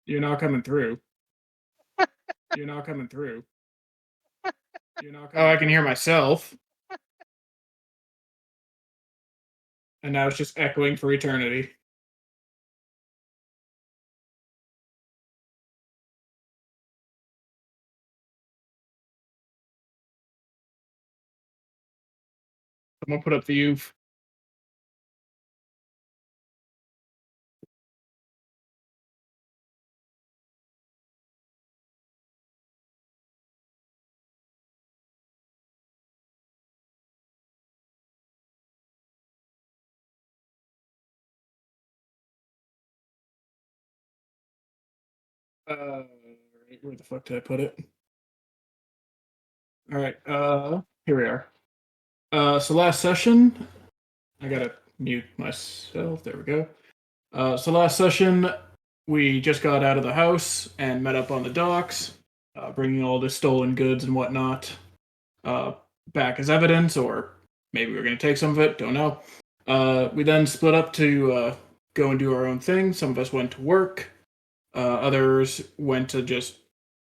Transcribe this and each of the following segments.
You're not coming through. You're not coming through. Oh, I can hear myself. And now it's just echoing for eternity. Someone put up the oof. Where the fuck did I put it? All right, here we are. So last session, I gotta mute myself. There we go. So last session, we just got out of the house and met up on the docks, bringing all the stolen goods and whatnot back as evidence, or maybe we're gonna take some of it. Don't know. We then split up to go and do our own thing. Some of us went to work. Others went to just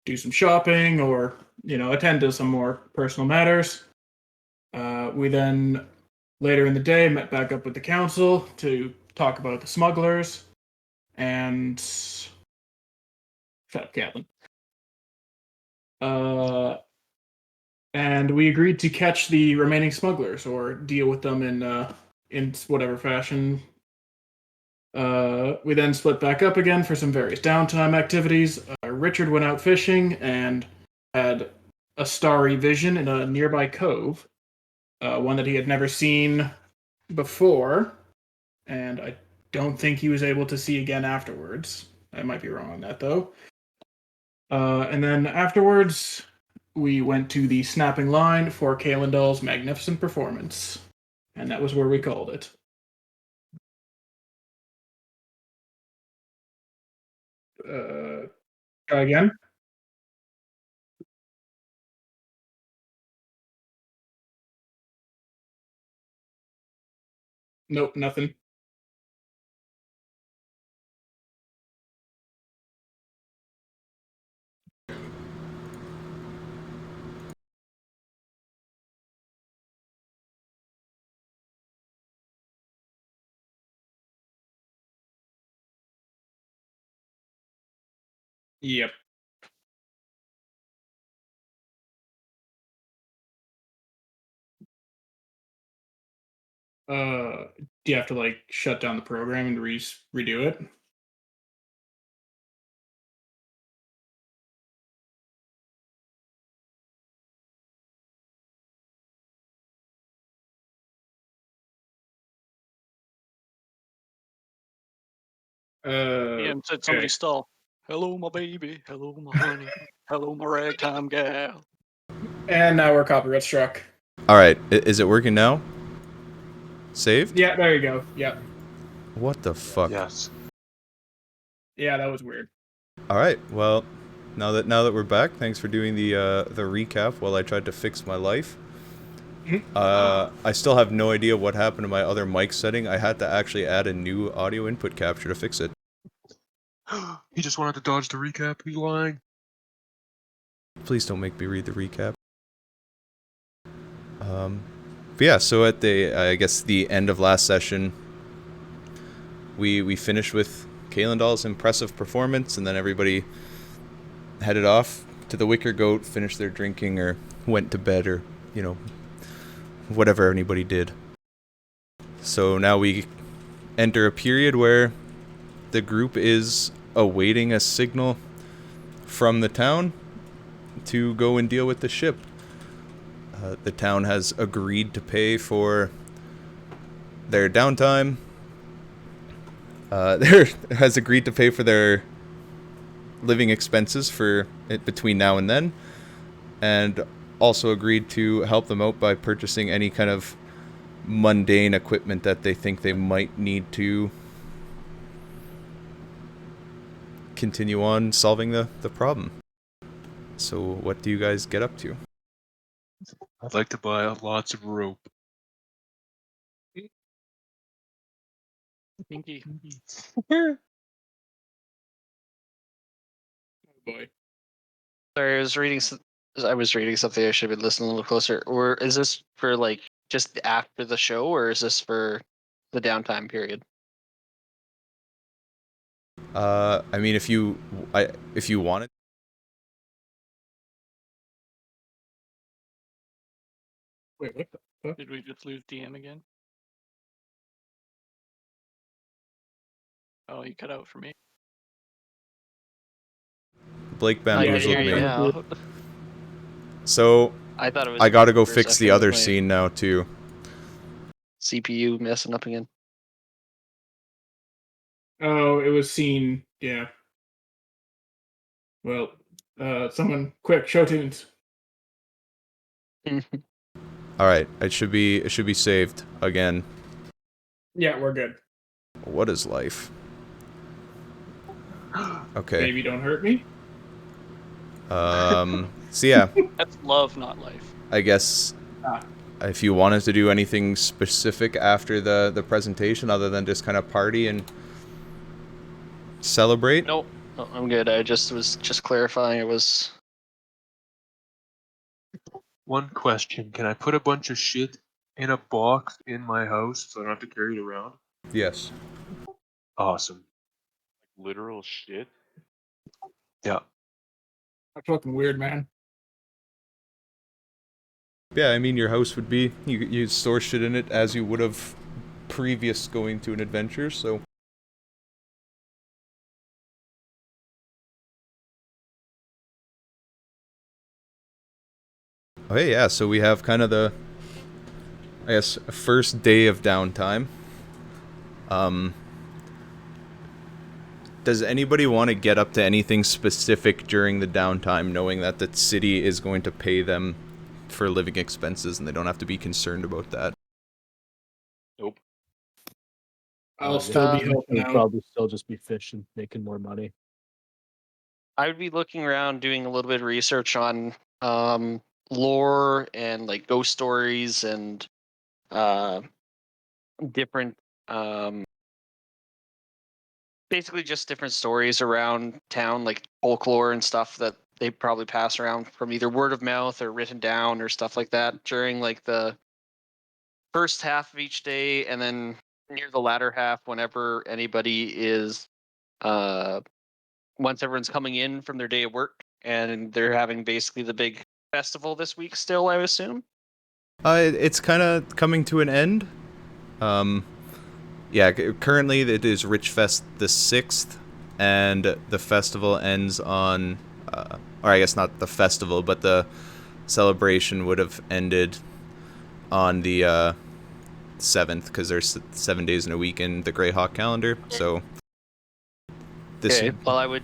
do some shopping or, attend to some more personal matters. We then, later in the day, met back up with the council to talk about the smugglers and. Shut up, Catelyn. And we agreed to catch the remaining smugglers or deal with them in whatever fashion. We then split back up again for some various downtime activities. Richard went out fishing and had a starry vision in a nearby cove, one that he had never seen before, and I don't think he was able to see again afterwards. I might be wrong on that, though. And then afterwards, we went to the snapping line for Kalendal's magnificent performance, and that was where we called it. Try again? Nope, nothing. Yep. Do you have to shut down the program and redo it? Yeah, and said somebody Okay. stall. Hello, my baby. Hello, my honey. Hello, my ragtime gal. And now we're copyright struck. All right, is it working now? Saved? Yeah, there you go. Yep. What the fuck? Yes. Yeah, that was weird. All right. Well, now that we're back, thanks for doing the recap while I tried to fix my life. I still have no idea what happened to my other mic setting. I had to actually add a new audio input capture to fix it. He just wanted to dodge the recap. He lying. Please don't make me read the recap. But yeah, so at the end of last session, we finished with Kalendal's impressive performance, and then everybody headed off to the Wicker Goat, finished their drinking, or went to bed, or whatever anybody did. So now we enter a period where the group is awaiting a signal from the town to go and deal with the ship. The town has agreed to pay for their downtime. Has agreed to pay for their living expenses for it between now and then, and also agreed to help them out by purchasing any kind of mundane equipment that they think they might need to continue on solving the problem. So what do you guys get up to? I'd like to buy lots of rope. Pinky. boy. Sorry, I was reading something. I should have been listening a little closer. Or is this for like just after the show, or is this for the downtime period? I mean, if you wanted. Wait, what the fuck? Did we just lose DM again? Oh, you cut out for me. Blake I can bamboozled hear you me. now. So I thought it was. I gotta go for a fix the second other with my scene now too. CPU messing up again. Oh, it was seen. Yeah. Well, someone quick show tunes. All right, it should be saved again. Yeah, we're good. What is life? Okay. Baby, don't hurt me. So yeah, That's love, not life. I guess Ah. if you wanted to do anything specific after the presentation, other than just kind of party and celebrate. Nope. No, I'm good. I just was just clarifying. It was. One question: can I put a bunch of shit in a box in my house so I don't have to carry it around? Yes. Awesome. Literal shit. Yeah. That's fucking weird, man. Yeah, I mean your house would be you store shit in it as you would have previous going to an adventure. So. Okay, yeah, so we have kind of the, I guess, first day of downtime. Does anybody want to get up to anything specific during the downtime, knowing that the city is going to pay them for living expenses and they don't have to be concerned about that? Nope. I'll still be helping We'll out. probably still just be fishing, making more money. I would be looking around, doing a little bit of research on lore and like ghost stories and different, basically just different stories around town, like folklore and stuff that they probably pass around from either word of mouth or written down or stuff like that during like the first half of each day, and then near the latter half, whenever anybody is once everyone's coming in from their day of work and they're having basically the big festival this week still, I assume. It's kind of coming to an end. Yeah, currently it is Rich Fest the 6th, and the festival ends on, or I guess not the festival, but the celebration would have ended on the 7th, because there's 7 days in a week in the Greyhawk calendar. So this. Okay, well, I would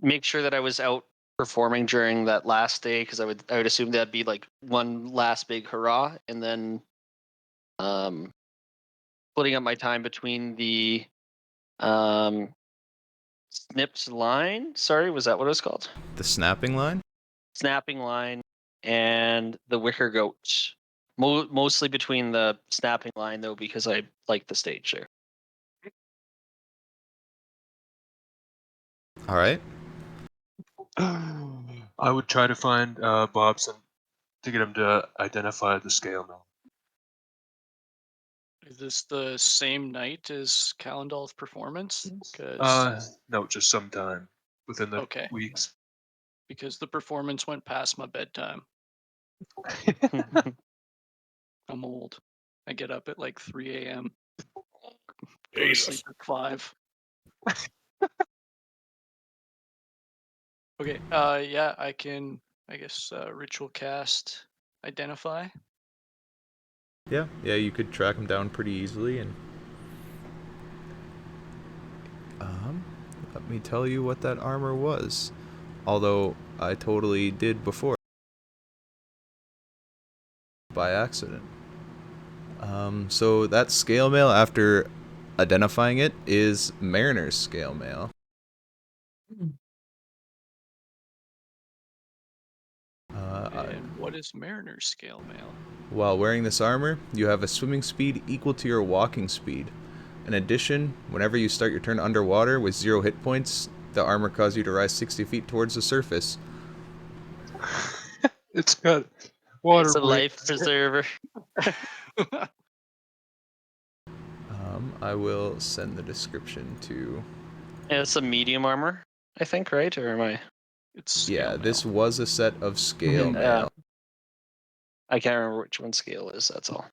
make sure that I was out performing during that last day, because I would assume that'd be like one last big hurrah, and then splitting up my time between the snips line. Sorry, was that what it was called? The snapping line? Snapping line and the wicker goat. Mostly between the snapping line, though, because I like the stage there. All right. I would try to find Bobson to get him to identify the scale mill. Is this the same night as Calendal's performance? No, just sometime within the Okay. weeks. Because the performance went past my bedtime. I'm old. I get up at like 3 a.m. Go to sleep at 5. Okay, yeah, I can, I guess, ritual cast identify. Yeah, you could track him down pretty easily, and let me tell you what that armor was. Although I totally did before by accident. So that scale mail, after identifying it, is Mariner's scale mail. And what is Mariner's scale mail? While wearing this armor, you have a swimming speed equal to your walking speed. In addition, whenever you start your turn underwater with 0 hit points, The armor caused you to rise 60 feet towards the surface. It's got water. It's a life weight. preserver. I will send the description to... Yeah, it's a medium armor, I think, right? Or am I? It's Yeah, scale this mail. was a set of scale Yeah. mail. I can't remember which one scale is. That's all.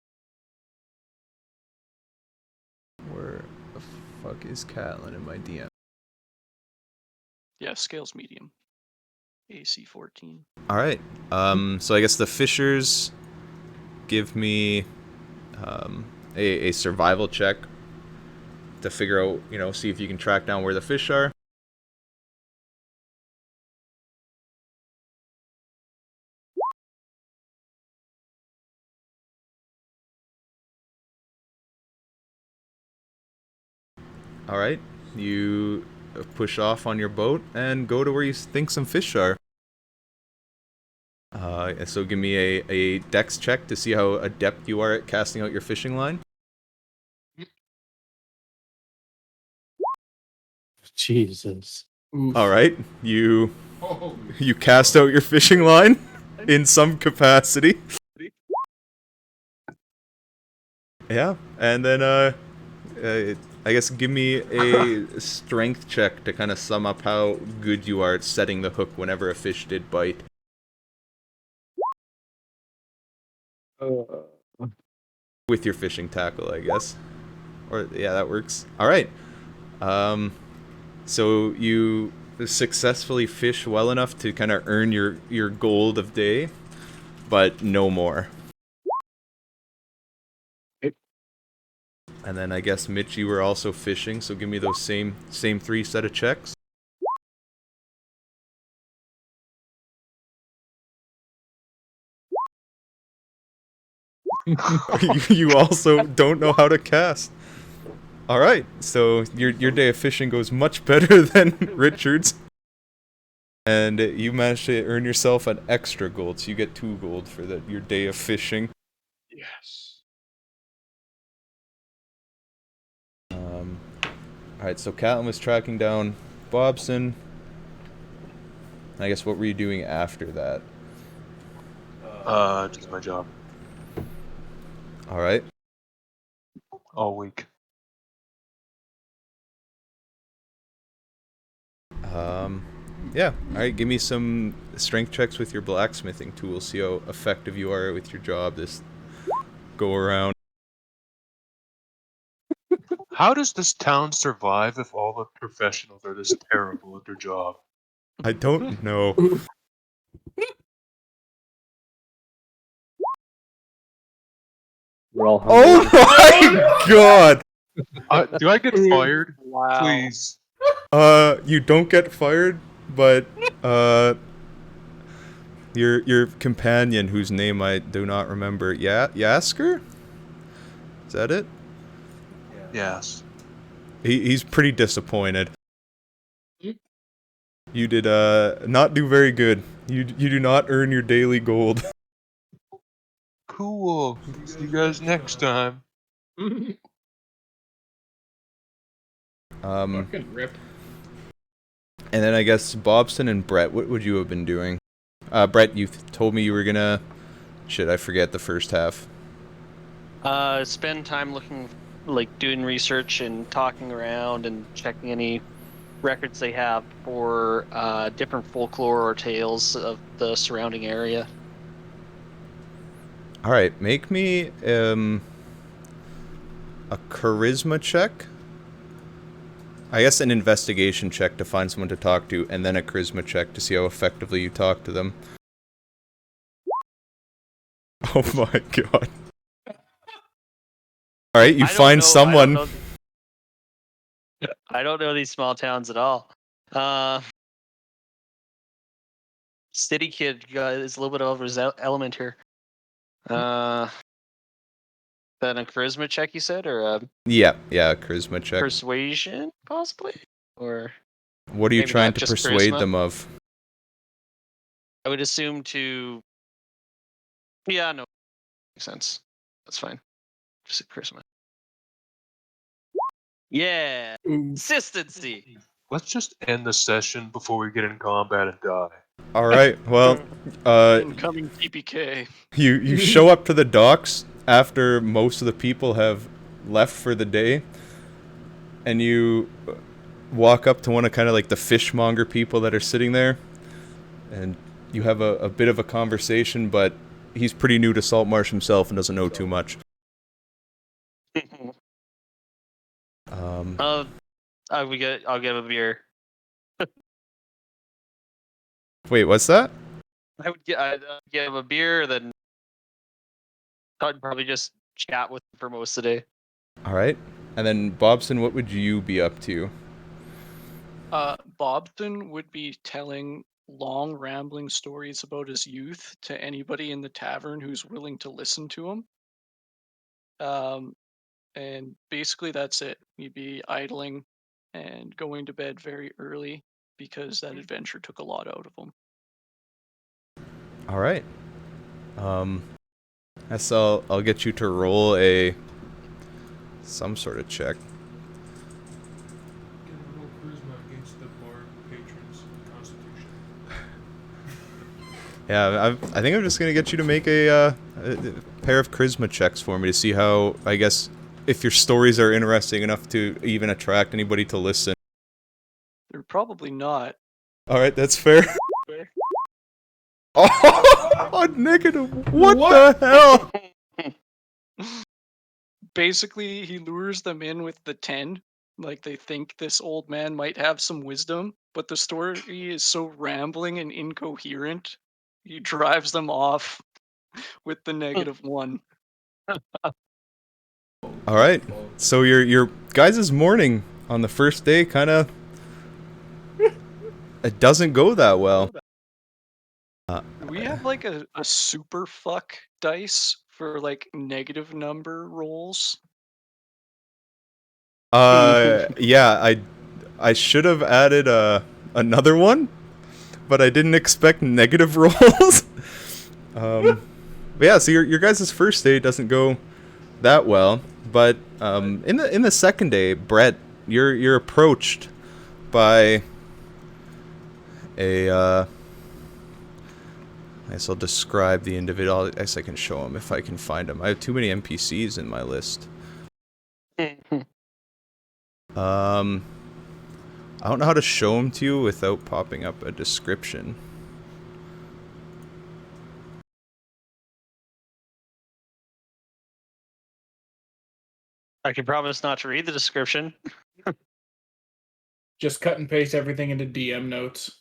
Where the fuck is Catlin in my DM? Yeah, scale's medium. AC 14. All right. So I guess the fishers give me a survival check to figure out, see if you can track down where the fish are. All right. You push off on your boat and go to where you think some fish are. So give me a dex check to see how adept you are at casting out your fishing line. Jesus. Oof. All right. You cast out your fishing line in some capacity. Yeah, and then I guess give me a strength check to kind of sum up how good you are at setting the hook whenever a fish did bite. With your fishing tackle, I guess. Or yeah, that works. All right. So you successfully fish well enough to kind of earn your gold of day, but no more. And then I guess Mitch, you were also fishing, so give me those same 3 set of checks. You also don't know how to cast. All right, so your day of fishing goes much better than Richard's, and you managed to earn yourself an extra gold, so you get 2 gold for your day of fishing. Yes. All right, so Catlin was tracking down Bobson. I guess what were you doing after that? Just my job All right. all week. Yeah. All right. Give me some strength checks with your blacksmithing tools. See how effective you are with your job this go around. How does this town survive if all the professionals are this terrible at their job? I don't know. We're all Oh hungry. my god! Do I get fired? Wow. Please. You don't get fired, but your companion, whose name I do not remember, Yasker? Is that it? Yes. He's pretty disappointed. You did not do very good. You do not earn your daily gold. Cool. See you guys next time. Fucking rip. And then I guess Bobson and Brett, what would you have been doing? Brett, you told me you were gonna... Shit, I forget the first half. Spend time looking, like doing research and talking around and checking any records they have for different folklore or tales of the surrounding area. All right, make me a charisma check. I guess an investigation check to find someone to talk to, and then a charisma check to see how effectively you talk to them. Oh my god. All right, you find someone. I don't know these small towns at all. City kid is a little bit over his element here. Then a charisma check, you said, or a Yeah, a charisma check. persuasion, possibly, or What are you maybe trying not, to just persuade charisma? them of? I would assume to. Yeah, no, makes sense. That's fine. Just a charisma. Yeah, Ooh. consistency. Let's just end the session before we get in combat and die. All right. Well, Incoming TPK. you show up to the docks after most of the people have left for the day, and you walk up to one of kind of like the fishmonger people that are sitting there, and you have a bit of a conversation, but he's pretty new to Saltmarsh himself and doesn't know too much. I'll get him a beer. Wait, what's that? I'd give him a beer, then I'd probably just chat with him for most of the day. All right. And then Bobson, what would you be up to? Bobson would be telling long, rambling stories about his youth to anybody in the tavern who's willing to listen to him. And basically that's it. He'd be idling and going to bed very early because that adventure took a lot out of him. All right. Guess I'll get you to roll some sort of check. Get a little charisma against the bar patrons' constitution. Yeah, I think I'm just gonna get you to make a pair of charisma checks for me to see how, I guess, if your stories are interesting enough to even attract anybody to listen. They're probably not. All right, that's fair. Oh, negative. What the hell? Basically, he lures them in with the 10. Like, they think this old man might have some wisdom, but the story is so rambling and incoherent, he drives them off with the -1. All right. So your guys' morning on the first day kind of it doesn't go that well. We have like a super fuck dice for like negative number rolls. Yeah, I should have added another one, but I didn't expect negative rolls. But yeah, so your guys' first day doesn't go that well, but in the second day, Brett, you're approached by a I guess I'll describe the individual. I guess I can show him if I can find him. I have too many NPCs in my list. I don't know how to show him to you without popping up a description. I can promise not to read the description. Just cut and paste everything into DM notes.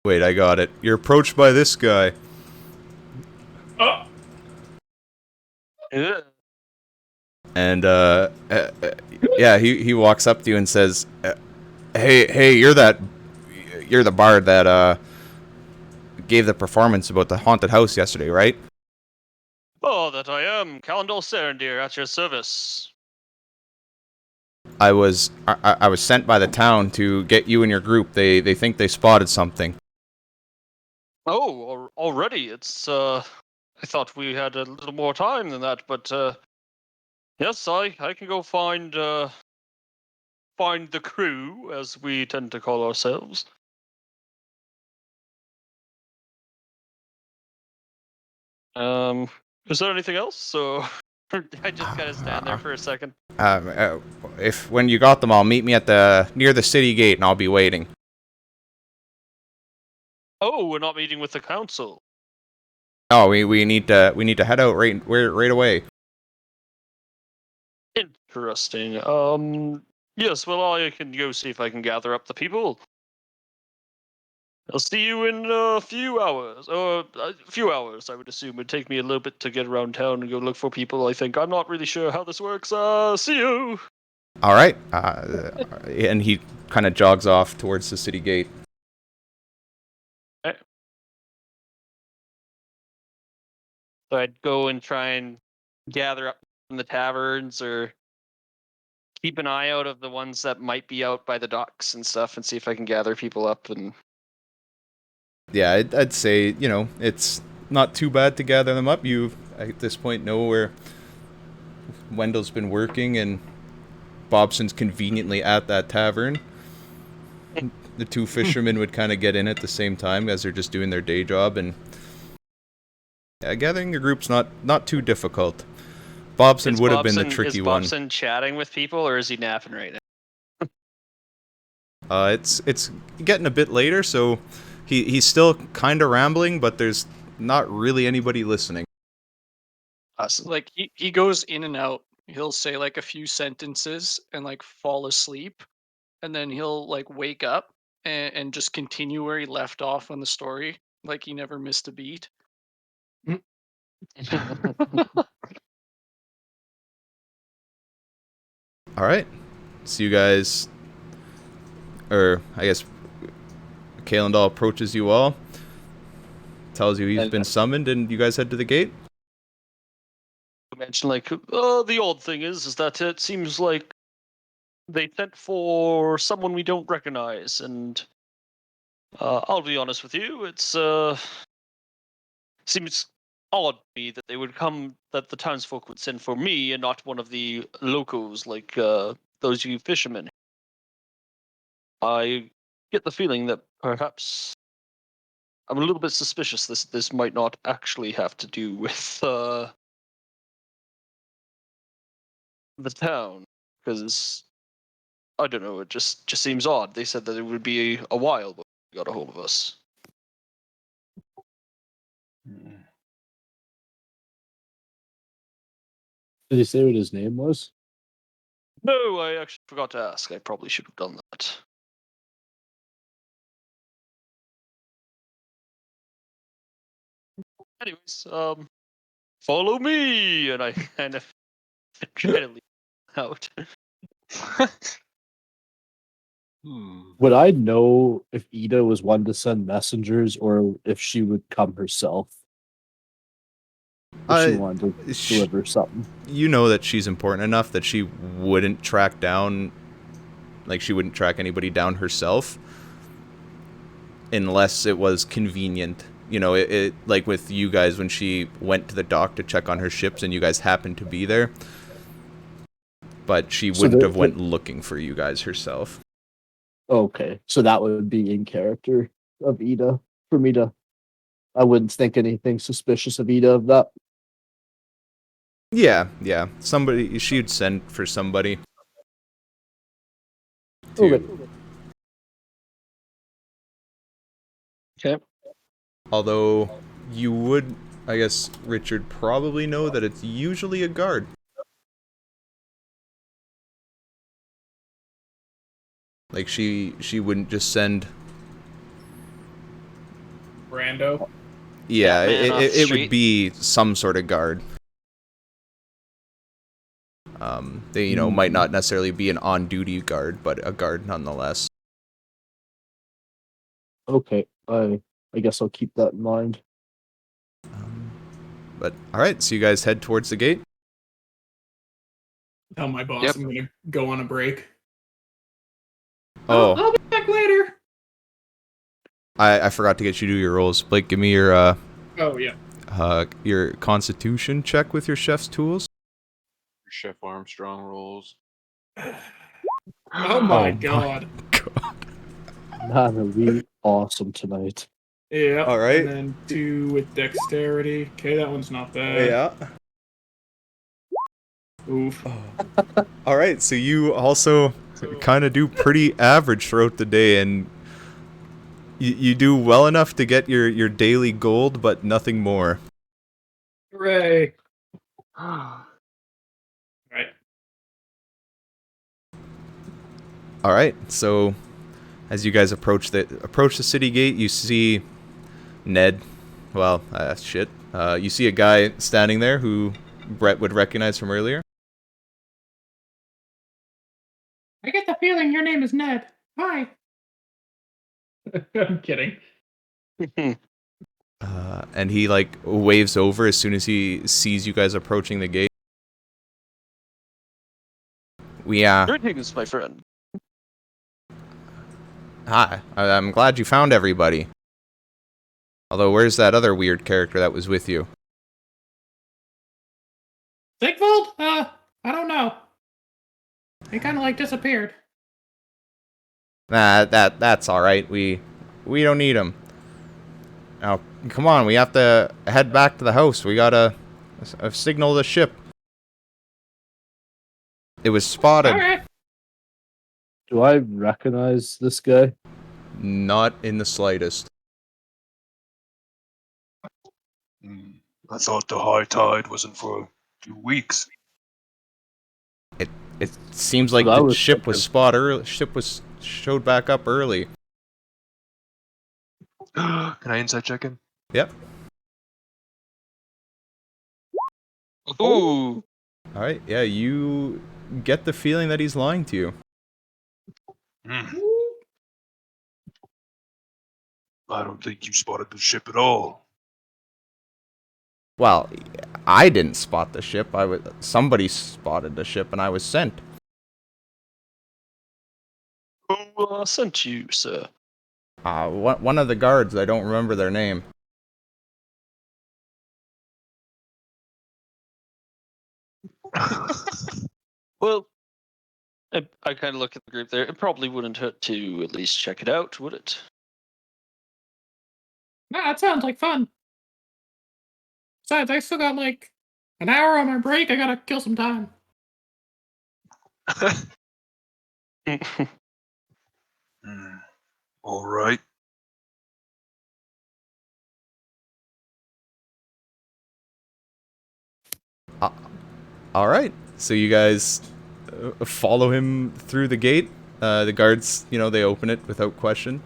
Wait, I got it. You're approached by this guy. Oh! Ugh. And yeah, he walks up to you and says, "Hey, you're the bard that gave the performance about the haunted house yesterday, right?" Oh, that I am. Calendar Serendir at your service. I was sent by the town to get you and your group. They think they spotted something. Oh, already? It's, I thought we had a little more time than that, but, yes, I can go find the crew, as we tend to call ourselves. Is there anything else? So, I just gotta stand there for a second. If when you got them all, meet me at near the city gate, and I'll be waiting. Oh, we're not meeting with the council. Oh, we need to head out right away. Interesting. Yes, well, I can go see if I can gather up the people. I'll see you in a few hours. A few hours, I would assume. It'd take me a little bit to get around town and go look for people, I think. I'm not really sure how this works. See you! All right. And he kind of jogs off towards the city gate. Okay. So I'd go and try and gather up from the taverns or keep an eye out of the ones that might be out by the docks and stuff and see if I can gather people up. And Yeah, I'd say, it's not too bad to gather them up. You, at this point, know where Wendell's been working, and Bobson's conveniently at that tavern. The two fishermen would kind of get in at the same time as they're just doing their day job, and gathering a group's not too difficult. Bobson would have been the tricky one. Is Bobson chatting with people, or is he napping right now? It's getting a bit later, so he's still kind of rambling, but there's not really anybody listening. Awesome. Like he goes in and out. He'll say like a few sentences and like fall asleep, and then he'll like wake up and just continue where he left off on the story, like he never missed a beat. All right, so you guys, or I guess Kalendal approaches you all, tells you he's been summoned, and you guys head to the gate. Mention like, the odd thing is that it seems like they sent for someone we don't recognize, and I'll be honest with you, it's seems odd to me that they would come, that the townsfolk would send for me and not one of the locals like those you fishermen. I get the feeling that perhaps I'm a little bit suspicious this might not actually have to do with the town, because I don't know, it just seems odd. They said that it would be a while before they got a hold of us. Did he say what his name was? No, I actually forgot to ask. I probably should have done that. Anyways, follow me, and I kind of try to leave out. Would I know if Ida was one to send messengers or if she would come herself? If she wanted to deliver something. You know that she's important enough that she wouldn't track down, like she wouldn't track anybody down herself, unless it was convenient. You know, it like with you guys when she went to the dock to check on her ships and you guys happened to be there. But she wouldn't have went looking for you guys herself. Okay, so that would be in character of Ida for me to. I wouldn't think anything suspicious of Ida of that. Yeah. Somebody, she'd send for somebody. Okay. Although you would, I guess, Richard probably know that it's usually a guard. Like she wouldn't just send. Brando. Yeah, it street. would be some sort of guard. They might not necessarily be an on-duty guard, but a guard nonetheless. Okay, I guess I'll keep that in mind. But all right, so you guys head towards the gate. Tell my boss Yep. I'm gonna go on a break. Oh, I'll be back later. I forgot to get you to do your rolls. Blake, give me your Oh yeah. your Constitution check with your chef's tools. Chef Armstrong rolls. Oh my god. Man, are we awesome tonight? Yeah. All right. And then 2 with dexterity. Okay, that one's not bad. Yeah. Oof. All right, so you also kind of do pretty average throughout the day, and you do well enough to get your daily gold, but nothing more. Hooray. Right. All right, so as you guys approach the city gate, you see Ned. Well, shit. You see a guy standing there who Brett would recognize from earlier. I get the feeling your name is Ned. Hi. I'm kidding. And he waves over as soon as he sees you guys approaching the gate. Greetings, my friend. Hi, I'm glad you found everybody. Although, where's that other weird character that was with you? Sigvald? I don't know. He kind of like disappeared. Nah, that's all right. We don't need him. Now, come on. We have to head back to the house. We gotta signal the ship. It was spotted. All right. Do I recognize this guy? Not in the slightest. I thought the high tide wasn't for 2 weeks. It seems like Well, I the was ship was thinking- spot early. Ship was showed back up early. Can I insight check him? Yep. Ooh. All right. Yeah, you get the feeling that he's lying to you. I don't think you spotted the ship at all. Well, I didn't spot the ship. Somebody spotted the ship, and I was sent. Who sent you, sir? One of the guards. I don't remember their name. Well, I kind of look at the group there. It probably wouldn't hurt to at least check it out, would it? Nah, that sounds like fun. Besides, I still got like an hour on my break. I gotta kill some time. All right. All right. So you guys follow him through the gate. The guards, they open it without question.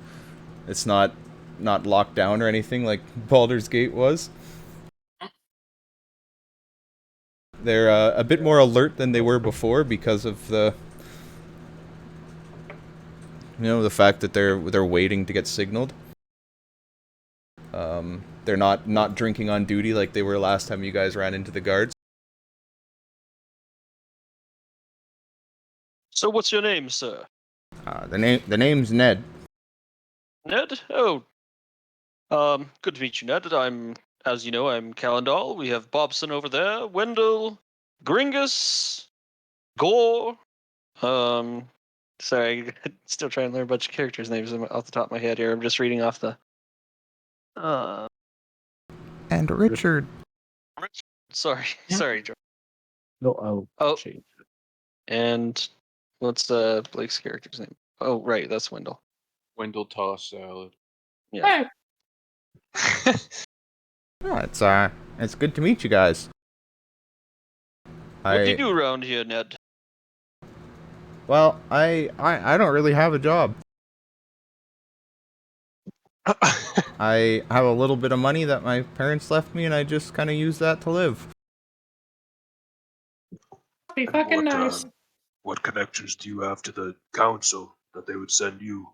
It's not locked down or anything like Baldur's Gate was. They're a bit more alert than they were before because of the fact that they're waiting to get signaled. They're not drinking on duty like they were last time you guys ran into the guards. So, what's your name, sir? The name's Ned. Ned? Oh. Good to meet you, Ned. As you know, I'm Calendal. We have Bobson over there, Wendell, Gringus, Gore. Sorry, still trying to learn a bunch of characters' names off the top of my head here. I'm just reading off the. And Richard. Sorry, Yeah. sorry, George. No, I'll Oh. change. And what's Blake's character's name? Oh, right, that's Wendell. Wendell toss salad. Yeah. Hey, Oh, it's good to meet you guys. What do you do around here, Ned? Well, I don't really have a job. I have a little bit of money that my parents left me, and I just kind of use that to live. be fucking what, nice. What connections do you have to the council that they would send you?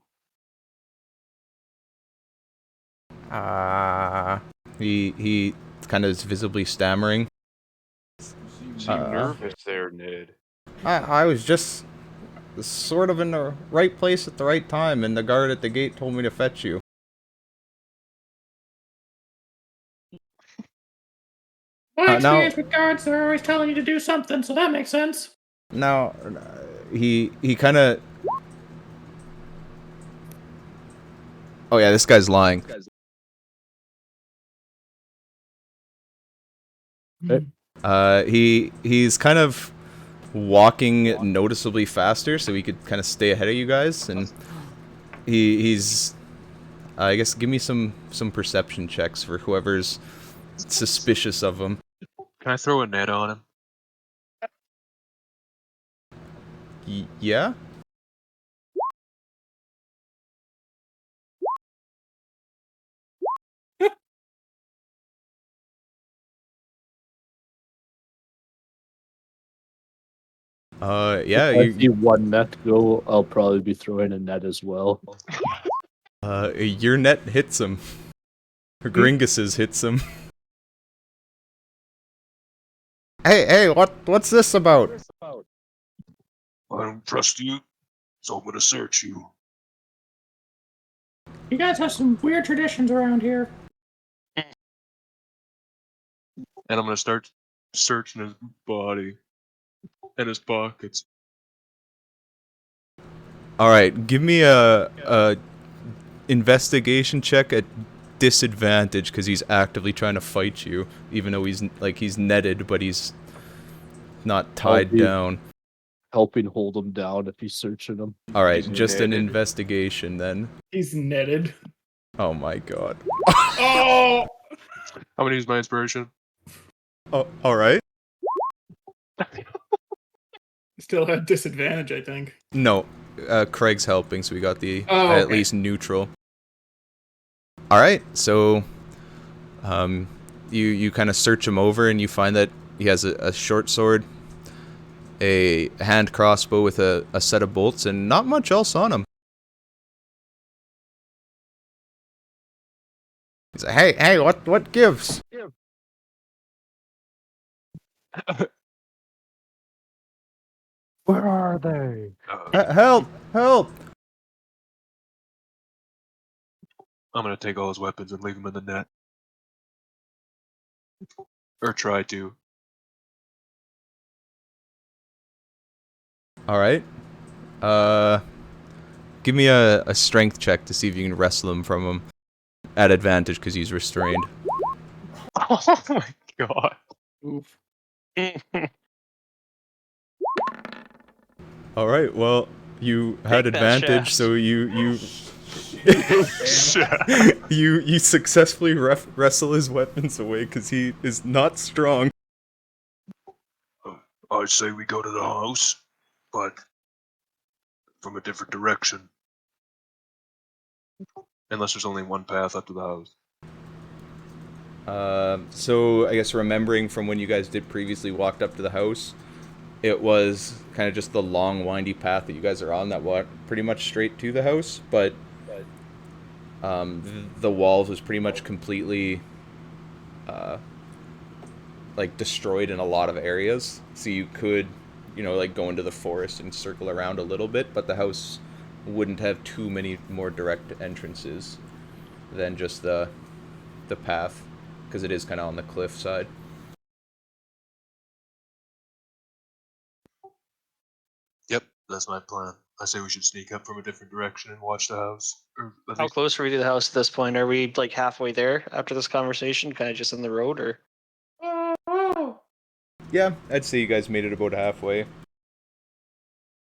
He kind of is visibly stammering. You seem nervous there, Ned. I was just sort of in the right place at the right time, and the guard at the gate told me to fetch you. My now- experience with guards, they're always telling you to do something, so that makes sense. Now, he kind of. Oh yeah, this guy's lying. He's kind of walking noticeably faster, so he could kind of stay ahead of you guys, and he's. I guess give me some perception checks for whoever's suspicious of him. Can I throw a net on him? Yeah. Yeah. If I see one net go, I'll probably be throwing a net as well. Your net hits him. Gringus's hits him. Hey, what's this about? I don't trust you, so I'm gonna search you. You guys have some weird traditions around here. And I'm gonna start searching his body and his pockets. All right, give me a investigation check at disadvantage because he's actively trying to fight you, even though he's netted, but he's not tied be- down. Helping hold him down if he's searching him. All right, He's just an netted. investigation then. He's netted. Oh my god. Oh! I'm gonna use my inspiration. Oh, all right. Still have disadvantage, I think. No, Craig's helping, so we got the Oh, at okay. least neutral. All right, so you kind of search him over, and you find that he has a short sword, a hand crossbow with a set of bolts, and not much else on him. He's like, hey, what gives? Where are they? Help! Help! I'm gonna take all his weapons and leave them in the net. Or try to. All right. Give me a strength check to see if you can wrestle him from him at advantage because he's restrained. Oh my god. Oof. All right. Well, you had Take that advantage, shaft. so you successfully wrestle his weapons away because he is not strong. I'd say we go to the house, but from a different direction. Unless there's only one path up to the house. So I guess remembering from when you guys did previously walked up to the house, it was kind of just the long, windy path that you guys are on that walked pretty much straight to the house, but the walls was pretty much completely like destroyed in a lot of areas. So you could, like go into the forest and circle around a little bit, but the house wouldn't have too many more direct entrances than just the path, because it is kind of on the cliff side. Yep, that's my plan. I say we should sneak up from a different direction and watch the house. Or at How least close are we to the house at this point? Are we like halfway there after this conversation? Kind of just in the road, or? Yeah, I'd say you guys made it about halfway.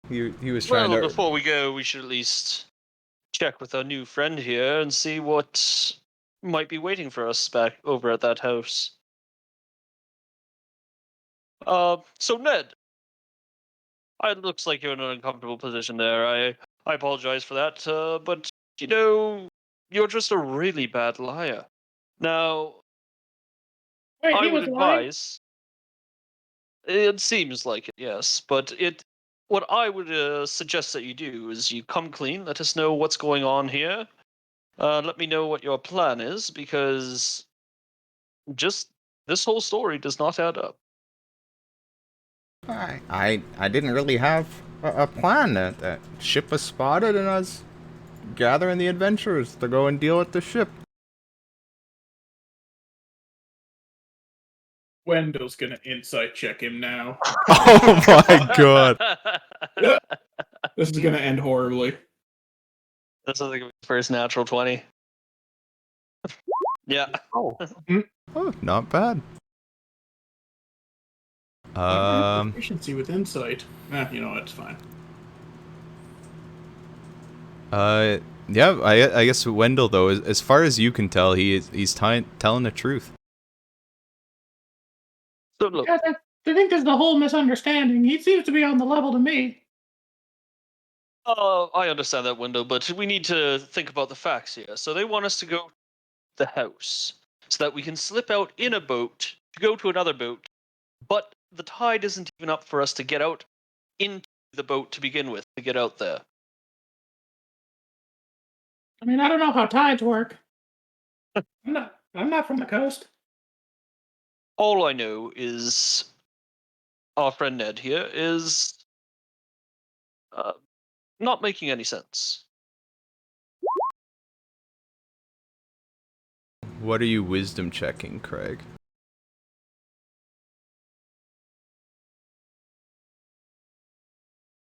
He was trying Well, to. before we go, we should at least check with our new friend here and see what might be waiting for us back over at that house. So Ned, it looks like you're in an uncomfortable position there. I apologize for that, but you're just a really bad liar. Now, Wait, I he would was lying? advise. It seems like it, yes. But what I would suggest that you do is you come clean. Let us know what's going on here. Let me know what your plan is, because just this whole story does not add up. I didn't really have a plan. That ship was spotted, and I was gathering the adventurers to go and deal with the ship. Wendell's gonna insight check him now. Oh my god. This is gonna end horribly. That's like his first natural 20. Yeah. Oh, not bad. Efficiency with insight. You know what? It's fine. Yeah, I guess Wendell, though, as far as you can tell, he's telling the truth. So look, Yeah, I think there's the whole misunderstanding. He seems to be on the level to me. I understand that, window, but we need to think about the facts here. So they want us to go to the house so that we can slip out in a boat to go to another boat, but the tide isn't even up for us to get out into the boat to begin with, to get out there. I mean, I don't know how tides work. I'm not from the coast. All I know is our friend Ned here is not making any sense. What are you wisdom checking, Craig?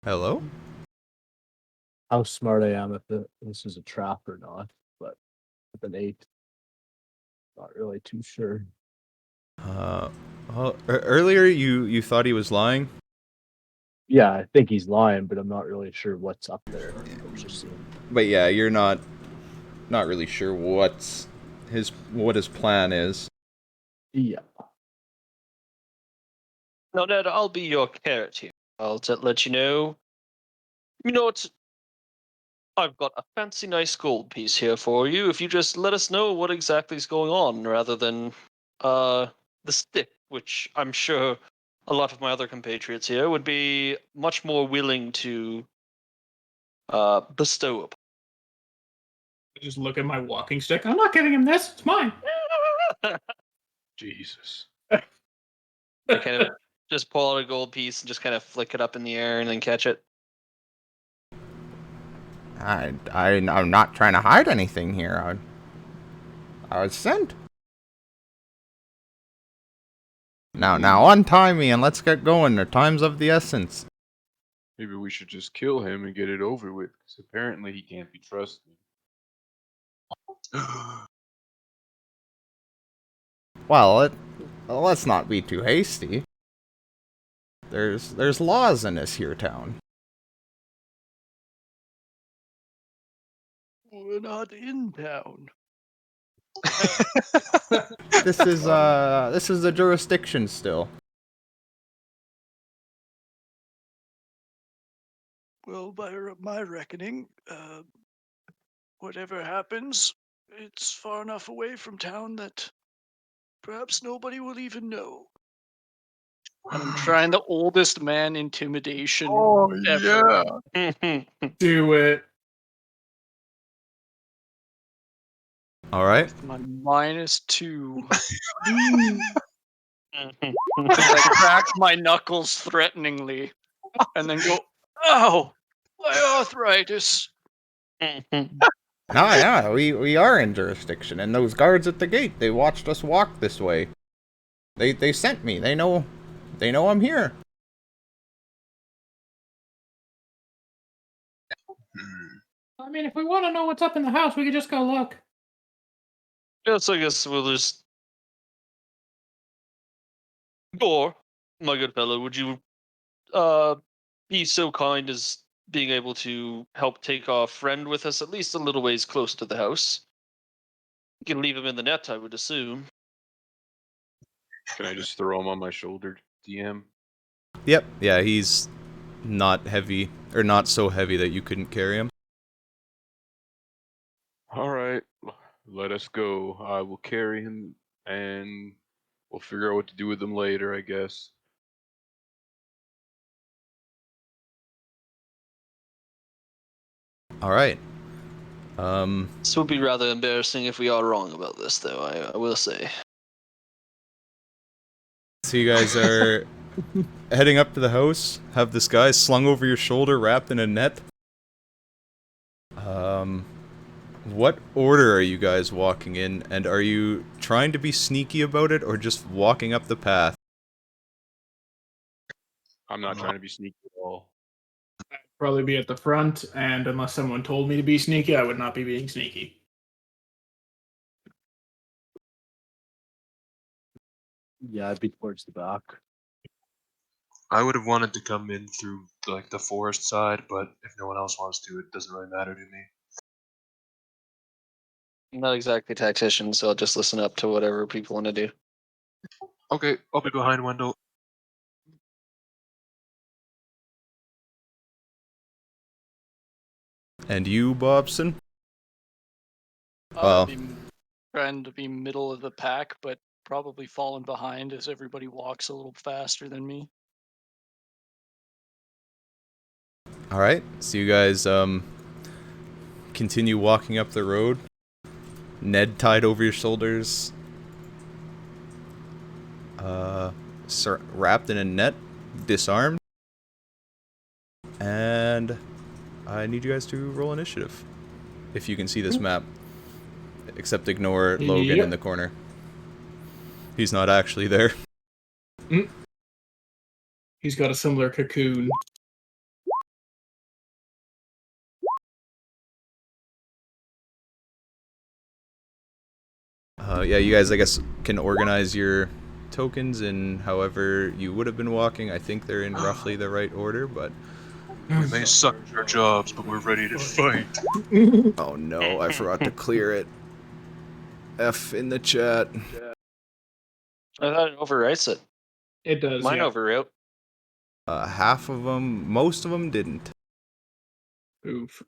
Hello? how smart I am if this is a trap or not, but with an 8, not really too sure. Well, earlier you thought he was lying. Yeah, I think he's lying, but I'm not really sure what's up there. I was just seeing. But yeah, you're not really sure what his plan is. Yeah. No, Ned, I'll be your carrot here. I'll let you know. You know what? I've got a fancy, nice gold piece here for you. If you just let us know what exactly is going on, rather than the stick, which I'm sure a lot of my other compatriots here would be much more willing to bestow upon. I just look at my walking stick. I'm not giving him this. It's mine. Jesus. I kind of just pull out a gold piece and just kind of flick it up in the air and then catch it. I'm not trying to hide anything here. I was sent. Now untie me and let's get going. The time's of the essence. Maybe we should just kill him and get it over with, because apparently he can't be trusted. Well, let's not be too hasty. There's laws in this here town. We're not in town. This is the jurisdiction still. Well, by my reckoning, whatever happens, it's far enough away from town that perhaps nobody will even know. And I'm trying the oldest man intimidation ever. yeah. Do it. All right. With my -2. I crack my knuckles threateningly and then go, "Ow! My arthritis!" Yeah, we are in jurisdiction, and those guards at the gate, they watched us walk this way. They sent me. They know I'm here. I mean, if we want to know what's up in the house, we could just go look. Yes, I guess we'll just. Or, my good fellow, would you be so kind as being able to help take our friend with us at least a little ways close to the house? You can leave him in the net, I would assume. Can I just throw him on my shoulder, DM? Yep. Yeah, he's not heavy, or not so heavy that you couldn't carry him. All right, let us go. I will carry him, and we'll figure out what to do with him later, I guess. All right. This would be rather embarrassing if we are wrong about this, though, I will say. So you guys are heading up to the house, have this guy slung over your shoulder, wrapped in a net. What order are you guys walking in, and are you trying to be sneaky about it, or just walking up the path? I'm not trying to be sneaky at all. Probably be at the front, and unless someone told me to be sneaky, I would not be being sneaky. Yeah, I'd be towards the back. I would have wanted to come in through like the forest side, but if no one else wants to, it doesn't really matter to me. I'm not exactly a tactician, so I'll just listen up to whatever people want to do. Okay, I'll be behind Wendell. And you, Bobson? I'll be trying to be middle of the pack, but probably falling behind as everybody walks a little faster than me. All right. So you guys continue walking up the road. Ned tied over your shoulders. Wrapped in a net, disarmed. And I need you guys to roll initiative. If you can see this map. Except ignore Logan Yep. in the corner. He's not actually there. He's got a similar cocoon. Yeah, you guys, I guess, can organize your tokens in however you would have been walking. I think they're in roughly the right order, but We may suck at our jobs, but we're ready to fight. oh no, I forgot to clear it. F in the chat. I thought it overwrites it. It does. Mine Yeah. overwrote. Half of them, most of them didn't. Oof.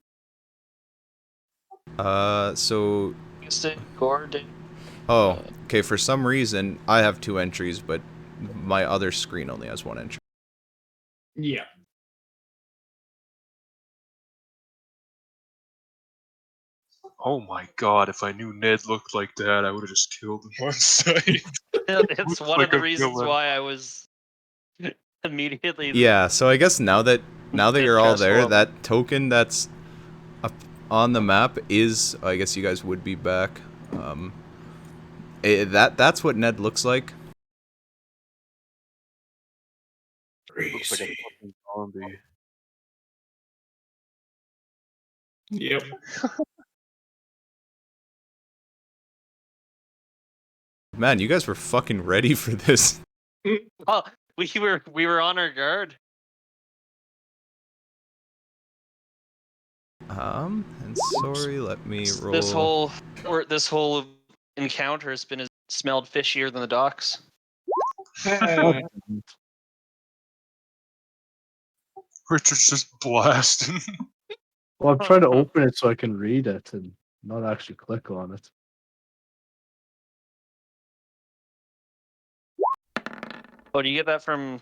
So Gore did. oh, okay. For some reason, I have 2 entries, but my other screen only has 1 entry. Yeah. Oh my god, if I knew Ned looked like that, I would have just killed him on sight. It's Looks one like of the a reasons villain. why I was immediately. Yeah. So I guess now that you're all there, Distrustful of that token that's up on the map is, I guess you guys would be back. That's what Ned looks like. Looks like a Crazy. fucking zombie. Yep. Man, you guys were fucking ready for this. Oh, we were on our guard. And sorry, let me roll. This whole encounter has been smelled fishier than the docks. Richard's just blasting. Well, I'm trying to open it so I can read it and not actually click on it. Oh, do you get that from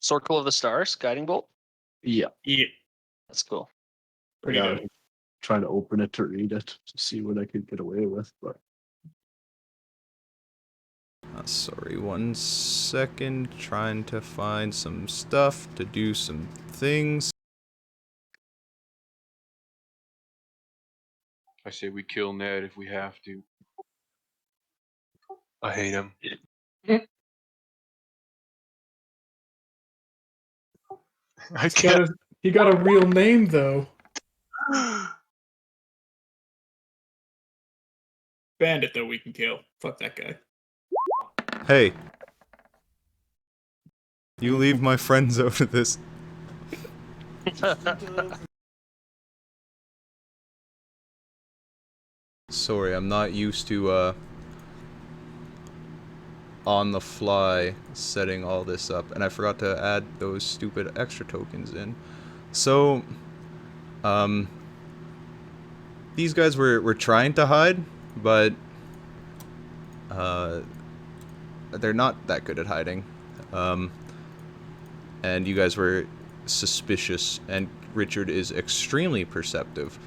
Circle of the Stars, Guiding Bolt? Yeah. Yeah. That's cool. Pretty Yeah, dope. trying to open it to read it to see what I could get away with, but Sorry, 1 second. Trying to find some stuff to do some things. I say we kill Ned if we have to. I hate him. I can't. He got a real name though. Bandit though we can kill. Fuck that guy. Hey, you leave my friends out of this. Sorry, I'm not used to on the fly setting all this up, and I forgot to add those stupid extra tokens in. So these guys were trying to hide, but they're not that good at hiding. And you guys were suspicious, and Richard is extremely perceptive.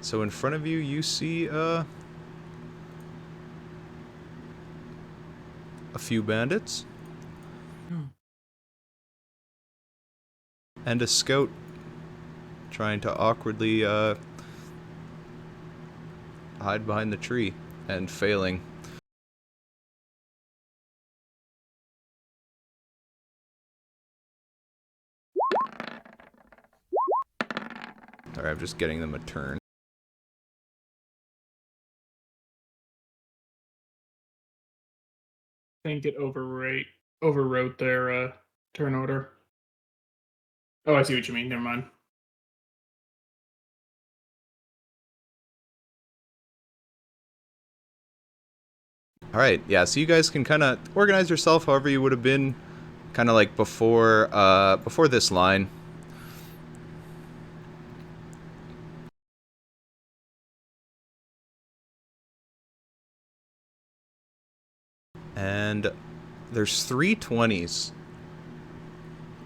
So in front of you, you see a few bandits and a scout trying to awkwardly hide behind the tree and failing. Alright, I'm just getting them a turn. I think it overwrote their turn order. Oh, I see what you mean. Never mind. Alright, yeah, so you guys can kind of organize yourself however you would have been kind of like before this line. And there's 3 20s.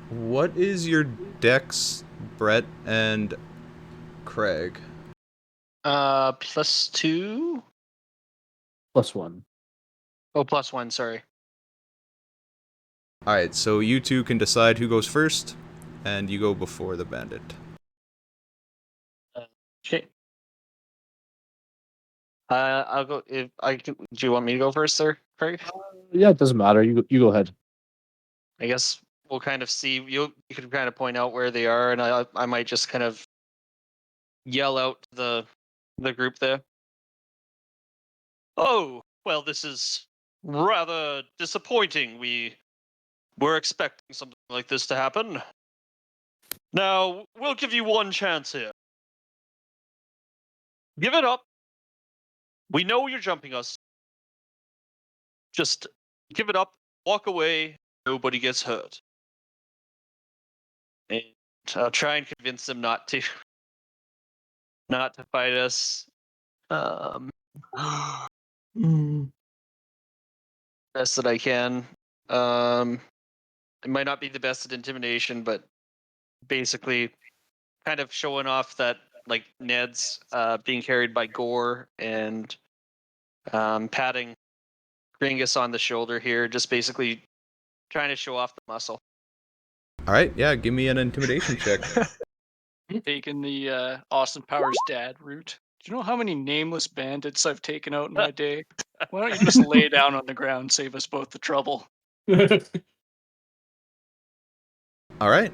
What is your dex, Brett and Craig? +2. +1. Oh, +1. Sorry. Alright, so you two can decide who goes first, and you go before the bandit. Okay. I'll go. If I do, you want me to go first, sir, Craig? Yeah, it doesn't matter. You go ahead. I guess we'll kind of see. You can kind of point out where they are, and I might just kind of yell out to the group there. Oh, well, this is rather disappointing. We were expecting something like this to happen. Now, we'll give you one chance here. Give it up. We know you're jumping us. Just give it up, walk away, nobody gets hurt. And I'll try and convince them not to fight us. Best that I can. It might not be the best at intimidation, but basically kind of showing off that like Ned's being carried by Gore and patting Gringus on the shoulder here, just basically trying to show off the muscle. All right, yeah, give me an intimidation check. Taking the Austin Powers dad route. Do you know how many nameless bandits I've taken out in my day? Why don't you just lay down on the ground, save us both the trouble? All right.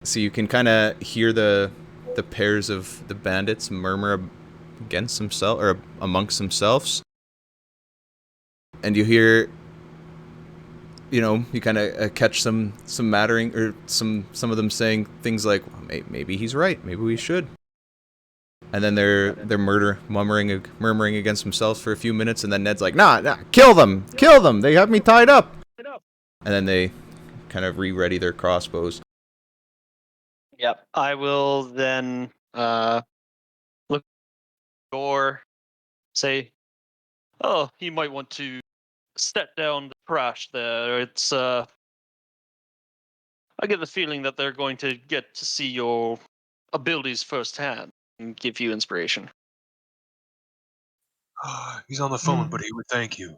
So you can kind of hear the pairs of the bandits murmur against themselves or amongst themselves, and you hear, you kind of catch some mattering or some of them saying things like, well, maybe he's right, maybe we should. And then they're murmuring against themselves for a few minutes, and then Ned's like, nah, kill them, they have me tied up. And then they kind of re-ready their crossbows. Yep. I will then look at Gore, say, oh, he might want to step down the crash there. It's I get the feeling that they're going to get to see your abilities firsthand and give you inspiration. He's on the phone, but he would thank you.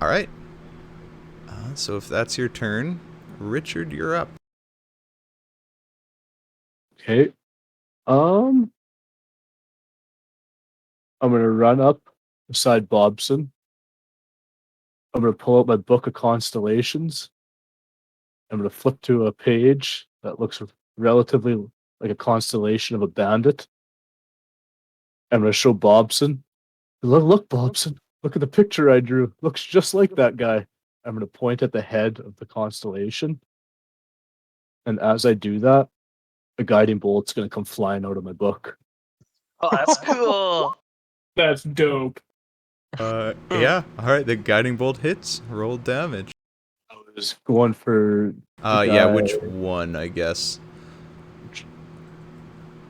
All right. So if that's your turn, Richard, you're up. Okay. I'm gonna run up beside Bobson. I'm gonna pull out my book of constellations. I'm gonna flip to a page that looks relatively like a constellation of a bandit. I'm gonna show Bobson. Look, Bobson. Look at the picture I drew. Looks just like that guy. I'm gonna point at the head of the constellation. And as I do that, a guiding bolt's gonna come flying out of my book. Oh, that's cool. That's dope. Yeah. All right. The guiding bolt hits. Roll damage. I was going for Yeah. Which one? I guess.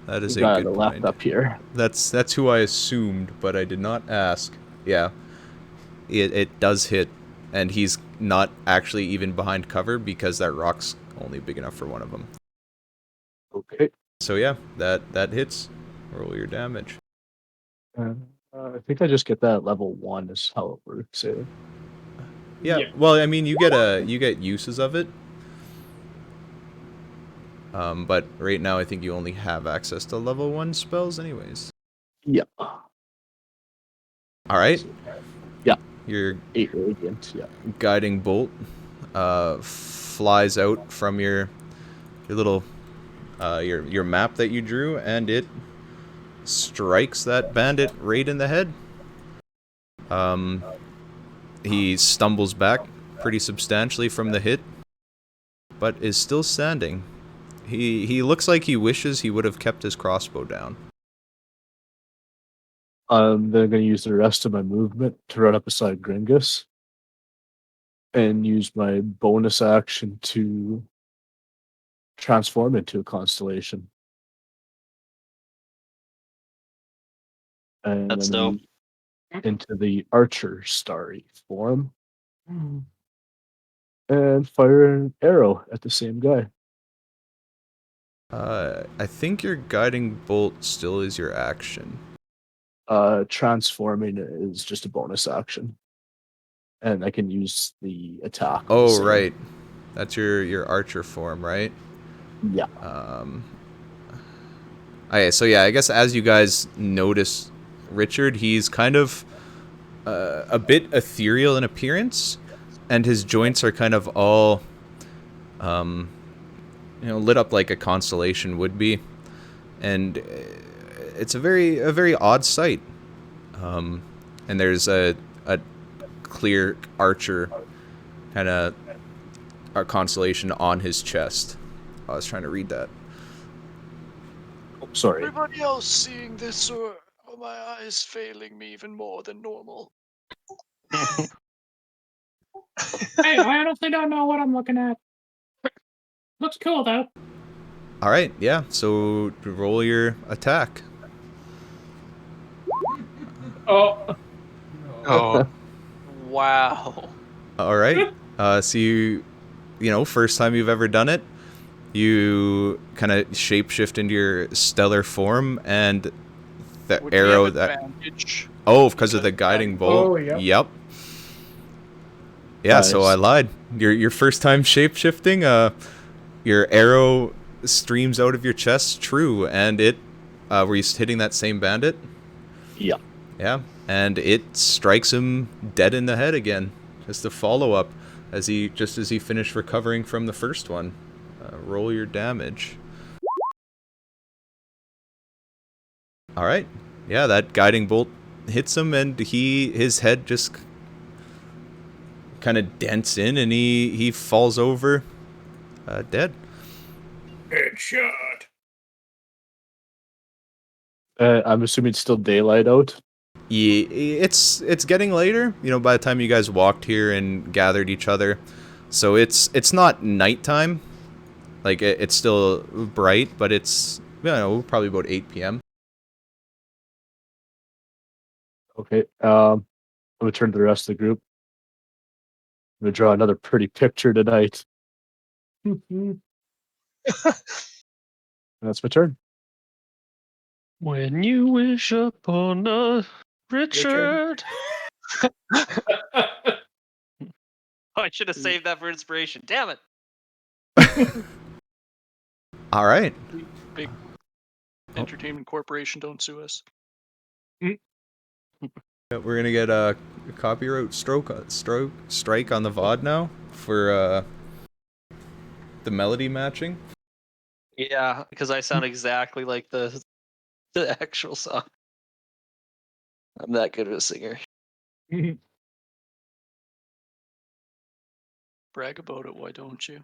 That is the a guy good on the left point. up here. That's who I assumed, but I did not ask. Yeah. It does hit, and he's not actually even behind cover because that rock's only big enough for one of them. Okay. So yeah, that hits. Roll your damage. I think I just get that at level 1 is how it works. Yeah. Well, I mean, you get uses of it. But right now I think you only have access to level 1 spells anyways. Yeah. All right. Yeah. Your 8 radiant. Yeah. guiding bolt flies out from your little your map that you drew, and it strikes that bandit right in the head. He stumbles back pretty substantially from the hit, but is still standing. He looks like he wishes he would have kept his crossbow down. I'm then going to use the rest of my movement to run up beside Gringus and use my bonus action to transform into a constellation. And That's then dope. into the archer starry form and fire an arrow at the same guy. I think your guiding bolt still is your action. Transforming is just a bonus action. And I can use the attack. on the Oh, same. right. That's your archer form, right? Yeah. Okay, so yeah, I guess as you guys notice Richard, he's kind of a bit ethereal in appearance, and his joints are kind of all, lit up like a constellation would be, and it's a very odd sight. And there's a clear archer kind of a constellation on his chest. I was trying to read that. Oh, sorry. Everybody else seeing this, or are my eyes failing me even more than normal? Hey, I honestly don't know what I'm looking at. Looks cool though. All right, yeah. So roll your attack. Oh, Oh, Wow. All right. So first time you've ever done it, you kind of shapeshift into your stellar form, and the Would we arrow have that advantage? because of the guiding bolt. Oh, yep. Yep. Yeah. So I Nice. lied. Your first time shapeshifting. Your arrow streams out of your chest. True, and it. Were you hitting that same bandit? Yeah. Yeah, and it strikes him dead in the head again. Just a follow up as he finished recovering from the first one. Roll your damage. All right. Yeah, that guiding bolt hits him, and his head just kind of dents in, and he falls over, dead. headshot. I'm assuming it's still daylight out. Yeah, it's getting later. By the time you guys walked here and gathered each other, so it's not nighttime. Like it's still bright, but it's probably about 8 p.m. Okay. I'm gonna turn to the rest of the group. I'm gonna draw another pretty picture tonight. And that's my turn. When you wish upon a Richard. I should have saved that for inspiration. Damn it. All right. Big entertainment corporation, don't sue us. We're gonna get a copyright strike on the VOD now for the melody matching. Yeah, because I sound exactly like the actual song. I'm that good of a singer. Brag about it, why don't you?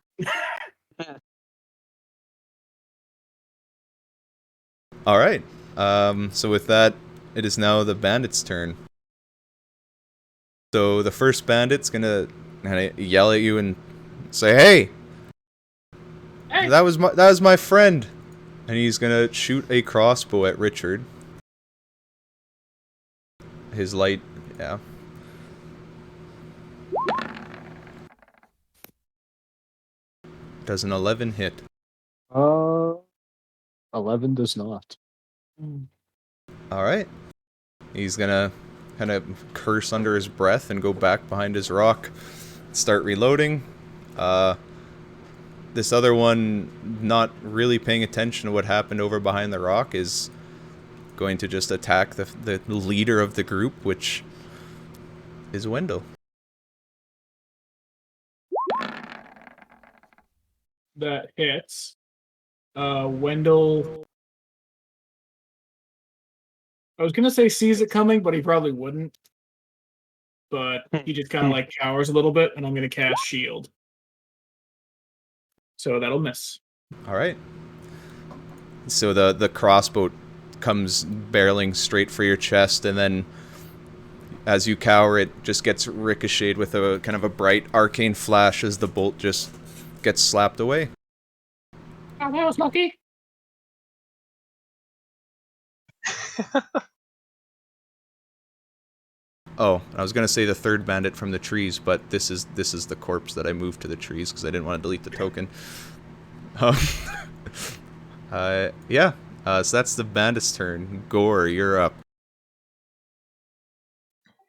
All right. So with that, it is now the bandit's turn. So the first bandit's gonna kind of yell at you and say, "Hey, Hey. that was my friend," and he's gonna shoot a crossbow at Richard. His light, yeah. Does an 11 hit? 11 does not. All right. He's gonna kind of curse under his breath and go back behind his rock, start reloading. This other one, not really paying attention to what happened over behind the rock, is going to just attack the leader of the group, which is Wendell. That hits. Wendell. I was gonna say sees it coming, but he probably wouldn't. But he just kind of like cowers a little bit, and I'm gonna cast shield. So that'll miss. All right. So the crossbow comes barreling straight for your chest, and then as you cower, it just gets ricocheted with a kind of a bright arcane flash as the bolt just gets slapped away. Oh, that was lucky. Oh, I was gonna say the third bandit from the trees, but this is the corpse that I moved to the trees because I didn't want to delete the token. Yeah. So that's the bandit's turn. Gore, you're up.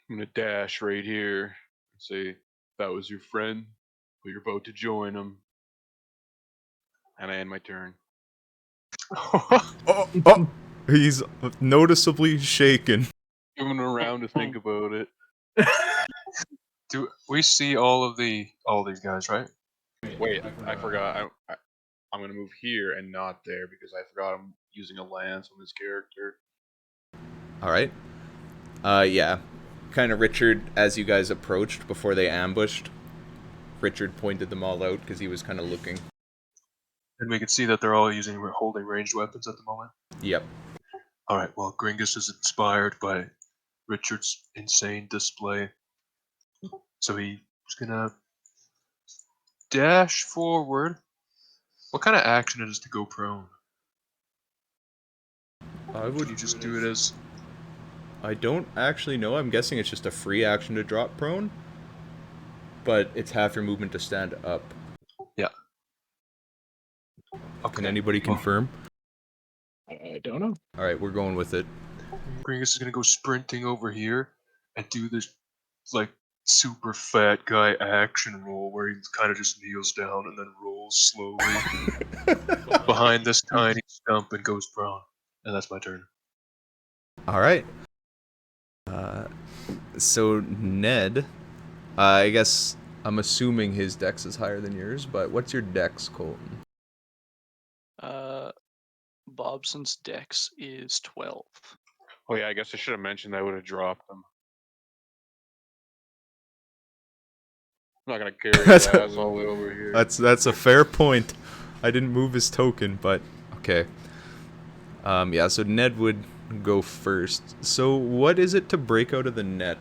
I'm gonna dash right here and say, "That was your friend, but you're about to join him." And I end my turn. Oh, he's noticeably shaken. Give him a round to think about it. Do we see all these guys, right? Wait, I forgot. I'm gonna move here and not there because I forgot I'm using a lance on this character. All right. Yeah. Kind of Richard, as you guys approached before they ambushed, Richard pointed them all out because he was kind of looking. And we can see that they're all holding ranged weapons at the moment. Yep. All right. Well, Gringus is inspired by Richard's insane display, so he's gonna dash forward. What kind of action is it to go prone? I Would you just do it as? I don't actually know. I'm guessing it's just a free action to drop prone, but it's half your movement to stand up. Yeah. Can anybody confirm? I don't know. All right, we're going with it. Gringus is gonna go sprinting over here and do this like super fat guy action roll where he kind of just kneels down and then rolls slowly behind this tiny stump and goes prone. And that's my turn. All right. So Ned, I guess I'm assuming his dex is higher than yours, but what's your dex, Colton? Bobson's dex is 12. Oh yeah, I guess I should have mentioned I would have dropped them. I'm not gonna carry his ass all the way over here. That's a fair point. I didn't move his token, but okay. Yeah, so Ned would go first. So what is it to break out of the net?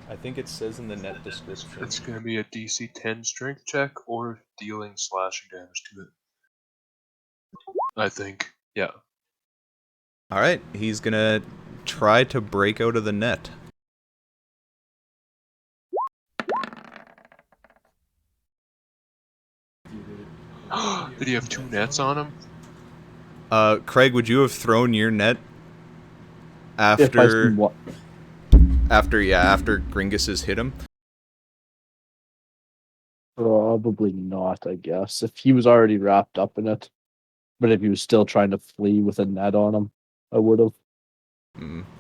I think it says in the net description. It's gonna be a DC 10 strength check or dealing slashing damage to it. I think. Yeah. All right, he's gonna try to break out of the net. Did he have 2 nets on him? Craig, would you have thrown your net after after Gringus has hit him? Probably not, I guess. If he was already wrapped up in it. But if he was still trying to flee with a net on him, I would have.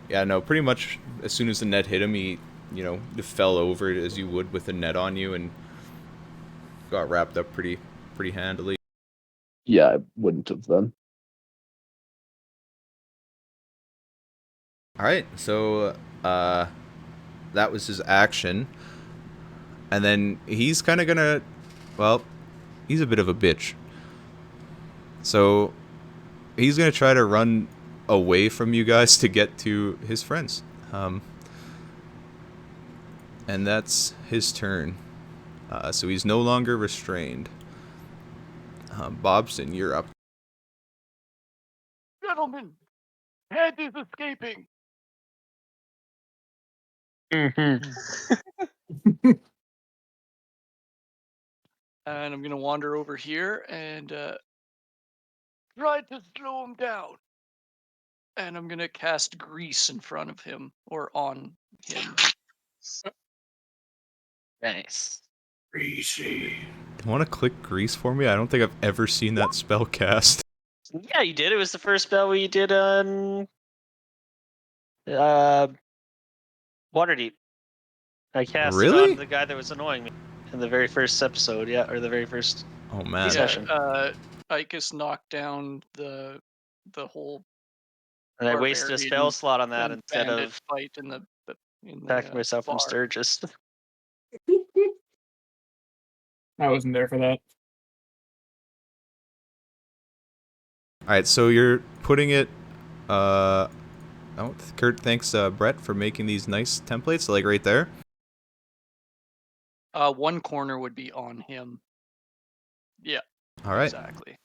Yeah, no, pretty much as soon as the net hit him, he, fell over as you would with a net on you and got wrapped up pretty handily. Yeah, I wouldn't have then. All right, so that was his action. And then he's kind of gonna, he's a bit of a bitch. So he's gonna try to run away from you guys to get to his friends. And that's his turn. So he's no longer restrained. Bobson, you're up. Gentlemen, head is escaping. And I'm gonna wander over here and try to slow him down. And I'm gonna cast grease in front of him or on him. Nice. Greasy. Do you want to click grease for me? I don't think I've ever seen that spell cast. Yeah, you did. It was the first spell we did on Waterdeep. I cast it Really? on the guy that was annoying me in the very first episode, or the very first Oh man. session. Icus knocked down the whole And I wasted a spell slot on that instead bandit of fight in the attacking myself from bar. Sturgis. I wasn't there for that. Alright, so you're putting it Kurt, thanks Brett for making these nice templates, like right there. One corner would be on him. Yeah. Alright. Exactly.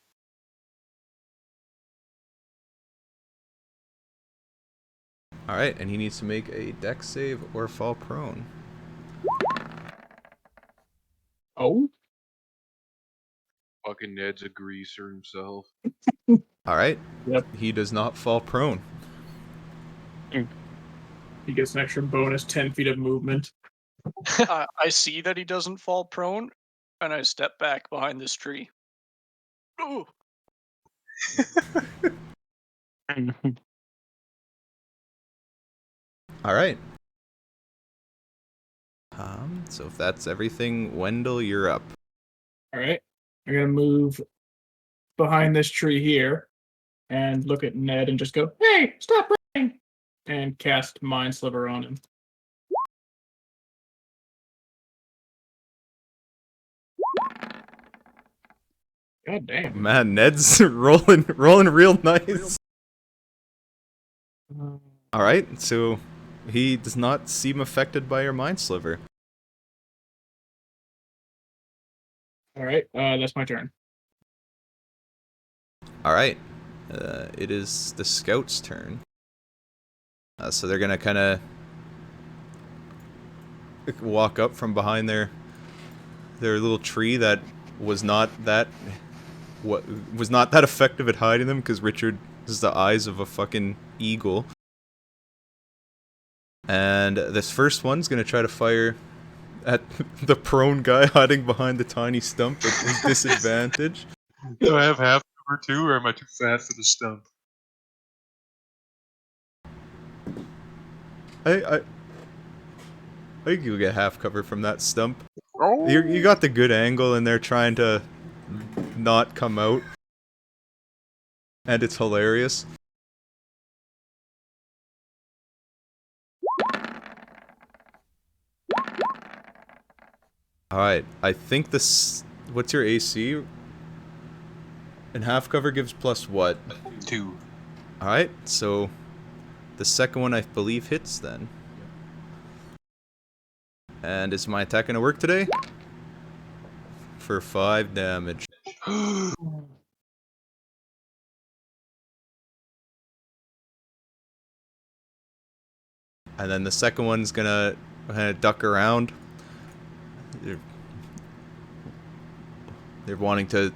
Alright, and he needs to make a dex save or fall prone. Oh? Fucking Ned's a greaser himself. Alright. Yep. He does not fall prone. He gets an extra bonus 10 feet of movement. I see that he doesn't fall prone, and I step back behind this tree. Ooh. All right. So if that's everything, Wendell, you're up. All right. I'm gonna move behind this tree here and look at Ned and just go, "Hey, stop running!" and cast Mind Sliver on him. God damn. Man, Ned's rolling real nice. All right, so he does not seem affected by your mind sliver. All right. That's my turn. All right, it is the scout's turn. So they're gonna kind of walk up from behind their little tree that was not that effective at hiding them because Richard is the eyes of a fucking eagle. And this first one's gonna try to fire at the prone guy hiding behind the tiny stump at his disadvantage. Do I have half cover too, or am I too fat for the stump? I think you'll get half cover from that stump. Oh. You got the good angle, and they're trying to not come out, and it's hilarious. All right, I think this. What's your AC? And half cover gives plus what? 2. All right, so the second one I believe hits then. And is my attack gonna work today? For 5 damage. And then the second one's gonna kind of duck around. They're wanting to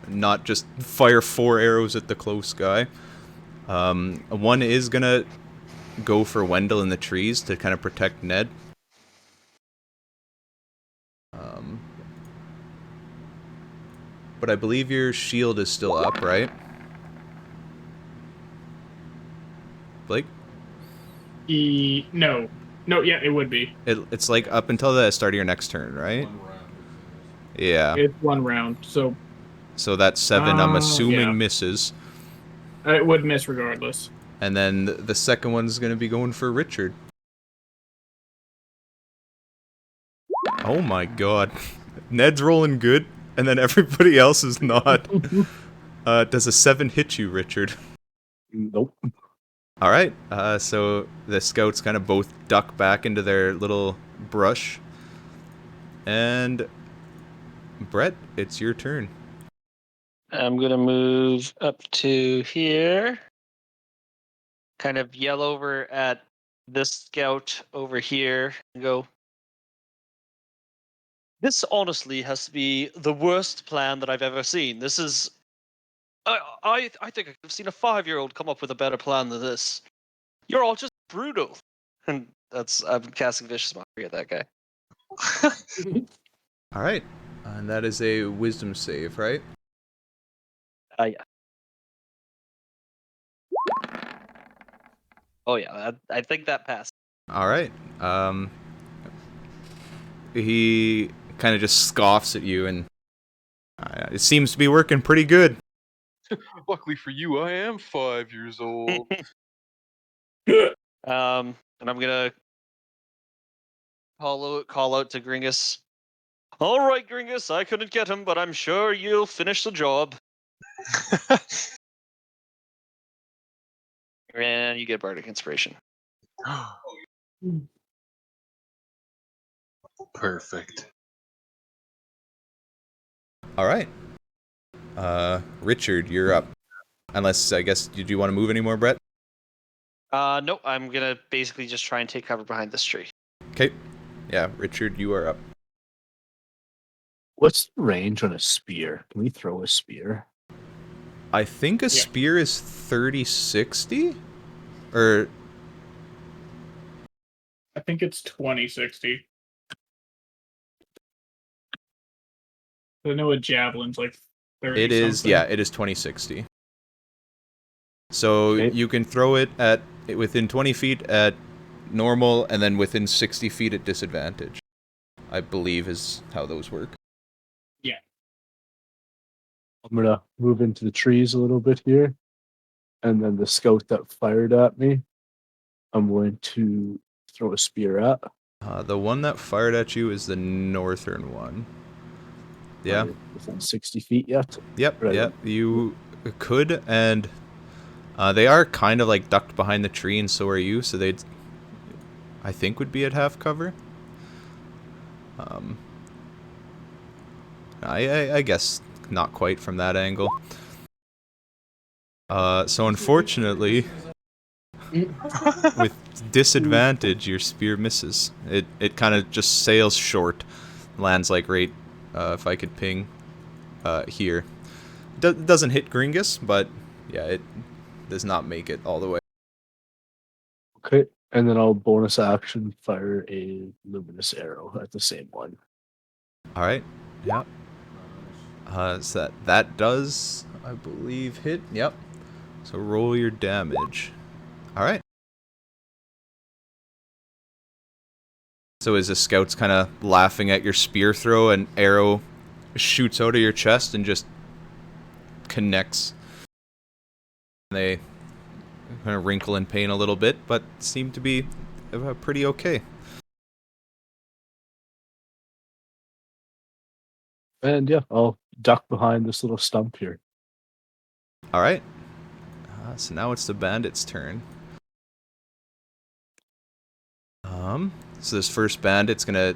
not just fire 4 arrows at the close guy. One is gonna go for Wendell in the trees to kind of protect Ned. But I believe your shield is still up, right? Blake? No. No, yeah, it would be. It's like up until the start of your next turn, right? Yeah. It's 1 round, so So that 7, I'm assuming, yeah. misses. It would miss regardless. And then the second one's going to be going for Richard. Oh my god. Ned's rolling good, and then everybody else is not. Does a 7 hit you, Richard? Nope. Alright, so the scouts kind of both duck back into their little brush. And Brett, it's your turn. I'm gonna move up to here. Kind of yell over at this scout over here and go, "This honestly has to be the worst plan that I've ever seen. This is I think I've seen a 5-year-old come up with a better plan than this. You're all just brutal." And I'm casting vicious mockery at that guy. Alright, and that is a wisdom save, right? Yeah. Oh yeah, I think that passed. Alright, he kind of just scoffs at you, and it seems to be working pretty good. Luckily for you, I am 5 years old. And I'm gonna call out to Gringus. "All right, Gringus, I couldn't get him, but I'm sure you'll finish the job." And you get Bardic Inspiration. Perfect. Alright. Richard, you're up. Unless, I guess, do you want to move anymore, Brett? Nope, I'm gonna basically just try and take cover behind this tree. Okay. Yeah, Richard, you are up. What's the range on a spear? Can we throw a spear? I think a spear is 30-60? Or... I think it's 20-60. I know a javelin's like 30 It is, something. yeah, it is 20-60. So Okay. you can throw it at within 20 feet at normal, and then within 60 feet at disadvantage. I believe is how those work. I'm gonna move into the trees a little bit here, and then the scout that fired at me, I'm going to throw a spear at. The one that fired at you is the northern one. Yeah. Are we within 60 feet yet? Yep. Right. Yep. You could, and they are kind of like ducked behind the tree, and so are you. So they'd, I think, would be at half cover. I guess not quite from that angle. So unfortunately, with disadvantage, your spear misses. It kind of just sails short, lands like right. If I could ping, here, doesn't hit Gringus, but yeah, it does not make it all the way. Okay, and then I'll bonus action fire a luminous arrow at the same one. All right. Yeah. So that does, I believe, hit. Yep. So roll your damage. All right. So as the scout's kind of laughing at your spear throw, an arrow shoots out of your chest and just connects. They kind of wrinkle in pain a little bit, but seem to be pretty okay. And yeah, I'll duck behind this little stump here. All right. So now it's the bandit's turn. So this first bandit's gonna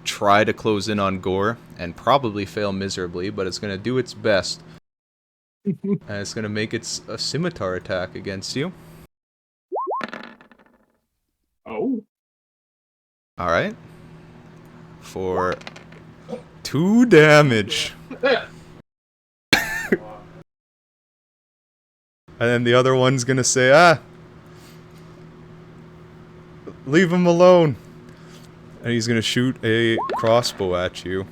try to close in on Gore and probably fail miserably, but it's gonna do its best. And it's gonna make its a scimitar attack against you. Oh. All right. For 2 damage. And then the other one's gonna say, leave him alone. And he's gonna shoot a crossbow at you.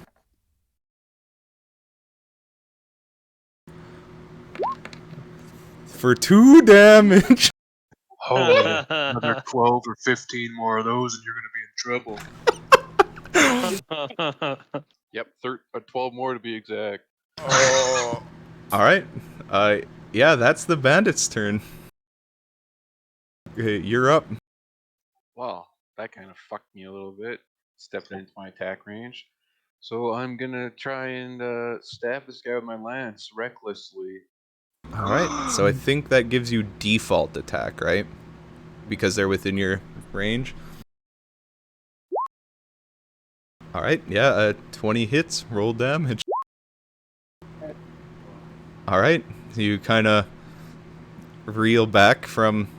For 2 damage. Holy, another 12 or 15 more of those, and you're gonna be in trouble. Yep, 12 more to be exact. Alright. Yeah, that's the bandit's turn. Okay, you're up. Wow, that kind of fucked me a little bit. Stepping into my attack range. So I'm gonna try and stab this guy with my lance recklessly. Alright, so I think that gives you default attack, right? Because they're within your range. Alright, yeah, 20 hits, roll damage. Alright, you kind of reel back from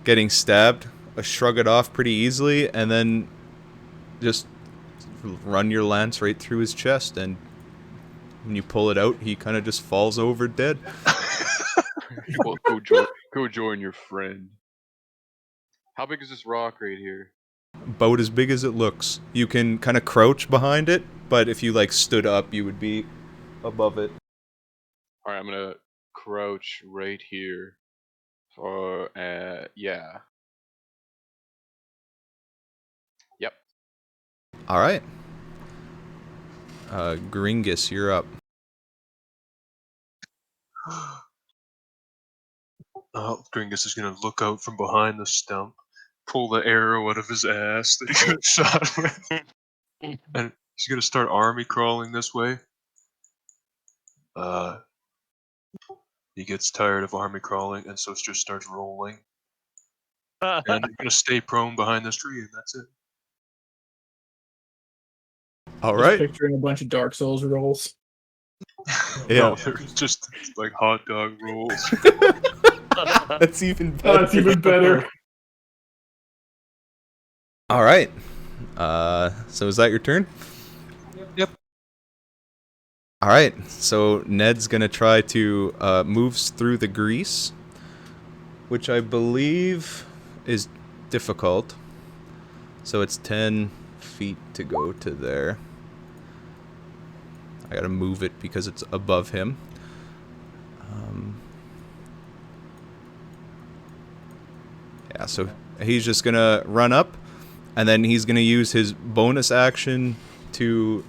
getting stabbed, shrug it off pretty easily, and then just run your lance right through his chest, and when you pull it out, he kind of just falls over dead. Well, go join your friend. How big is this rock right here? About as big as it looks. You can kind of crouch behind it, but if you like stood up, you would be above it. Alright, I'm gonna crouch right here. Yeah. Yep. Alright. Gringus, you're up. Gringus is gonna look out from behind the stump, pull the arrow out of his ass that he got shot with, and he's gonna start army crawling this way. He gets tired of army crawling, and so just starts rolling. And he's gonna stay prone behind this tree, and that's it. Alright. Just picturing a bunch of Dark Souls rolls. Yeah. No, they're just like hot dog rolls. That's even better. Oh, that's even better. Alright. So is that your turn? Yep. Alright, so Ned's gonna try to move through the grease, which I believe is difficult. So it's 10 feet to go to there. I gotta move it because it's above him. Yeah, so he's just gonna run up, and then he's gonna use his bonus action to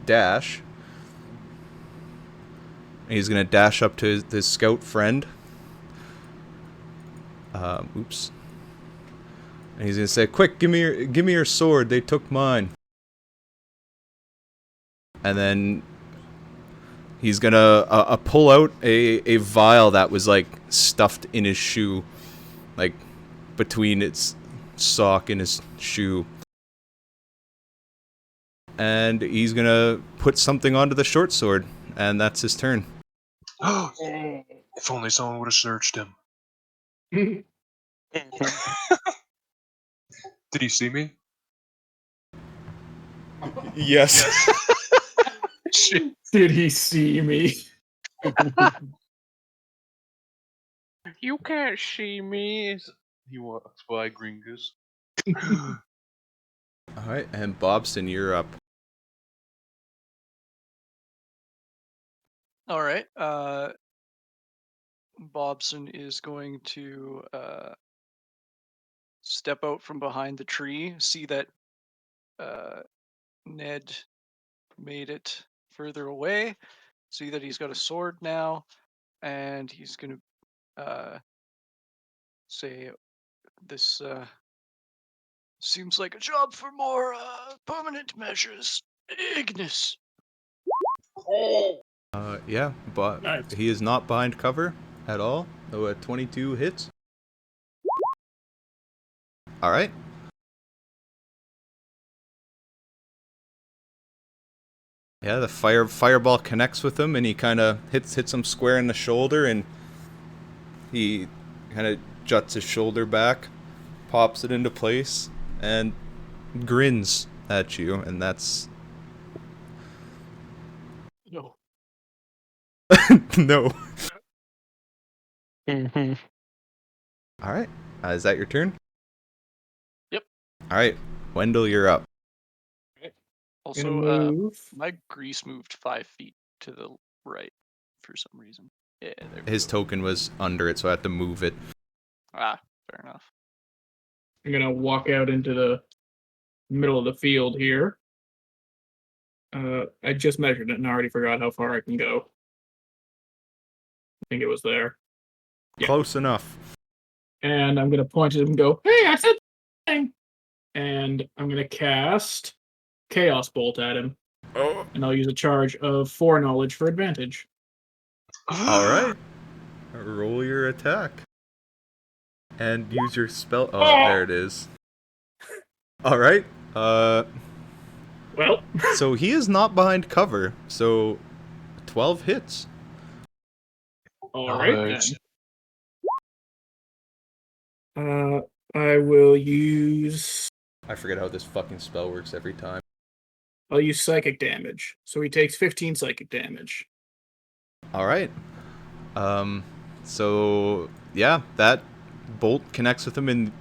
dash. He's gonna dash up to his scout friend. Oops. And he's gonna say, "Quick, give me your sword. They took mine." And then he's gonna pull out a vial that was like stuffed in his shoe, like between its sock and his shoe. And he's gonna put something onto the short sword, and that's his turn. If only someone would have searched him. Did he see me? Yes. Shit. Did he see me? You can't see me. He walks by Gringus. Alright, and Bobson, you're up. All right. Bobson is going to step out from behind the tree, see that Ned made it further away, see that he's got a sword now, and he's going to say, this seems like a job for more permanent measures. Ignis. Yeah, but Nice. he is not behind cover at all. Though at 22 hits. Alright. Yeah, the fireball connects with him, and he kind of hits him square in the shoulder, and he kind of juts his shoulder back, pops it into place, and grins at you, and that's No. no. Mhm. All right, is that your turn? Yep. All right, Wendell, you're up. Also, Gonna move. my grease moved 5 feet to the right for some reason. Yeah, there we His go. token was under it, so I had to move it. Ah, fair enough. I'm gonna walk out into the middle of the field here. I just measured it and I already forgot how far I can go. I think it was there. Yeah. Close enough. And I'm gonna point at him and go, "Hey, I said thing!" And I'm gonna cast Chaos Bolt at him. Oh. And I'll use a charge of foreknowledge for advantage. All right. Roll your attack. And use your spell. Oh, there it is. All right. Well, So he is not behind cover. So 12 hits. all right Nice. then. I will use. I forget how this fucking spell works every time. I'll use psychic damage. So he takes 15 psychic damage. All right. So yeah, that bolt connects with him, and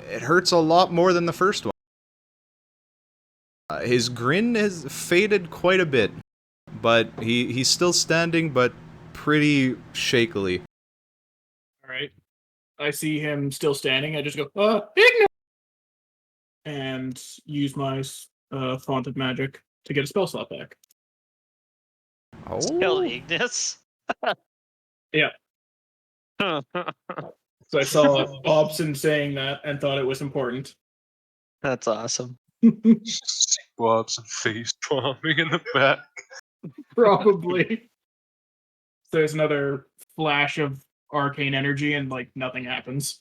it hurts a lot more than the first one. His grin has faded quite a bit, but he's still standing, but pretty shakily. All right. I see him still standing. I just go, Ignis! And use my font of magic to get a spell slot back. Spell Oh, Ignis. Yeah. So I saw Bobson saying that and thought it was important. That's awesome. Bobson face bombing in the back. Probably. So there's another flash of arcane energy and like nothing happens.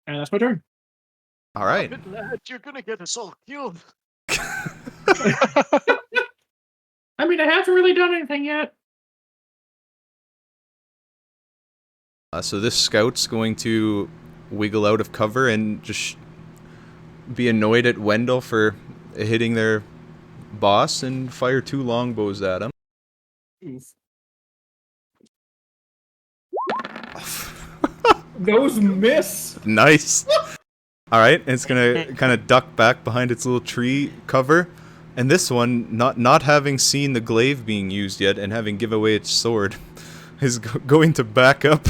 And that's my turn. all right. Stop it, lad. You're gonna get us all killed. I mean, I haven't really done anything yet. So this scout's going to wiggle out of cover and just be annoyed at Wendell for hitting their boss and fire 2 longbows at him. Oof. Those miss. Nice. All right, it's gonna kind of duck back behind its little tree cover, and this one, not having seen the glaive being used yet and having give away its sword, is going to back up.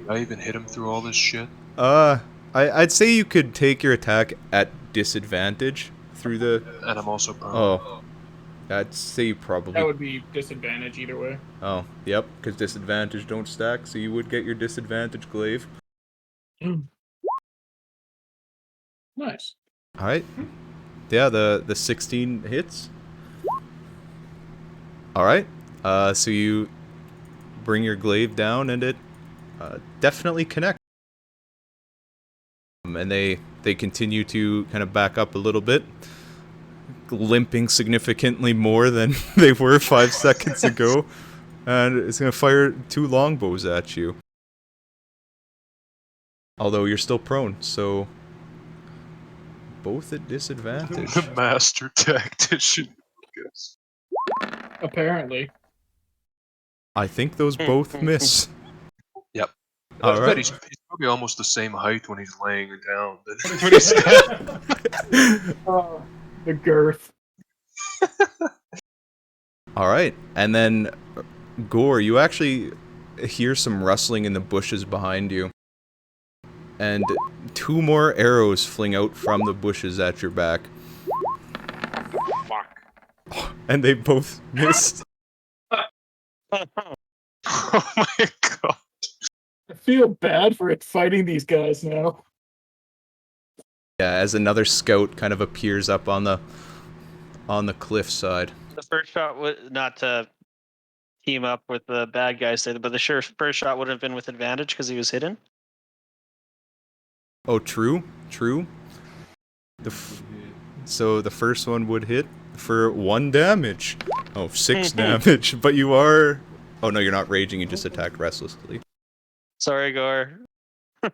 I even hit him through all this shit. I'd say you could take your attack at disadvantage through the. And I'm also prone. Oh, I'd say you probably. That would be disadvantage either way. Oh, yep, because disadvantage don't stack, so you would get your disadvantage glaive. Nice. All right. Yeah, the 16 hits. All right. So you bring your glaive down, and it definitely connects. And they continue to kind of back up a little bit, limping significantly more than they were 5 seconds ago. And it's going to fire 2 longbows at you. Although you're still prone, so both at disadvantage. The master tactician. Yes. Apparently. I think those both miss. Yep. All I bet right. he's probably almost the same height when he's laying down. When he's Oh, the girth. All right. And then, Gore, you actually hear some rustling in the bushes behind you. And 2 more arrows fling out from the bushes at your back. Fuck. And they both missed. Oh my god. I feel bad for it fighting these guys now. Yeah, as another scout kind of appears up on the cliffside. The first shot would not to team up with the bad guys, but the first shot would have been with advantage because he was hidden. Oh, true. So the first one would hit for 1 damage. Oh, 6 damage. But you are. Oh no, you're not raging. You just attacked restlessly. Sorry, Gore. It's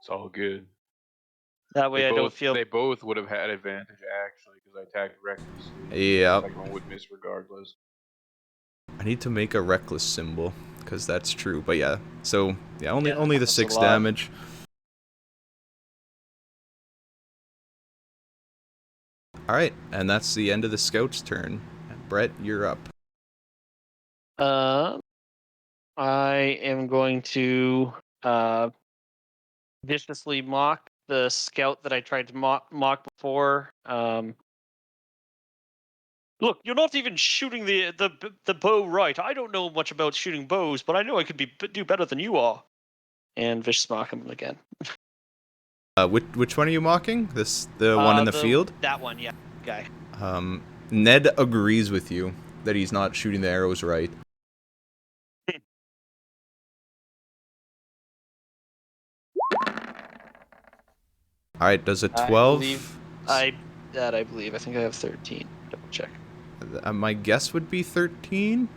all good. That way I don't feel. They both would have had advantage actually because I attacked recklessly. Yeah. The second one would miss regardless. I need to make a reckless symbol because that's true. But yeah, so yeah, only the that's a 6 lot. damage. All right, and that's the end of the scout's turn. Brett, you're up. I am going to viciously mock the scout that I tried to mock before. Look, you're not even shooting the bow right. I don't know much about shooting bows, but I know I could do better than you are. And vicious mock him again. Which one are you mocking? The one in the field? That one, yeah, guy. Ned agrees with you that he's not shooting the arrows right. All right, does a 12? I believe. I think I have 13. Double check. My guess would be 13.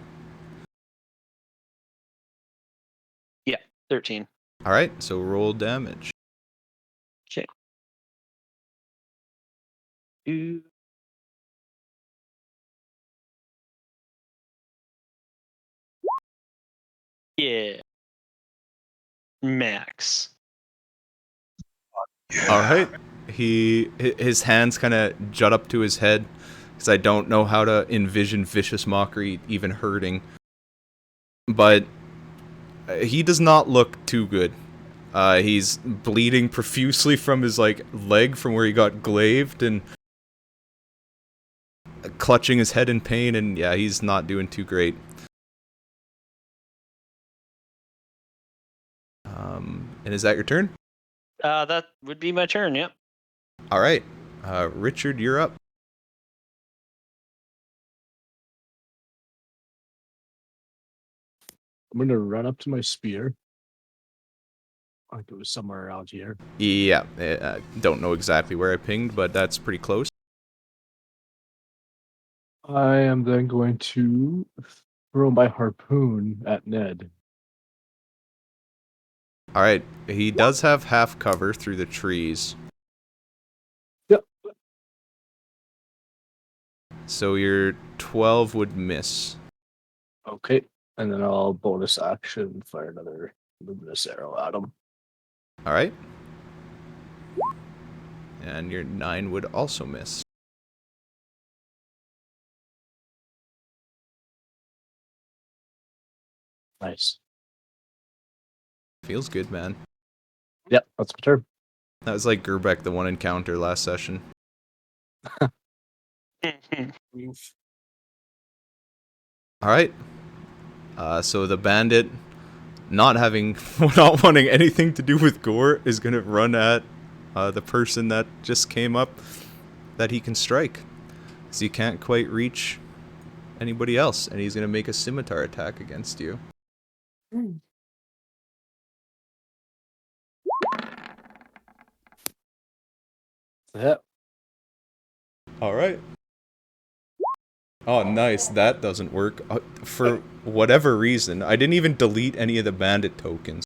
Yeah, 13. All right, so roll damage. Okay. Yeah. Max. Yeah. All right. His hands kind of jut up to his head because I don't know how to envision vicious mockery even hurting. But he does not look too good. He's bleeding profusely from his leg from where he got glaved and clutching his head in pain, and yeah, he's not doing too great. And is that your turn? That would be my turn, yep. All right. Richard, you're up. I'm going to run up to my spear. I think it was somewhere around here. Yeah, don't know exactly where I pinged, but that's pretty close. I am then going to throw my harpoon at Ned. All right, he does have half cover through the trees. Yep. So your 12 would miss. Okay. And then I'll bonus action fire another luminous arrow at him. All right. And your 9 would also miss. Nice. Feels good, man. Yep, that's my turn. That was like Gerbeck, the one encounter last session. Alright. So the bandit, not wanting anything to do with gore, is gonna run at the person that just came up that he can strike. So you can't quite reach anybody else, and he's gonna make a scimitar attack against you. Yeah. Alright. Oh, nice. That doesn't work. For whatever reason, I didn't even delete any of the bandit tokens.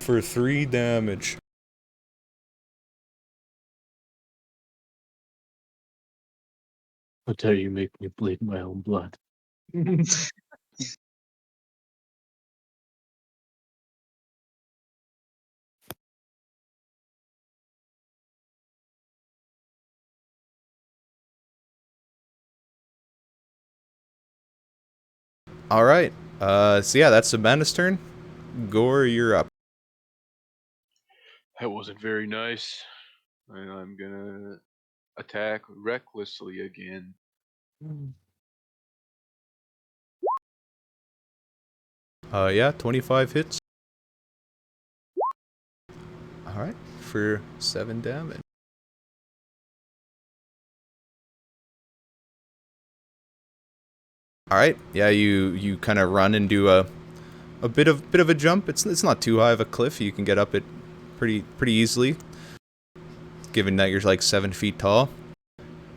For 3 damage. How dare you make me bleed my own blood? Alright. So yeah, that's Amanda's turn. Gore, you're up. That wasn't very nice. And I'm gonna attack recklessly again. Yeah, 25 hits. Alright, for 7 damage. Alright, yeah, you kind of run and do a bit of a jump. It's not too high of a cliff. You can get up it pretty easily, given that you're like 7 feet tall.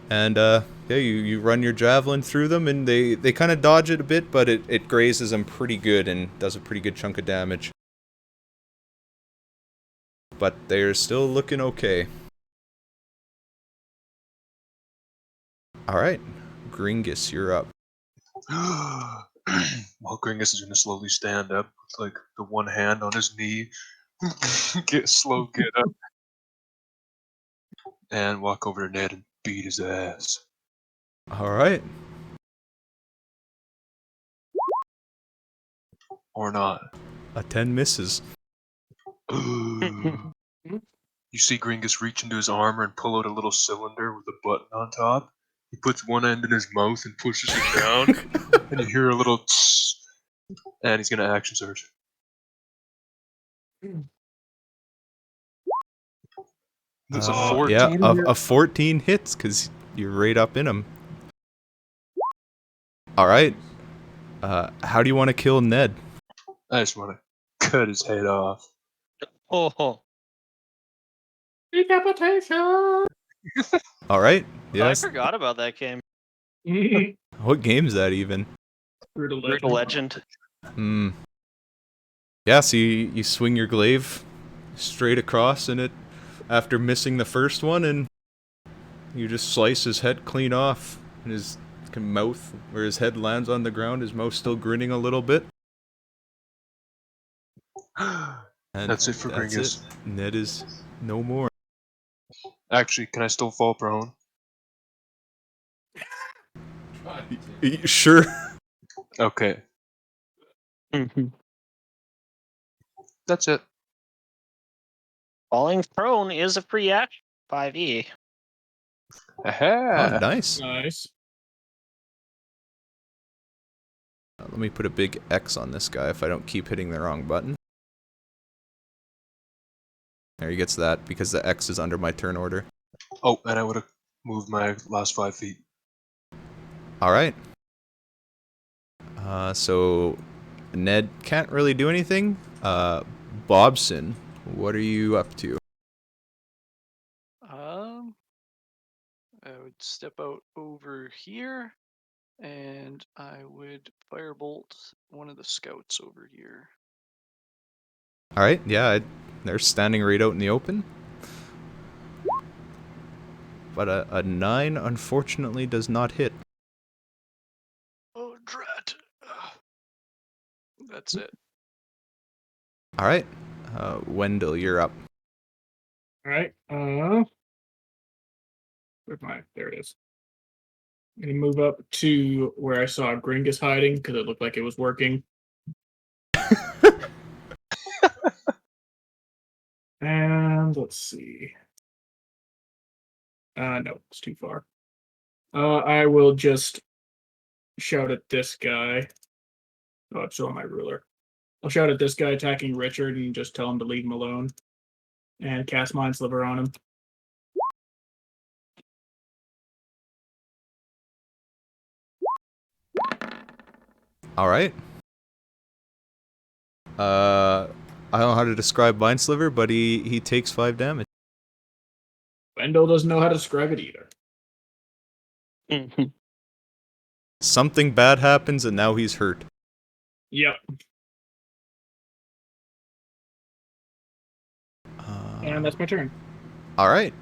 And yeah, you run your javelin through them, and they kind of dodge it a bit, but it grazes them pretty good and does a pretty good chunk of damage. But they're still looking okay. Alright, Gringus, you're up. While Gringus is gonna slowly stand up with like the one hand on his knee, get up, and walk over to Ned and beat his ass. Alright. Or not. A 10 misses. You see Gringus reach into his armor and pull out a little cylinder with a button on top. He puts one end in his mouth and pushes it down, and you hear a little tss, and he's gonna action surge. That's a 14. Yeah, a 14 hits, because you're right up in him. Alright. How do you want to kill Ned? I just want to cut his head off. Oh, Decapitation. Alright. I Yes. forgot about that game. What game is that even? Brutal Brutal Legend. Hmm. Yeah, so you swing your glaive straight across in it after missing the first one, and you just slice his head clean off. And his mouth, where his head lands on the ground, his mouth still grinning a little bit. And That's it for that's Gringus. it. Ned is no more. Actually, can I still fall prone? Sure. Okay, that's it. Falling prone is a free action. 5e. Aha! Oh, nice. Nice. Let me put a big X on this guy if I don't keep hitting the wrong button. There, he gets that because the X is under my turn order. Oh, and I would have moved my last 5 feet. Alright. So Ned can't really do anything. Bobson, what are you up to? I would step out over here, and I would firebolt one of the scouts over here. Alright, yeah, they're standing right out in the open. But a 9 unfortunately does not hit. Oh, drat! That's it. Alright, Wendell, you're up. All right. Where's my? There it is. I'm gonna move up to where I saw Gringus hiding because it looked like it was working. And let's see. No, it's too far. I will just shout at this guy. Oh, it's still on my ruler. I'll shout at this guy attacking Richard and just tell him to leave him alone. And cast Mind Sliver on him. All right. I don't know how to describe Mind Sliver, but he takes 5 damage. Wendell doesn't know how to describe it either. Something bad happens, and now he's hurt. Yep. And that's my turn. All right.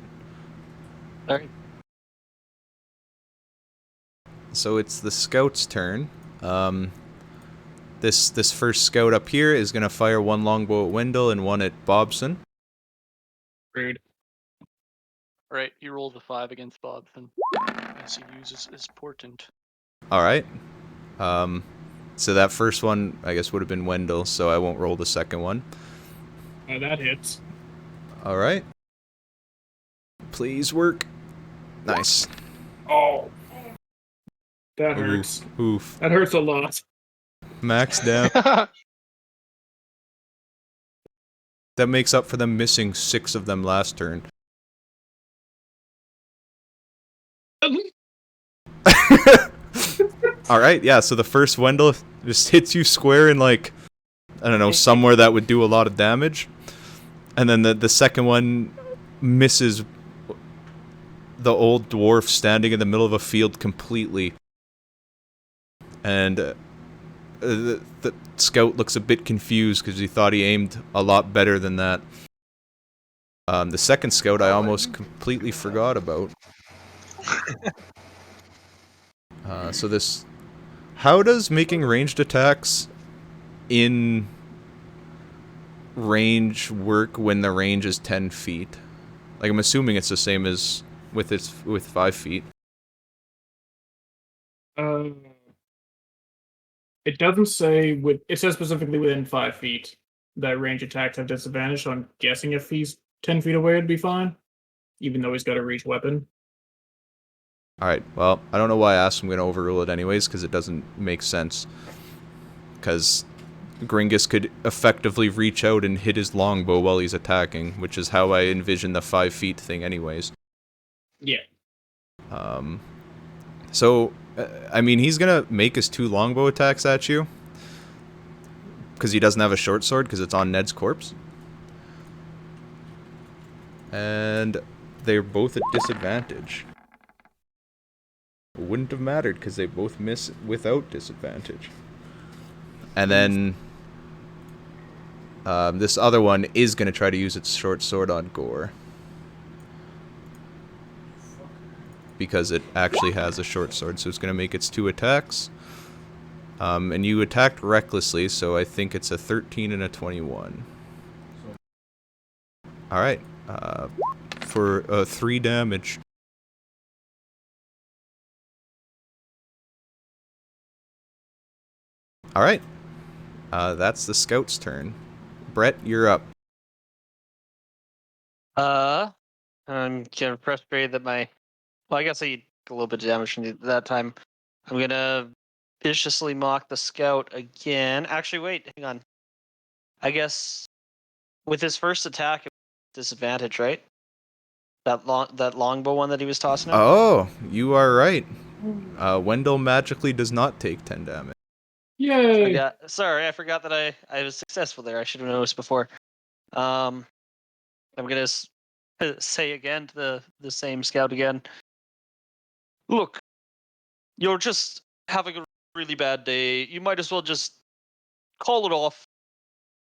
All right. So it's the scout's turn. This first scout up here is gonna fire 1 longbow at Wendell and 1 at Bobson. Rude. Right, he rolls a 5 against Bobson as he uses his portent. All right. So that first one, I guess, would have been Wendell, so I won't roll the second one. That hits. All right. Please work. Nice. Oh! That hurts. Oof. That hurts a lot. Max down. That makes up for them missing 6 of them last turn. Alright, yeah, so the first Wendell just hits you square in, like, I don't know, somewhere that would do a lot of damage. And then the second one misses the old dwarf standing in the middle of a field completely. And the scout looks a bit confused because he thought he aimed a lot better than that. The second scout I almost completely forgot about. So this... How does making ranged attacks in range work when the range is 10 feet? Like, I'm assuming it's the same as with 5 feet. It doesn't say it says specifically within 5 feet that range attacks have disadvantage, so I'm guessing if he's 10 feet away it'd be fine. Even though he's got a reach weapon. Alright, well, I don't know why I asked. I'm going to overrule it anyways, because it doesn't make sense. Because Gringus could effectively reach out and hit his longbow while he's attacking, which is how I envision the 5 feet thing anyways. Yeah. So, I mean, he's going to make his 2 longbow attacks at you. Because he doesn't have a short sword, because it's on Ned's corpse. And they're both at disadvantage. Wouldn't have mattered because they both miss without disadvantage. And then this other one is going to try to use its short sword on Gore. Because it actually has a short sword, so it's going to make its 2 attacks. And you attacked recklessly, so I think it's a 13 and a 21. Alright, for 3 damage. Alright. That's the scout's turn. Brett, you're up. I'm kind of frustrated that my... Well, I guess I did a little bit of damage from that time. I'm gonna viciously mock the scout again. Actually, wait, hang on. I guess with his first attack, it was disadvantage, right? That longbow one that he was tossing out? Oh, you are right. Wendell magically does not take 10 damage. Yay! Sorry, I forgot that I was successful there. I should have noticed before. I'm gonna say again to the same scout again. Look, you're just having a really bad day. You might as well just call it off,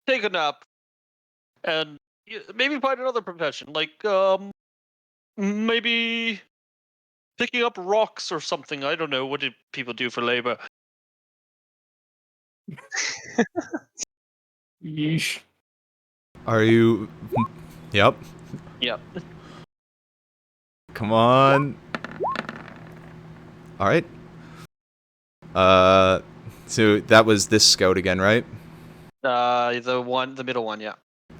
take a nap, and maybe find another profession, like maybe picking up rocks or something. I don't know. What do people do for labor? Yeesh. Are you... Yep. Yep. Come on. All right. So that was this scout again, right? The middle one, yeah.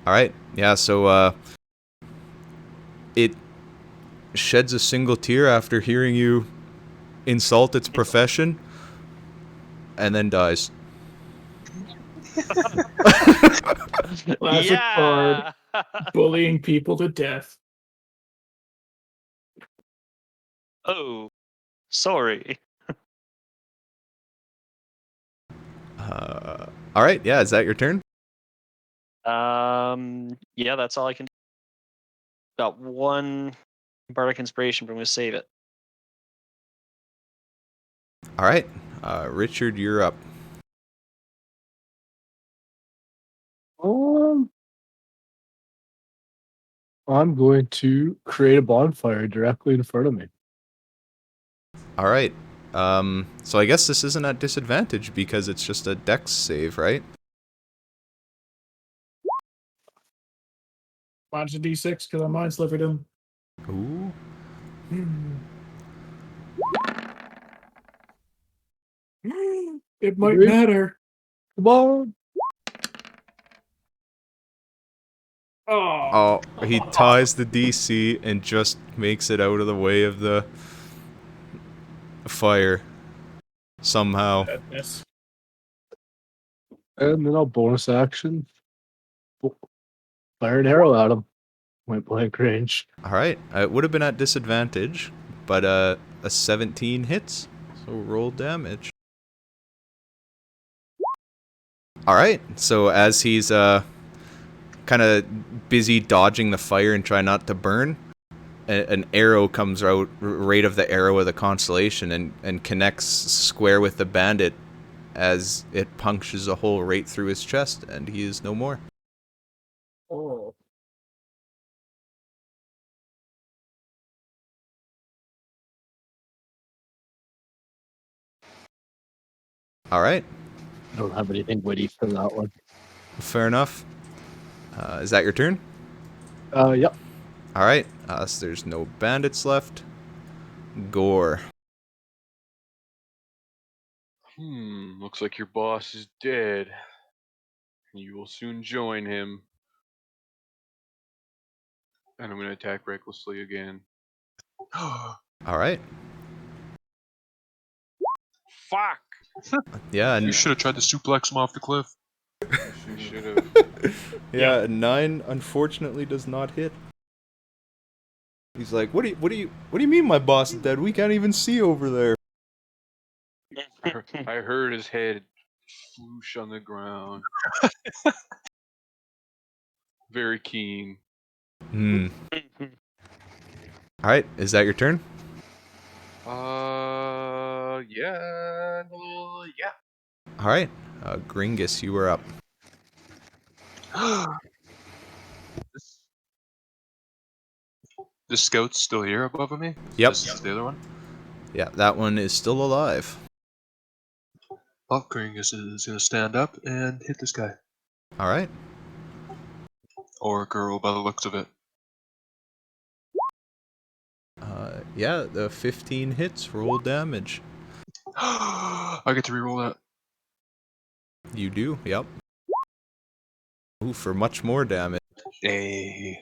All right. Yeah. So it sheds a single tear after hearing you insult its profession, and then dies. Classic bard. Yeah. Bullying people to death. Oh, sorry. All right. Yeah. Is that your turn? Yeah, that's all I can do. Got one bardic inspiration, but I'm gonna save it. All right. Richard, you're up. I'm going to create a bonfire directly in front of me. All right. So I guess this isn't at disadvantage because it's just a dex save, right? Mine's a D6 because I mind slivered him. Ooh. It might Agreed. matter. Come on. Oh. Oh, he ties the DC and just makes it out of the way of the fire somehow. Goodness. And then I'll bonus action. Fire an arrow at him. Point blank range. All right. It would have been at disadvantage, but a 17 hits. So roll damage. All right. So as he's kind of busy dodging the fire and trying not to burn, an arrow comes out right of the arrow of the constellation and connects square with the bandit as it punctures a hole right through his chest, and he is no more. Oh. All right. I don't have anything witty for that one. Fair enough. Is that your turn? Yep. All right. So there's no bandits left. Gore. Looks like your boss is dead. You will soon join him. And I'm gonna attack recklessly again. All right. Fuck! Yeah. You should have tried to suplex him off the cliff. She should have. Yeah. 9 unfortunately does not hit. He's like, what do you mean my boss is dead? We can't even see over there. I heard his head floosh on the ground. Very keen. Hmm. All right. Is that your turn? Yeah. All right. Gringus, you were up. The scout's still here above me? Yep. This is the other one? Yeah, that one is still alive. Well, Gringus is going to stand up and hit this guy. All right. Or girl by the looks of it. Yeah, the 15 hits, roll damage. I get to reroll that. You do, yep. Ooh, for much more damage. Hey.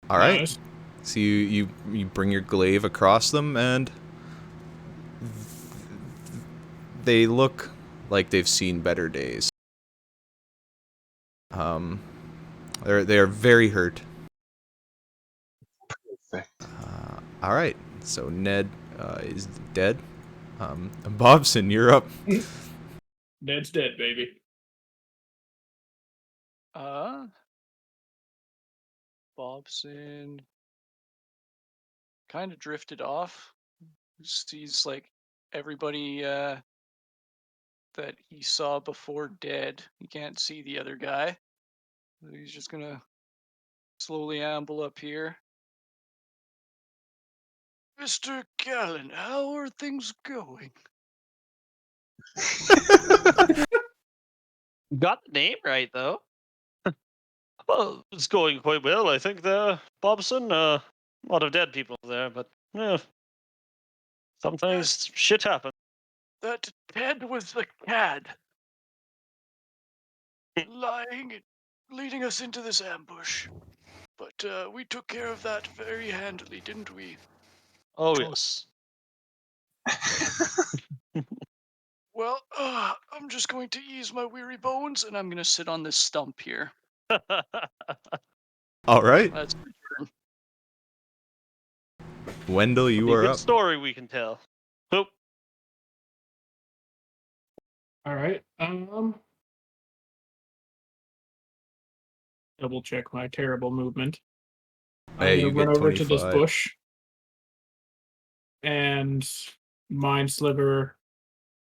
All right. Nice. So you bring your glaive across them, and they look like they've seen better days. They are very hurt. Perfect. All right. So Ned is dead. Bobson, you're up. Ned's dead, baby. Bobson kind of drifted off. He's like everybody that he saw before dead. He can't see the other guy. So he's just gonna slowly amble up here. Mr. Callan, how are things going? Got the name right though. Well, it's going quite well, I think. There, Bobson. A lot of dead people there, but yeah. Sometimes shit happens. That Ted was the cad. Lying, leading us into this ambush. But we took care of that very handily, didn't we? Oh yes. Well, I'm just going to ease my weary bones, and I'm going to sit on this stump here. All right, That's my turn. Wendell, you Be a are good up. story we can tell. Oop. All right. Double check my terrible movement. Hey, I'm you gonna run get over to this 25. bush and mind sliver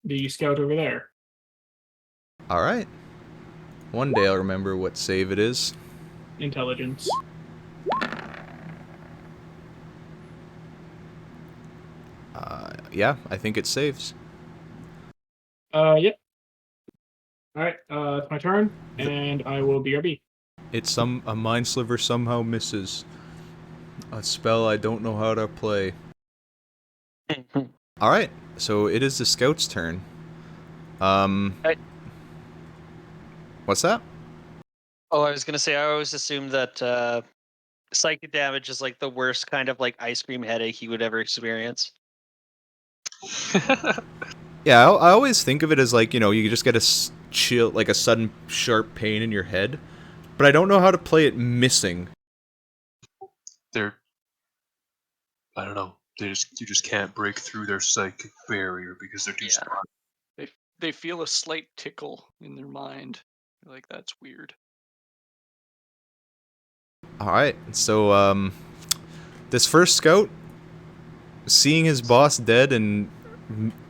the scout over there. All right. One day I'll remember what save it is. Intelligence. Yeah, I think it saves. Yep. All right. It's my turn, and I will BRB. A mind sliver somehow misses. A spell I don't know how to play. All right, so it is the scout's turn. Hey. What's that? Oh, I was gonna say I always assumed that psychic damage is like the worst kind of like ice cream headache he would ever experience. Yeah, I always think of it as like, you just get a chill, like a sudden sharp pain in your head, but I don't know how to play it missing. I don't know. You just can't break through their psychic barrier because they're too Yeah. smart. They feel a slight tickle in their mind. They're like, that's weird. All right, so this first scout, seeing his boss dead and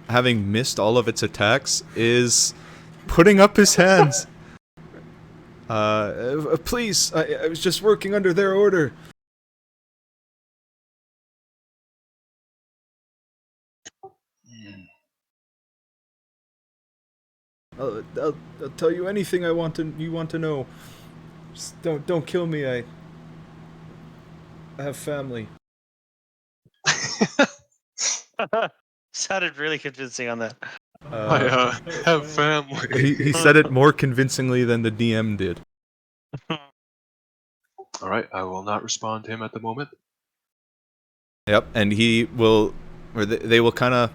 having missed all of its attacks, is putting up his hands. Please, I was just working under their order. I'll tell you anything you want to know. Just don't kill me. I have family. Sounded really convincing on that. I have family. He said it more convincingly than the DM did. All right, I will not respond to him at the moment. Yep, and they will kind of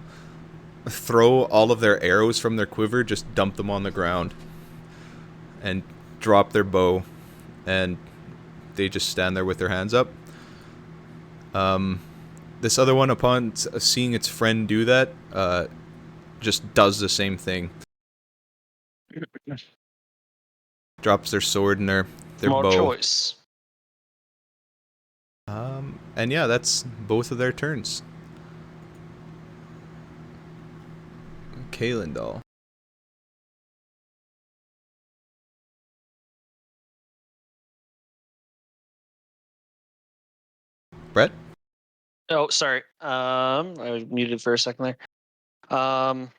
throw all of their arrows from their quiver, just dump them on the ground, and drop their bow, and they just stand there with their hands up. This other one, upon seeing its friend do that, just does the same thing. Drops their sword and their More bow. choice. And yeah, that's both of their turns. Kalendal. Brett? Oh, sorry. I was muted for a second there. I'm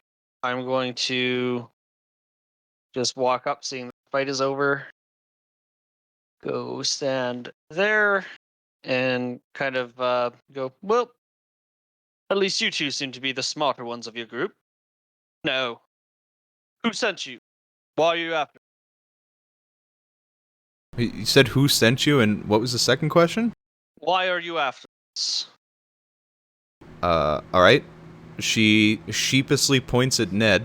going to just walk up, seeing the fight is over. Go stand there and kind of go, well, at least you two seem to be the smarter ones of your group. No. Who sent you? Why are you after? You said who sent you, and what was the second question? Why are you after us? Alright. She sheepishly points at Ned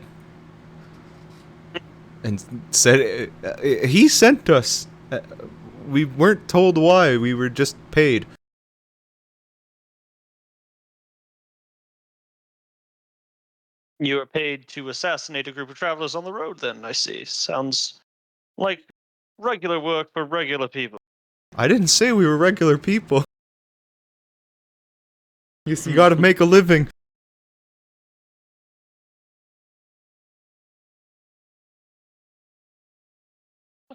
and said, he sent us. We weren't told why, we were just paid. You are paid to assassinate a group of travelers on the road, then, I see. Sounds like regular work for regular people. I didn't say we were regular people. You gotta make a living.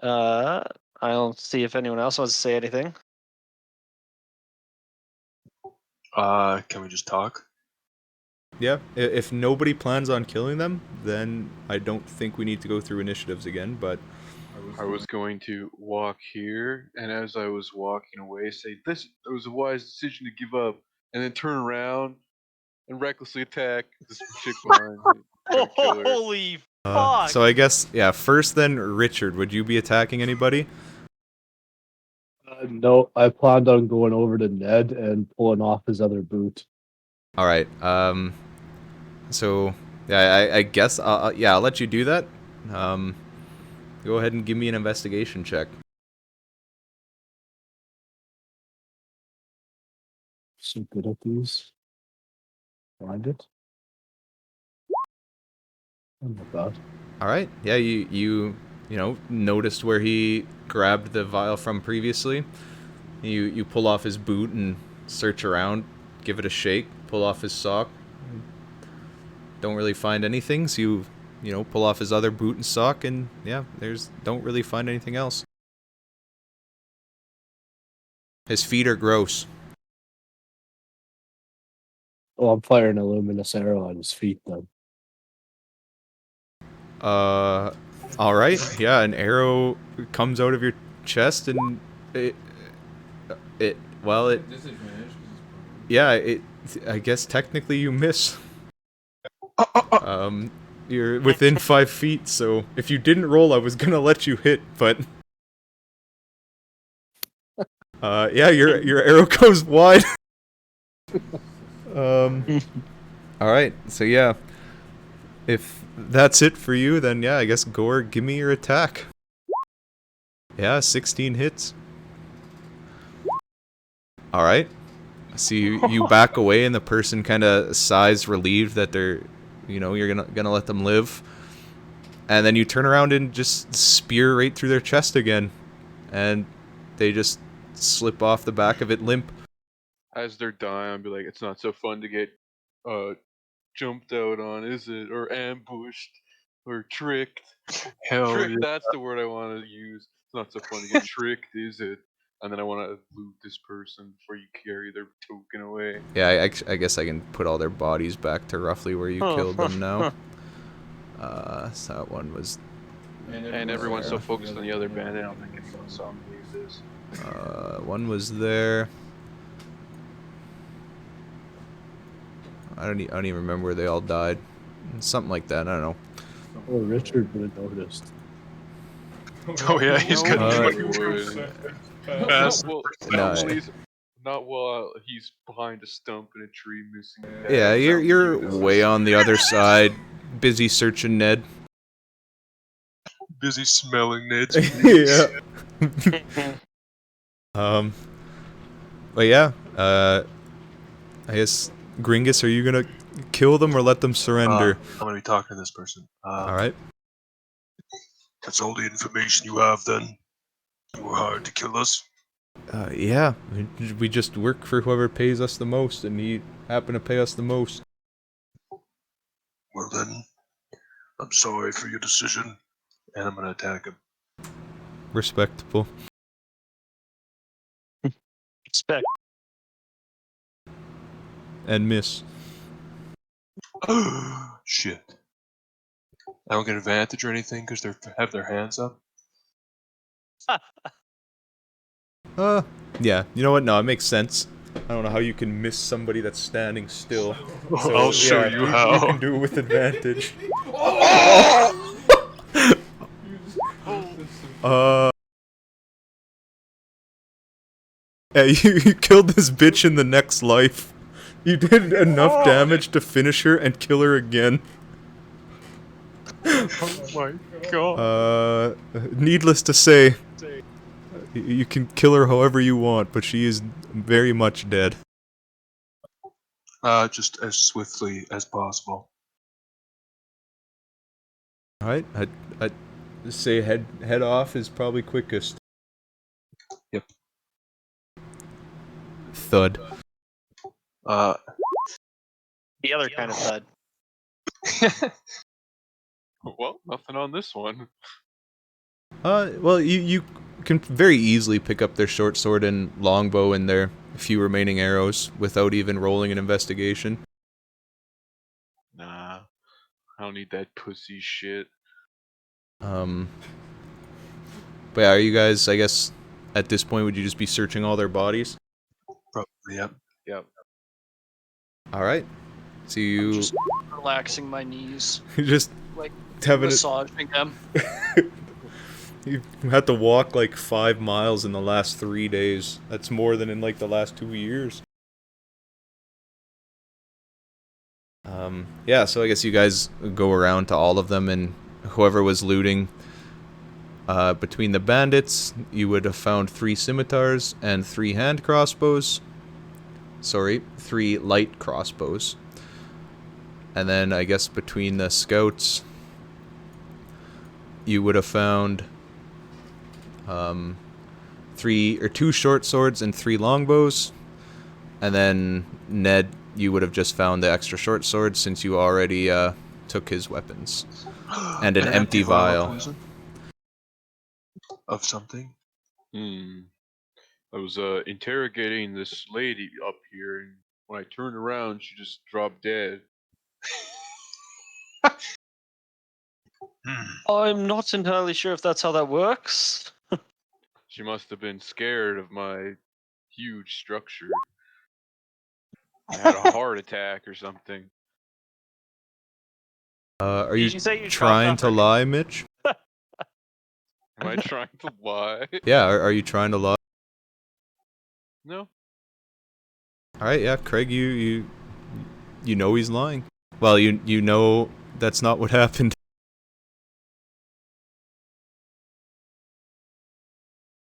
I'll see if anyone else wants to say anything. Can we just talk? Yeah, if nobody plans on killing them, then I don't think we need to go through initiatives again, but... I was going to walk here, and as I was walking away, say, "This it was a wise decision to give up," and then turn around and recklessly attack this chick behind me. Trying to kill her. Holy fuck! So I guess, yeah, first then, Richard, would you be attacking anybody? No, I planned on going over to Ned and pulling off his other boot. Alright, so, yeah, I guess, yeah, I'll let you do that. Go ahead and give me an investigation check. So good at these. Find it. Oh my god. Alright, yeah, you know, noticed where he grabbed the vial from previously. You pull off his boot and search around, give it a shake, pull off his sock. Don't really find anything, so you know, pull off his other boot and sock, and yeah, don't really find anything else. His feet are gross. Oh, I'm firing a luminous arrow on his feet then. Alright, yeah, an arrow comes out of your chest, and I guess technically you miss. You're within 5 feet, so if you didn't roll, I was gonna let you hit, but yeah, your arrow goes wide. Alright, so yeah, if that's it for you, then yeah, I guess Gore, give me your attack. Yeah, 16 hits. Alright. So you back away, and the person kind of sighs relieved that they're, you know, you're gonna let them live. And then you turn around and just spear right through their chest again. And they just slip off the back of it limp. As they're dying, I'll be like, it's not so fun to get jumped out on, is it? Or ambushed, or tricked. Hell Tricked, yeah. that's the word I want to use. It's not so fun to get tricked, is it? And then I want to loot this person before you carry their token away. Yeah, I guess I can put all their bodies back to roughly where you killed them now. So that one was... And everyone's so focused on the other band, I don't think anyone saw me use this. One was there. I don't even remember where they all died. Something like that, I don't know. Oh, Richard would have noticed. Oh yeah, he's got Uh, Not while he's behind a stump in a tree missing. Yeah, you're way on the other side, busy searching Ned. busy smelling Ned's. Yeah. But yeah, I guess, Gringus, are you gonna kill them or let them surrender? I'm gonna be talking to this person. Alright. That's all the information you have then? You were hired to kill us? Yeah, we just work for whoever pays us the most, and he happened to pay us the most. Well then, I'm sorry for your decision, and I'm gonna attack him. Respectable. Respect. And miss. Shit. I don't get advantage or anything because they have their hands up? Yeah, you know what? No, it makes sense. I don't know how you can miss somebody that's standing still. So, I'll show yeah, you how. You can do it with advantage. Yeah, you killed this bitch in the next life. You did enough damage to finish her and kill her again. Oh my god. Needless to say, you can kill her however you want, but she is very much dead. Just as swiftly as possible. Alright, I'd say head off is probably quickest. Yep. Thud. The other kind of thud. Well, nothing on this one. Well, you can very easily pick up their short sword and longbow and their few remaining arrows without even rolling an investigation. Nah, I don't need that pussy shit. But yeah, are you guys, I guess, at this point, would you just be searching all their bodies? Probably, yep. Yep. Alright. So you Just relaxing my knees, just like having it. massaging them. You had to walk like 5 miles in the last 3 days. That's more than in like the last 2 years. Yeah, so I guess you guys go around to all of them, and whoever was looting. Between the bandits, you would have found 3 scimitars and 3 hand crossbows. Sorry, 3 light crossbows. And then I guess between the scouts, you would have found 2 short swords and 3 longbows. And then Ned, you would have just found the extra short sword since you already took his weapons. And an empty vial. Poison? Of something? I was interrogating this lady up here, and when I turned around, she just dropped dead. I'm not entirely sure if that's how that works. She must have been scared of my huge structure. I had a heart attack or something. Are Did you you say you trying chopped to off her- lie, Mitch? Am I trying to lie? Yeah, are you trying to lie? No. Alright, yeah, Craig, you know he's lying. Well, you know that's not what happened.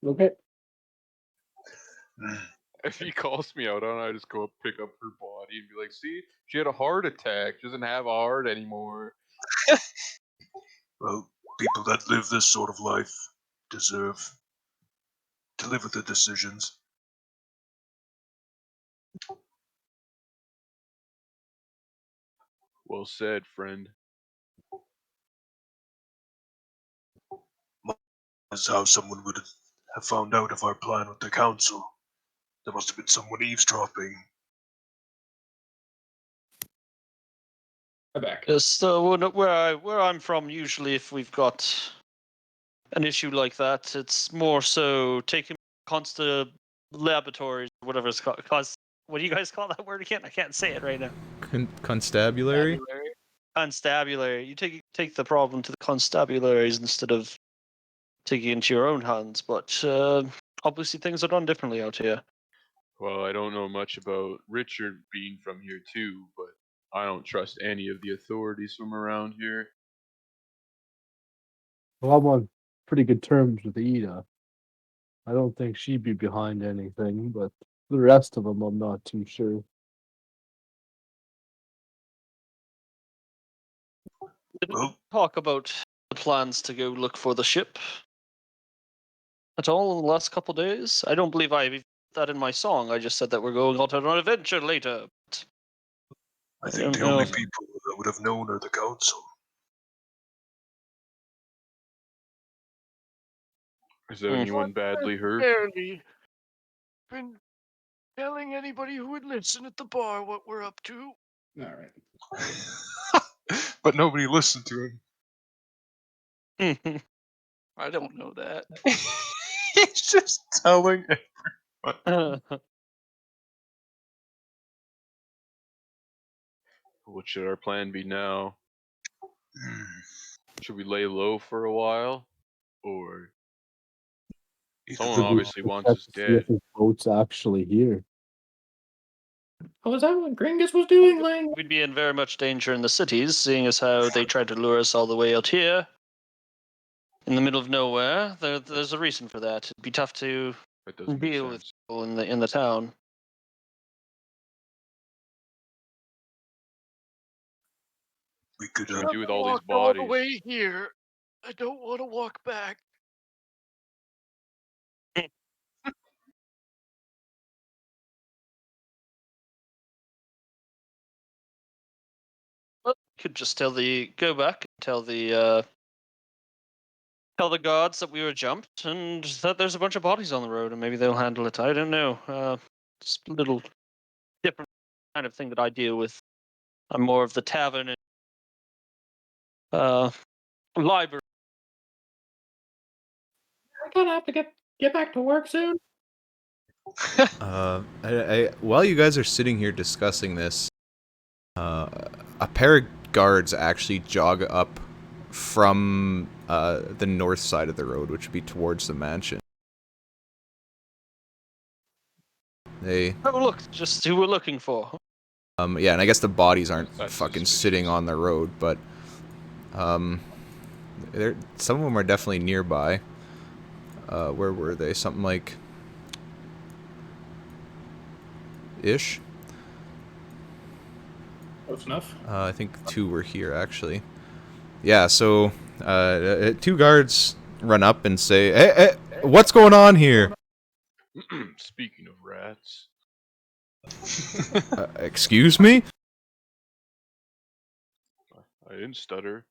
Okay. If he calls me out on it, I just go up, pick up her body, and be like, see, she had a heart attack. She doesn't have a heart anymore. Well, people that live this sort of life deserve to live with the decisions. Well said, friend. That's how someone would have found out of our plan with the council. There must have been someone eavesdropping. I'm back. Yes, so where I'm from, usually if we've got an issue like that, it's more so taking constant laboratories, whatever it's called. What do you guys call that word again? I can't say it right now. Constabulary? Constabulary. You take the problem to the constabularies instead of taking it into your own hands. But obviously things are done differently out here. Well, I don't know much about Richard being from here too, but I don't trust any of the authorities from around here. Well, I'm on pretty good terms with Ida. I don't think she'd be behind anything, but the rest of them, I'm not too sure. Didn't Well, talk about the plans to go look for the ship at all in the last couple of days. I don't believe I put that in my song. I just said that we're going on an adventure later. But I think don't the only know. people that would have known are the council. Is there anyone badly hurt? Barely been telling anybody who would listen at the bar what we're up to. All right. But nobody listened to him. I don't know that. He's just telling everyone. What should our plan be now? Should we lay low for a while? Or someone Should we obviously wants check us to see if dead. his boat's actually here? Oh, is that what Gringus was doing, Lang? We'd be in very much danger in the cities, seeing as how they tried to lure us all the way out here. In the middle of nowhere. There's a reason for that. It'd be tough to That doesn't make deal with sense. people in the town. We could What have. do we do with all these Walked all the bodies? way here. I don't want to walk back. Well, could just go back, tell the guards that we were jumped and that there's a bunch of bodies on the road, and maybe they'll handle it. I don't know. It's a little different kind of thing that I deal with. I'm more of the tavern and library. I kind of have to get back to work soon. While you guys are sitting here discussing this, A pair of guards actually jog up from the north side of the road, which would be towards the mansion. They Oh, look, just who we're looking for. yeah, and I guess the bodies aren't That's fucking suspicious. sitting on the road, but some of them are definitely nearby. Where were they? Something like ish. Close enough. I think 2 were here actually. Yeah, so 2 guards run up and say, "Hey, what's going on here?" Speaking of rats. Excuse me? I didn't stutter.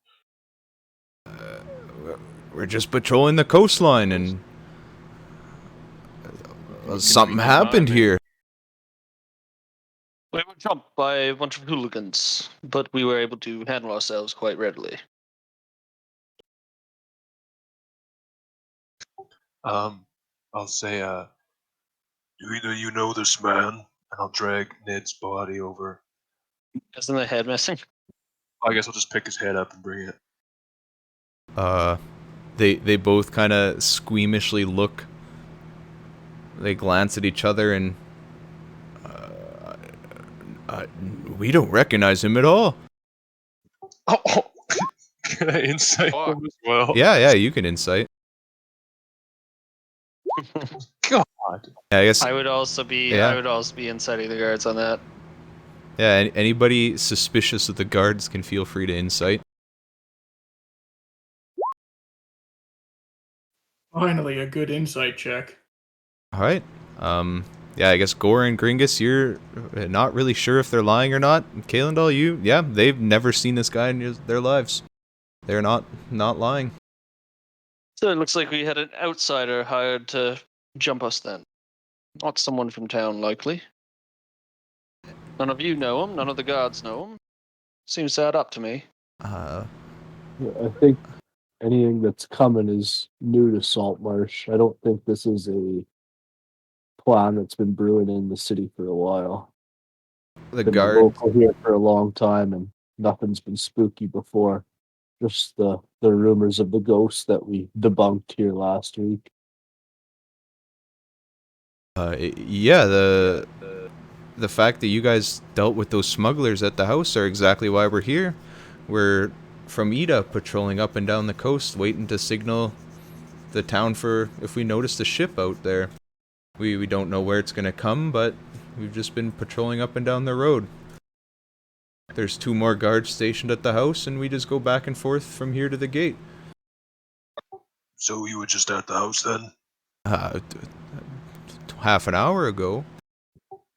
We're just patrolling the coastline and something happened here. We were jumped by a bunch of hooligans, but we were able to handle ourselves quite readily. I'll say, do either you know this man? And I'll drag Ned's body over. Isn't the head missing? I guess I'll just pick his head up and bring it. They both kind of squeamishly look. They glance at each other and we don't recognize him at all. Oh, can I insight him as well? Yeah, you can insight. God. Yeah, I guess. I would also be inciting the guards on that. Yeah, anybody suspicious of the guards can feel free to insight. Finally, a good insight check. All right. Yeah, I guess Gore and Gringus, you're not really sure if they're lying or not. Kalendal, they've never seen this guy in their lives. They're not lying. So it looks like we had an outsider hired to jump us then. Not someone from town, likely. None of you know him, none of the guards know him. Seems to add up to me. Yeah, I think anything that's coming is new to Saltmarsh. I don't think this is a plan that's been brewing in the city for a while. The Been guard. local here for a long time, and nothing's been spooky before. Just the rumors of the ghosts that we debunked here last week. Yeah, the fact that you guys dealt with those smugglers at the house are exactly why we're here. We're from Ida, patrolling up and down the coast, waiting to signal the town for if we notice a ship out there. We don't know where it's gonna come, but we've just been patrolling up and down the road. There's 2 more guards stationed at the house, and we just go back and forth from here to the gate. So you were just at the house then? Half an hour ago.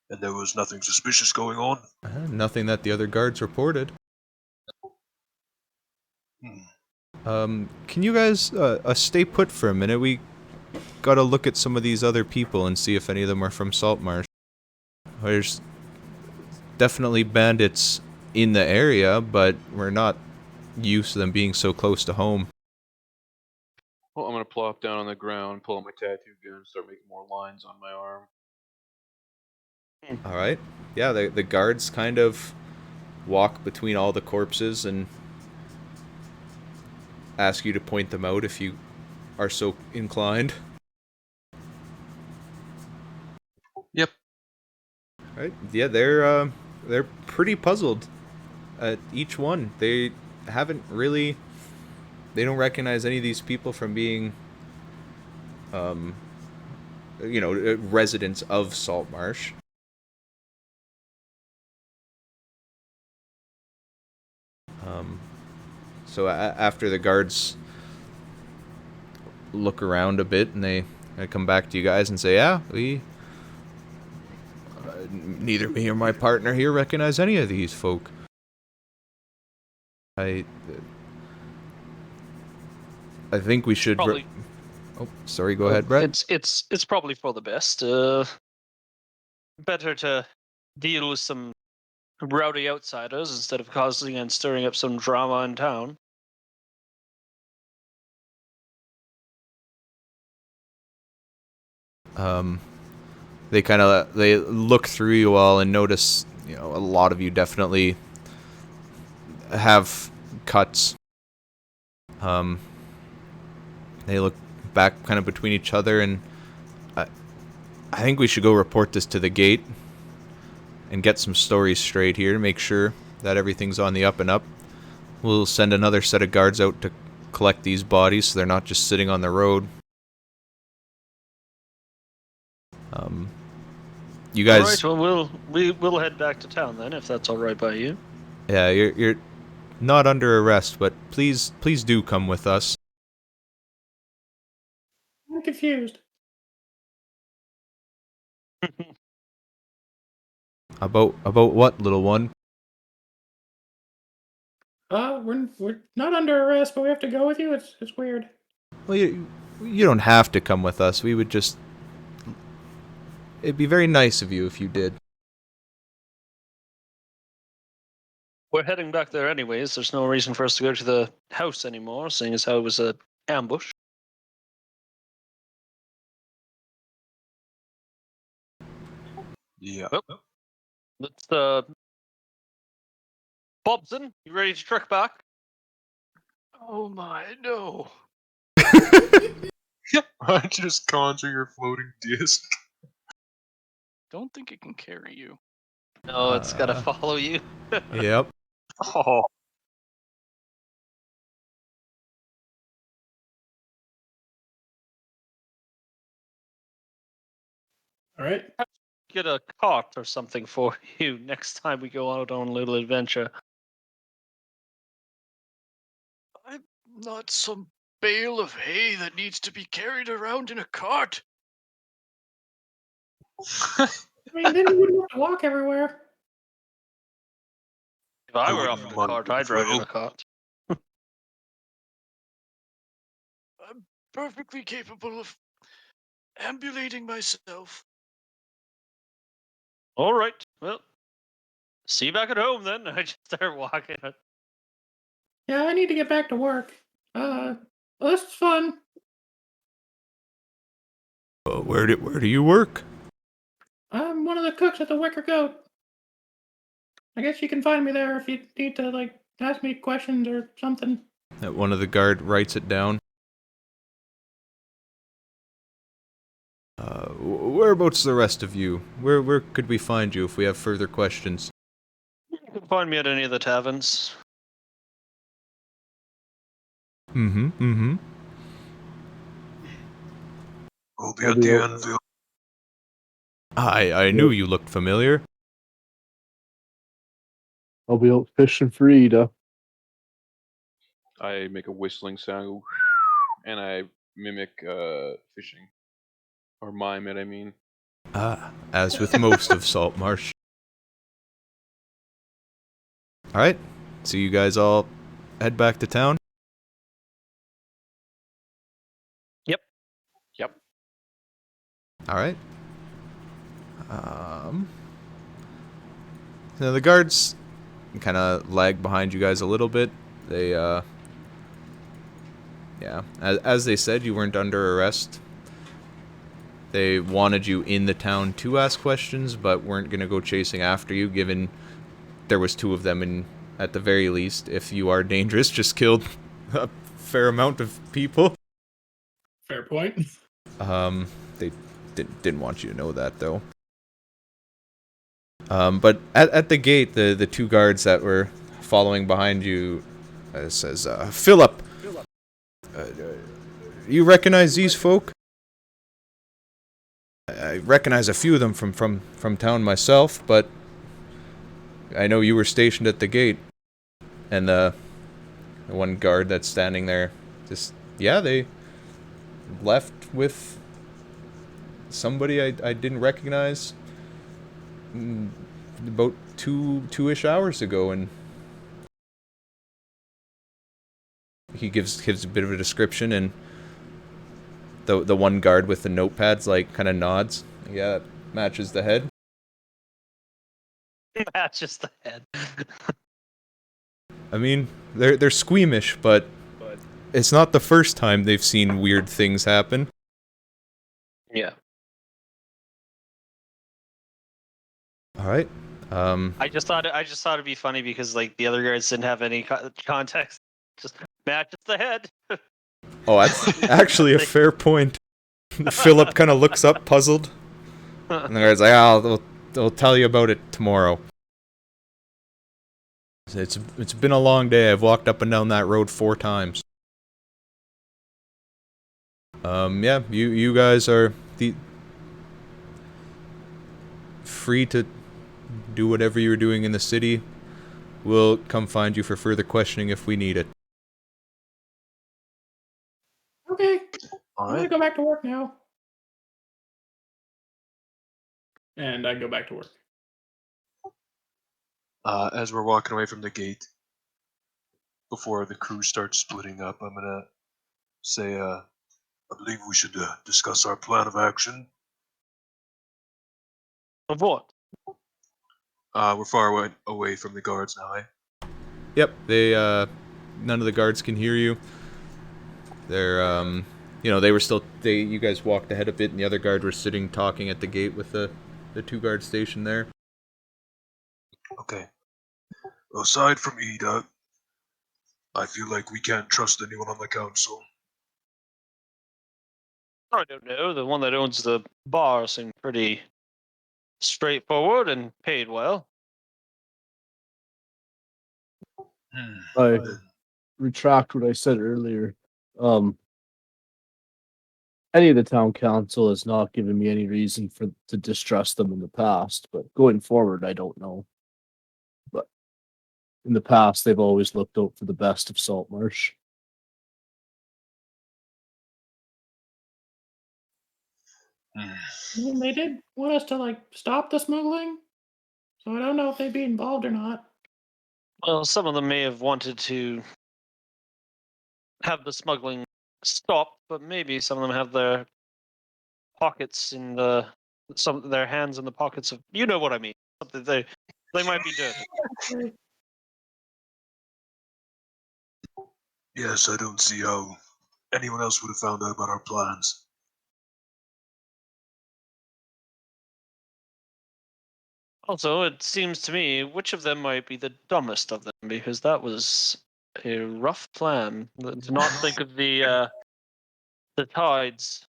And there was nothing suspicious going on? Nothing that the other guards reported. Can you guys stay put for a minute? We gotta look at some of these other people and see if any of them are from Saltmarsh. There's definitely bandits in the area, but we're not used to them being so close to home. Well, I'm gonna plop down on the ground, pull out my tattoo gun, and start making more lines on my arm. All right. Yeah, the guards kind of walk between all the corpses and ask you to point them out if you are so inclined. Yep. All right. Yeah, they're pretty puzzled at each one. They don't recognize any of these people from being residents of Saltmarsh. So after the guards look around a bit and they come back to you guys and say, yeah, we neither me or my partner here recognize any of these folk. I think we should Probably. Oh, sorry, go ahead, Brett. It's probably for the best. Better to deal with some rowdy outsiders instead of causing and stirring up some drama in town. They look through you all and notice, a lot of you definitely have cuts. They look back kind of between each other, and I think we should go report this to the gate and get some stories straight here, make sure that everything's on the up and up. We'll send another set of guards out to collect these bodies so they're not just sitting on the road. You guys... All right, well, we'll head back to town then, if that's all right by you. Yeah, you're not under arrest, but please do come with us. I'm confused. About what, little one? We're not under arrest, but we have to go with you. It's weird. Well, you don't have to come with us. We would just... It'd be very nice of you if you did. We're heading back there anyways. There's no reason for us to go to the house anymore, seeing as how it was an ambush. Yeah. Well, let's, Bobson, you ready to trek back? Oh my, no. Why don't you just conjure your floating disc? Don't think it can carry you. No, it's gotta follow you. Yep. Oh. All right. Get a cart or something for you next time we go out on a little adventure. I'm not some bale of hay that needs to be carried around in a cart. I mean, then you wouldn't have to walk everywhere. If I were wouldn't offered a mind cart, I'd ride in well. a cart. I'm perfectly capable of ambulating myself. All right, well, see you back at home then. I just start walking. Yeah, I need to get back to work. Well, this is fun. Where do you work? I'm one of the cooks at the Wicker Goat. I guess you can find me there if you need to, like, ask me questions or something. One of the guard writes it down. Whereabouts the rest of you? Where could we find you if we have further questions? You can find me at any of the taverns. Mm-hmm. We'll be at the anvil. I knew you looked familiar. I'll be out fishing for Ida. I make a whistling sound, and I mimic fishing. Or mime it, I mean. As with most of Saltmarsh. Alright, so you guys all head back to town? Yep. Alright. So the guards kind of lag behind you guys a little bit. They, yeah. As they said, you weren't under arrest. They wanted you in the town to ask questions, but weren't going to go chasing after you, given there was two of them, and at the very least, if you are dangerous, just killed a fair amount of people. Fair point. They didn't want you to know that, though. But at the gate, the two guards that were following behind you says, Philip, you recognize these folk? I recognize a few of them from town myself, but I know you were stationed at the gate. And the one guard that's standing there, they left with somebody I didn't recognize about two-ish hours ago, and he gives a bit of a description, and the one guard with the notepads like kind of nods. Yeah, that matches the head. Matches the head. I mean, they're squeamish, but it's not the first time they've seen weird things happen. Yeah. All right. I just thought it'd be funny because like the other guards didn't have any context. Just matches the head. Oh, that's actually a fair point. Philip kind of looks up, puzzled, and the guy's like, I'll tell you about it tomorrow. It's been a long day. I've walked up and down that road 4 times. Yeah, you guys are free to do whatever you were doing in the city. We'll come find you for further questioning if we need it. Okay, All I'm gonna right. go back to work now. And I go back to work. As we're walking away from the gate, before the crew starts splitting up, I'm gonna say, I believe we should discuss our plan of action. Of what? We're far away from the guards now, eh? Yep, they none of the guards can hear you. They're they were still you guys walked ahead a bit and the other guard were sitting talking at the gate with the 2 guard station there. Okay. Aside from Ida, I feel like we can't trust anyone on the council. I don't know. The one that owns the bar seemed pretty straightforward and paid well. I retract what I said earlier. Any of the town council has not given me any reason to distrust them in the past, but going forward, I don't know. But in the past, they've always looked out for the best of Saltmarsh. And they did want us to like stop the smuggling, so I don't know if they'd be involved or not. Well, some of them may have wanted to have the smuggling stopped, but maybe some of them have their pockets in their hands in the pockets of, you know what I mean. Something they might be dirty. Yes, I don't see how anyone else would have found out about our plans. Also, it seems to me which of them might be the dumbest of them, because that was a rough plan to not think of the tides.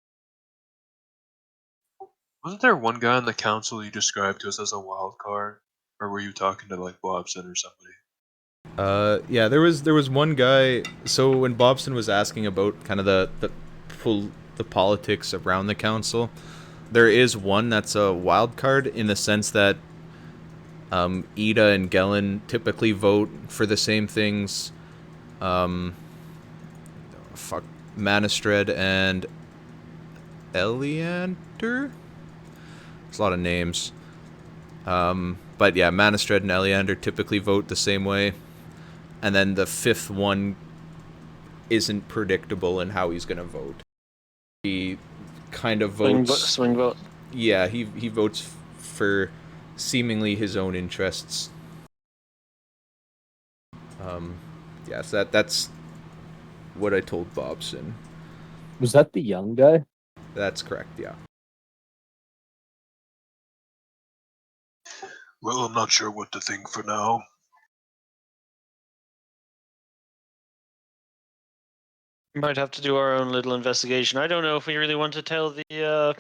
Wasn't there one guy on the council you described to us as a wild card? Or were you talking to like Bobson or somebody? Yeah, there was one guy. So when Bobson was asking about kind of the politics around the council, there is one that's a wild card in the sense that Ida and Gellin typically vote for the same things. Manistred and Eleander? There's a lot of names. But yeah, Manistred and Eleander typically vote the same way. And then the 5th one isn't predictable in how he's going to vote. He kind of votes... Swing vote. Yeah, he votes for seemingly his own interests. Yeah, so that's what I told Bobson. Was that the young guy? That's correct, yeah. Well, I'm not sure what to think for now. Might have to do our own little investigation. I don't know if we really want to tell the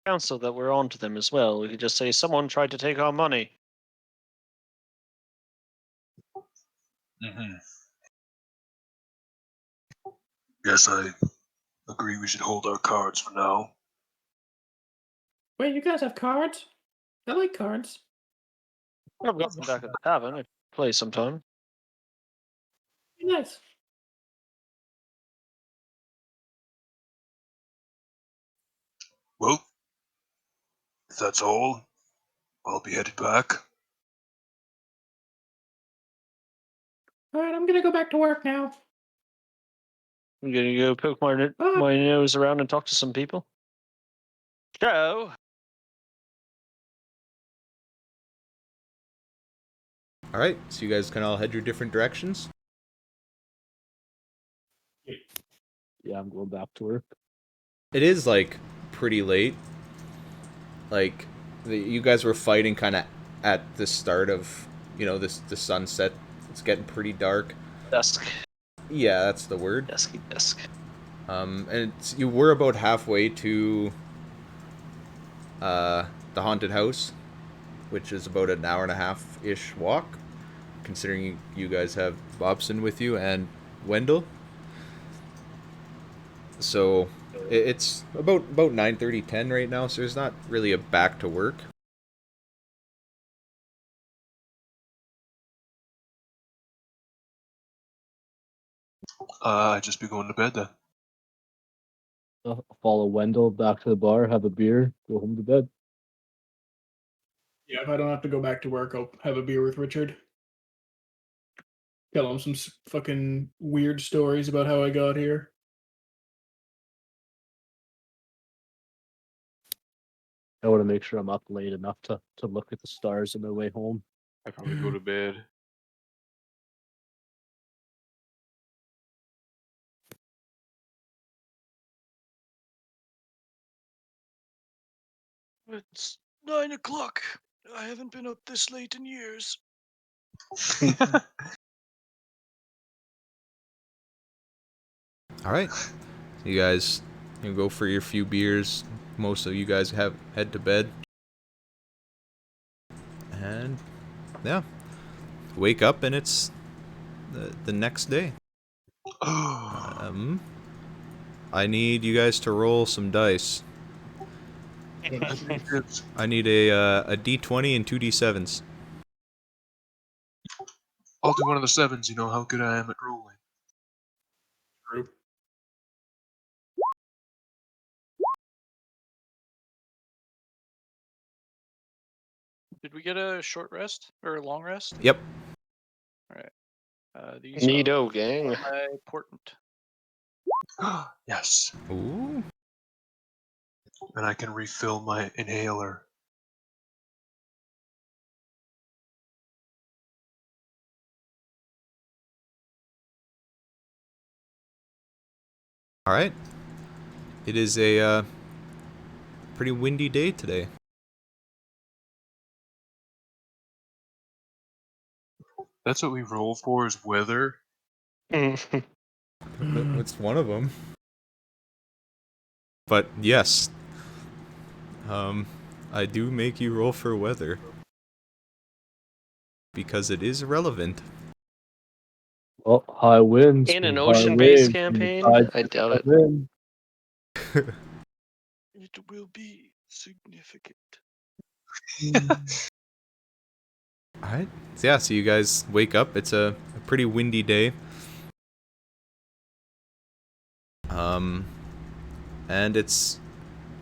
council that we're on to them as well. We could just say someone tried to take our money. Mm-hmm. Yes, I agree we should hold our cards for now. Wait, you guys have cards? I like cards. I've got them back at the tavern. I play sometime. Nice. Well, if that's all, I'll be headed back. Alright, I'm gonna go back to work now. I'm gonna go poke my nose around and talk to some people. Ciao. Alright, so you guys can all head your different directions? Yeah, I'm going back to work. It is, like, pretty late. Like, you guys were fighting kind of at the start of, the sunset. It's getting pretty dark. Dusk. Yeah, that's the word. Dusky dusk. And you were about halfway to the haunted house, which is about an hour and a half-ish walk, considering you guys have Bobson with you and Wendell. So it's about 9:30, 10 right now, so there's not really a back to work. I'd just be going to bed then. I'll follow Wendell back to the bar, have a beer, go home to bed. Yeah, if I don't have to go back to work, I'll have a beer with Richard. Tell him some fucking weird stories about how I got here. I want to make sure I'm up late enough to look at the stars on my way home. I probably go to bed. It's 9 o'clock. I haven't been up this late in years. All right. You guys can go for your few beers. Most of you guys head to bed. And yeah, wake up and it's the next day. I need you guys to roll some dice. I need a D20 and 2 D7s. I'll do one of the 7s, you know how good I am at rolling. True. Did we get a short rest or a long rest? Yep. All right. These Neato, gang. are important. Yes. Ooh. And I can refill my inhaler. All right. It is a pretty windy day today. That's what we roll for, is weather. It's one of them. But yes, I do make you roll for weather because it is relevant. Well, high winds. In an high ocean-based waves, and the campaign? tides I that doubt it. come in. It will be significant. Alright. So yeah, so you guys wake up. It's a pretty windy day. And it's,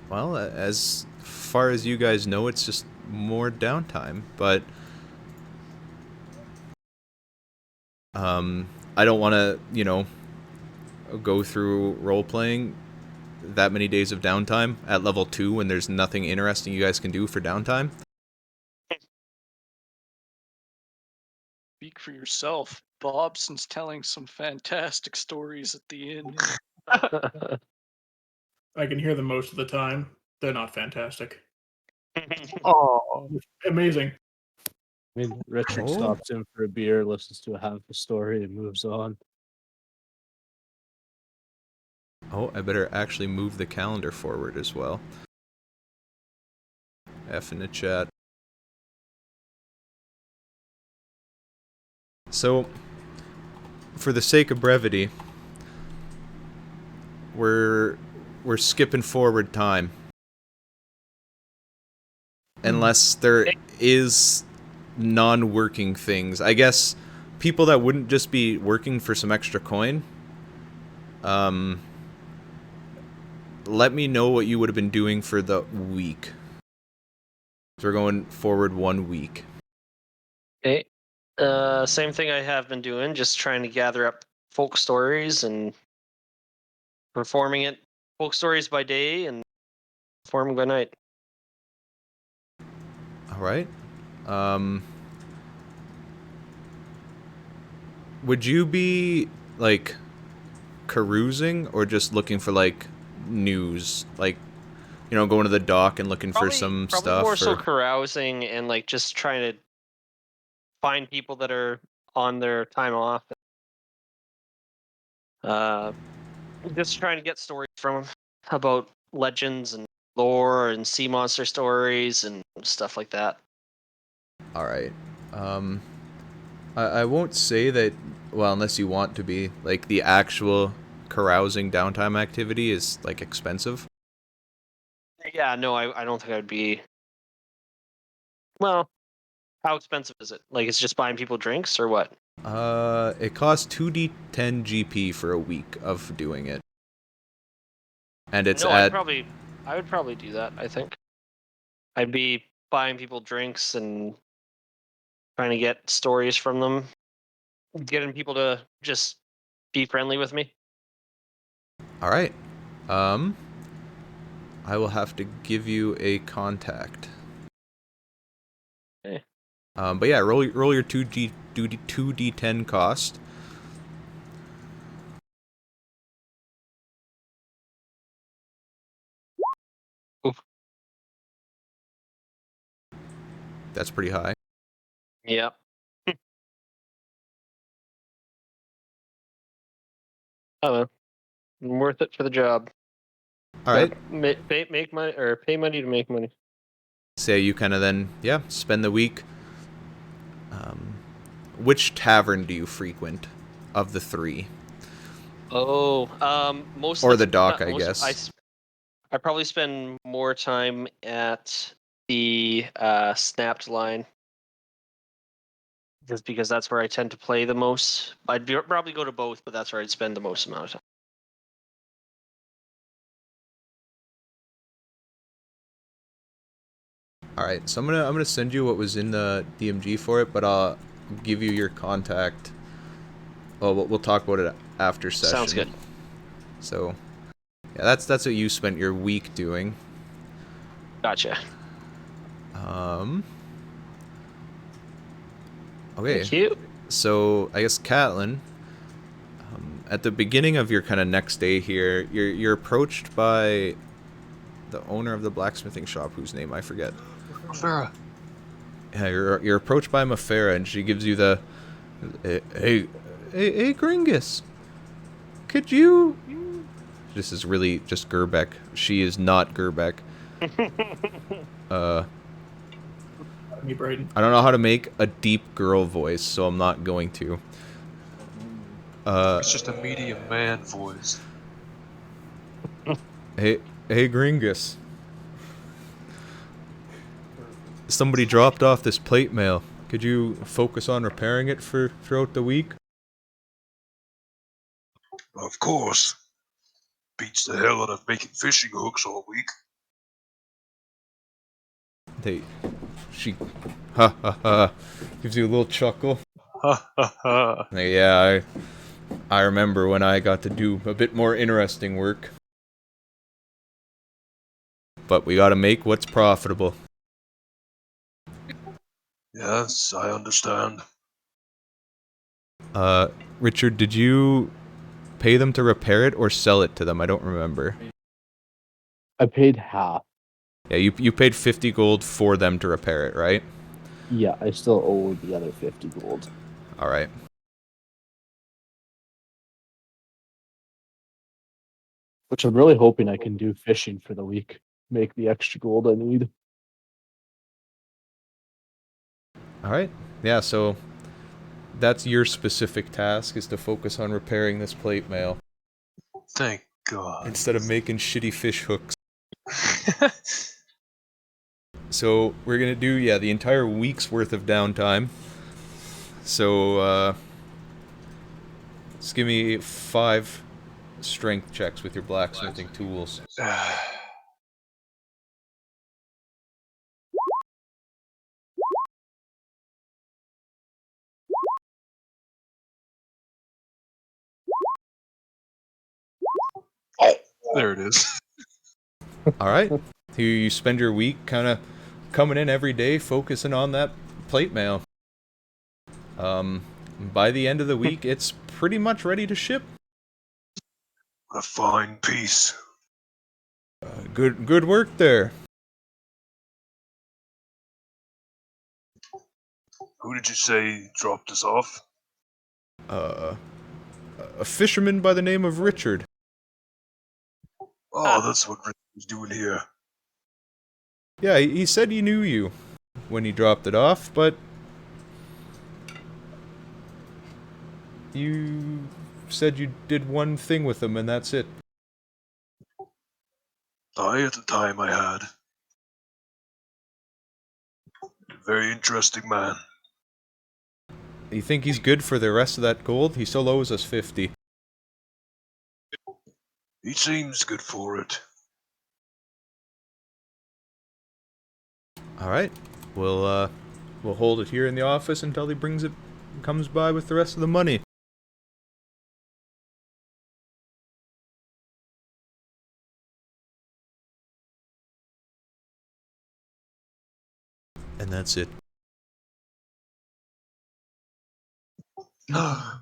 well, as far as you guys know, it's just more downtime. But I don't want to, go through role-playing that many days of downtime at level 2 when there's nothing interesting you guys can do for downtime. Speak for yourself. Bobson's telling some fantastic stories at the inn. I can hear them most of the time. They're not fantastic. Oh, Amazing. I mean, Richard Oh. stops in for a beer, listens to a half a story, and moves on. Oh, I better actually move the calendar forward as well. F in the chat. So, for the sake of brevity, we're skipping forward time. Unless there is non-working things. I guess people that wouldn't just be working for some extra coin, let me know what you would have been doing for the week. So we're going forward 1 week. Okay. Same thing I have been doing, just trying to gather up folk stories and performing it. Folk stories by day and performing by night. All right. Would you be like carousing or just looking for like news? Like going to the dock and looking for some Probably stuff. more so carousing and like just trying to find people that are on their time off. Just trying to get stories from them about legends and lore and sea monster stories and stuff like that. All right. I won't say that. Well, unless you want to be like the actual carousing downtime activity is like expensive. Yeah, no, I don't think I'd be. Well, how expensive is it? Like, it's just buying people drinks or what? It costs 2d10 GP for a week of doing it, and it's No, at. I would probably do that. I think I'd be buying people drinks and trying to get stories from them, getting people to just be friendly with me. All right. I will have to give you a contact. Okay. But yeah, roll your 2d10 cost. Oof. That's pretty high. Yep. Oh well, worth it for the job. All right. Make money or pay money to make money. Say you kind of then spend the week. Which tavern do you frequent of the three? Oh, most Or of the dock, not I most- guess. I probably spend more time at the snapped line, just because that's where I tend to play the most. Probably go to both, but that's where I'd spend the most amount of time. All right, so I'm gonna send you what was in the DMG for it, but I'll give you your contact. Oh, we'll talk about it after session. Sounds good. So, yeah, that's what you spent your week doing. Gotcha. Okay. Thank you. So I guess Catelyn, at the beginning of your kind of next day here, you're approached by the owner of the blacksmithing shop, whose name I forget. Farah. Yeah, you're approached by Mafera, and she gives you the, hey, Gringus, could you? This is really just Gerbeck. She is not Gerbeck. Me, Brayden. I don't know how to make a deep girl voice, so I'm not going to. It's just a medium man voice. Hey, Gringus. Somebody dropped off this plate mail. Could you focus on repairing it throughout the week? Of course. Beats the hell out of making fishing hooks all week. She, ha ha ha, gives you a little chuckle. Ha ha ha. Yeah, I remember when I got to do a bit more interesting work. But we gotta make what's profitable. Yes, I understand. Richard, did you pay them to repair it or sell it to them? I don't remember. I paid half. Yeah, you paid 50 gold for them to repair it, right? Yeah, I still owe the other 50 gold. Alright. Which I'm really hoping I can do fishing for the week. Make the extra gold I need. Alright. Yeah, so that's your specific task, is to focus on repairing this plate mail. Thank God. Instead of making shitty fish hooks. So we're gonna do, the entire week's worth of downtime. So, just give me 5 strength checks with your blacksmithing tools. There it is. Alright. You spend your week kind of coming in every day, focusing on that plate mail. By the end of the week, it's pretty much ready to ship. A fine piece. Good Good work there. Who did you say dropped us off? A fisherman by the name of Richard. Oh, that's what Rick was doing here. Yeah, he said he knew you when he dropped it off, but you said you did one thing with him and that's it. At the time I had. Very interesting man. You think he's good for the rest of that gold? He still owes us 50. He seems good for it. Alright. We'll hold it here in the office until he comes by with the rest of the money. And that's it.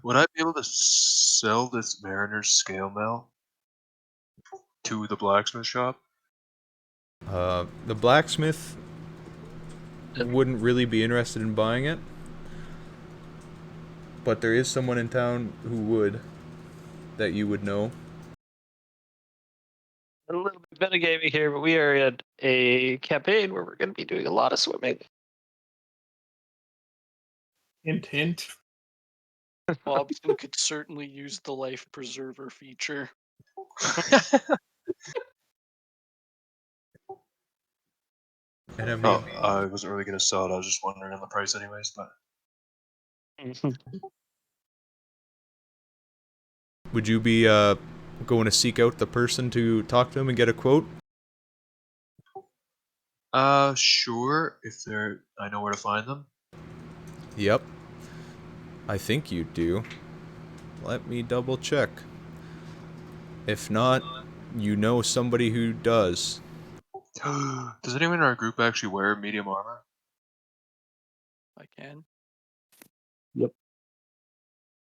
Would I be able to sell this mariner's scale mail to the blacksmith shop? The blacksmith wouldn't really be interested in buying it. But there is someone in town who would, that you would know. A little bit metagaming here, but we are at a campaign where we're going to be doing a lot of swimming. Hint, hint. Bobson could certainly use the life preserver feature. And I mean, Oh, I wasn't really gonna sell it. I was just wondering on the price, anyways. But would you be going to seek out the person to talk to him and get a quote? sure. If I know where to find them. Yep. I think you do. Let me double check. If not, you know somebody who does. Does anyone in our group actually wear medium armor? I can.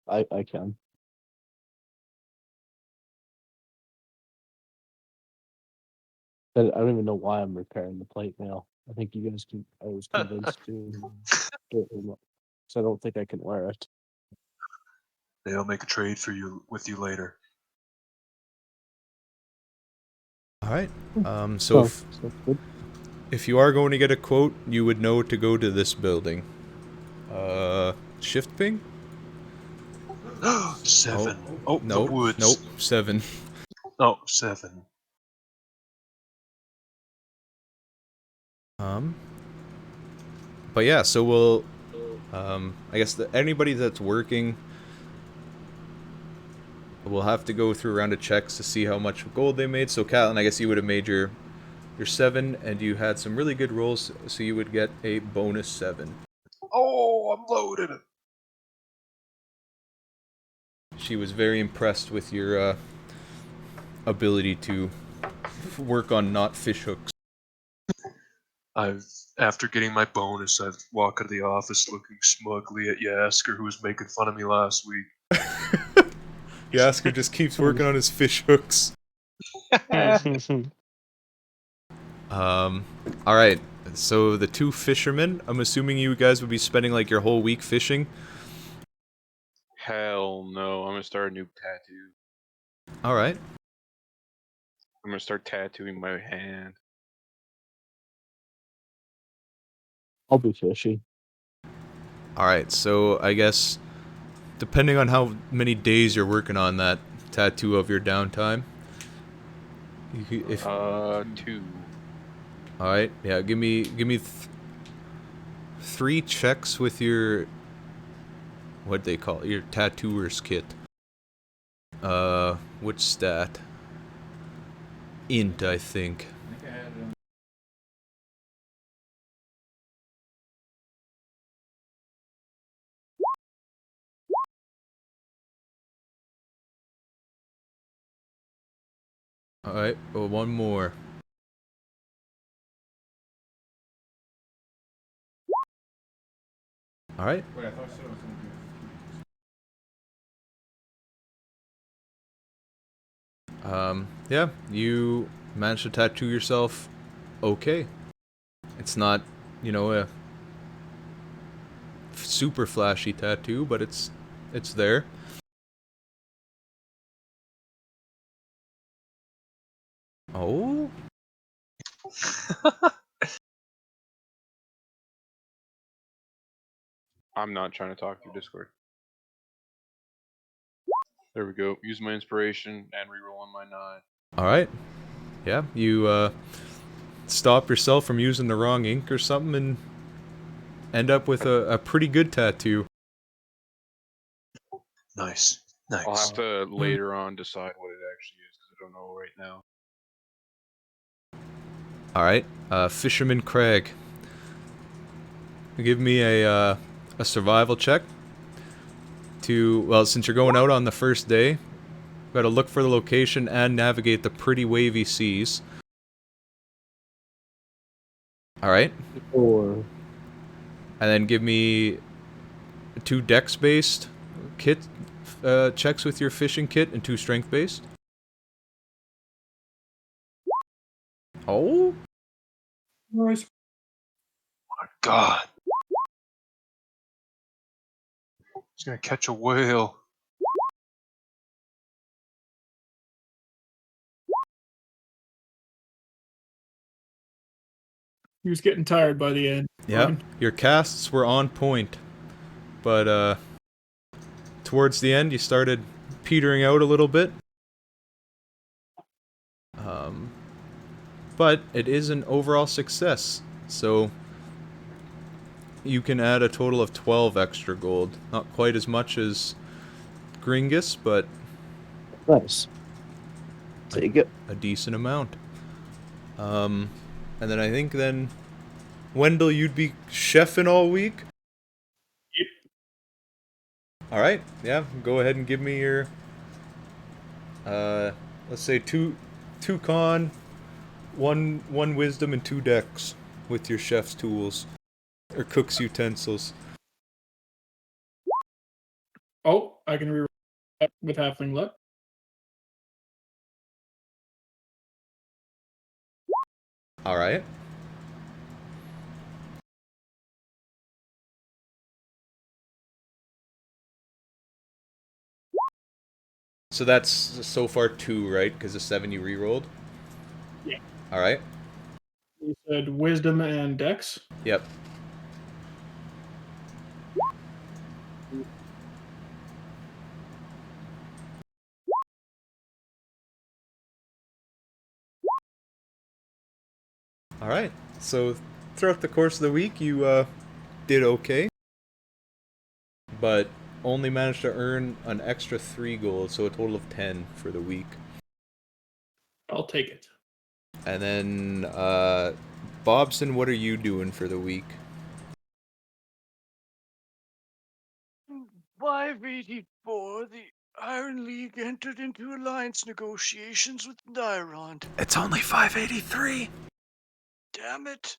I can. I don't even know why I'm repairing the plate mail. I think you guys can. I was convinced to. So I don't think I can wear it. They'll make a trade with you later. Alright. Oh, So sounds good. if you are going to get a quote, you would know to go to this building. Shift ping? 7. Oh, the Nope. woods. Nope. 7. Oh, 7. But yeah, so we'll, I guess anybody that's working will have to go through a round of checks to see how much gold they made. So Catelyn, I guess you would have made your 7, and you had some really good rolls, so you would get a bonus 7. Oh, I'm loaded. She was very impressed with your ability to work on not fish hooks. After getting my bonus, I've walked out of the office looking smugly at Yasker, who was making fun of me last week. Yasker just keeps working on his fish hooks. Alright, so the 2 fishermen, I'm assuming you guys would be spending like your whole week fishing? Hell no, I'm gonna start a new tattoo. Alright. I'm gonna start tattooing my hand. I'll be fishy. Alright, so I guess depending on how many days you're working on that tattoo of your downtime. If 2. Alright, yeah, give me 3 checks with your, what'd they call it? Your tattooer's kit. Which stat? Int, I think. Alright, well, one more. Alright. Wait, I thought I said it was going to Yeah, you managed to tattoo yourself okay. It's not, a super flashy tattoo, but it's there. Oh? I'm not trying to talk through Discord. There we go. Use my inspiration and reroll on my 9. Alright. Yeah, you stop yourself from using the wrong ink or something and end up with a pretty good tattoo. Nice. Nice. I'll have to later on decide what it actually is because I don't know right now. Alright, Fisherman Craig. Give me a survival check. Since you're going out on the first day, gotta look for the location and navigate the pretty wavy seas. Alright. Or And then give me 2 dex-based kit checks with your fishing kit and 2 strength-based. Oh? Nice. My God. He's gonna catch a whale. He was getting tired by the end. Yeah, Fine. your casts were on point, but towards the end you started petering out a little bit. But it is an overall success, so you can add a total of 12 extra gold. Not quite as much as Gringus, but nice. Take it. a decent amount. And then I think Wendell, you'd be chefing all week? Yep. Alright, yeah, go ahead and give me your, let's say 2 con, 1 wisdom, and 2 dex with your chef's tools. Or cook's utensils. Oh, I can reroll that with halfling luck. Alright. So that's so far 2, right? Because the 7 you rerolled? Yeah. Alright. You said wisdom and dex. Yep. Alright. So throughout the course of the week you did okay. But only managed to earn an extra 3 gold, so a total of 10 for the week. I'll take it. And then, Bobson, what are you doing for the week? 584, the Iron League entered into alliance negotiations with Nyrond. It's only 583! Damn it.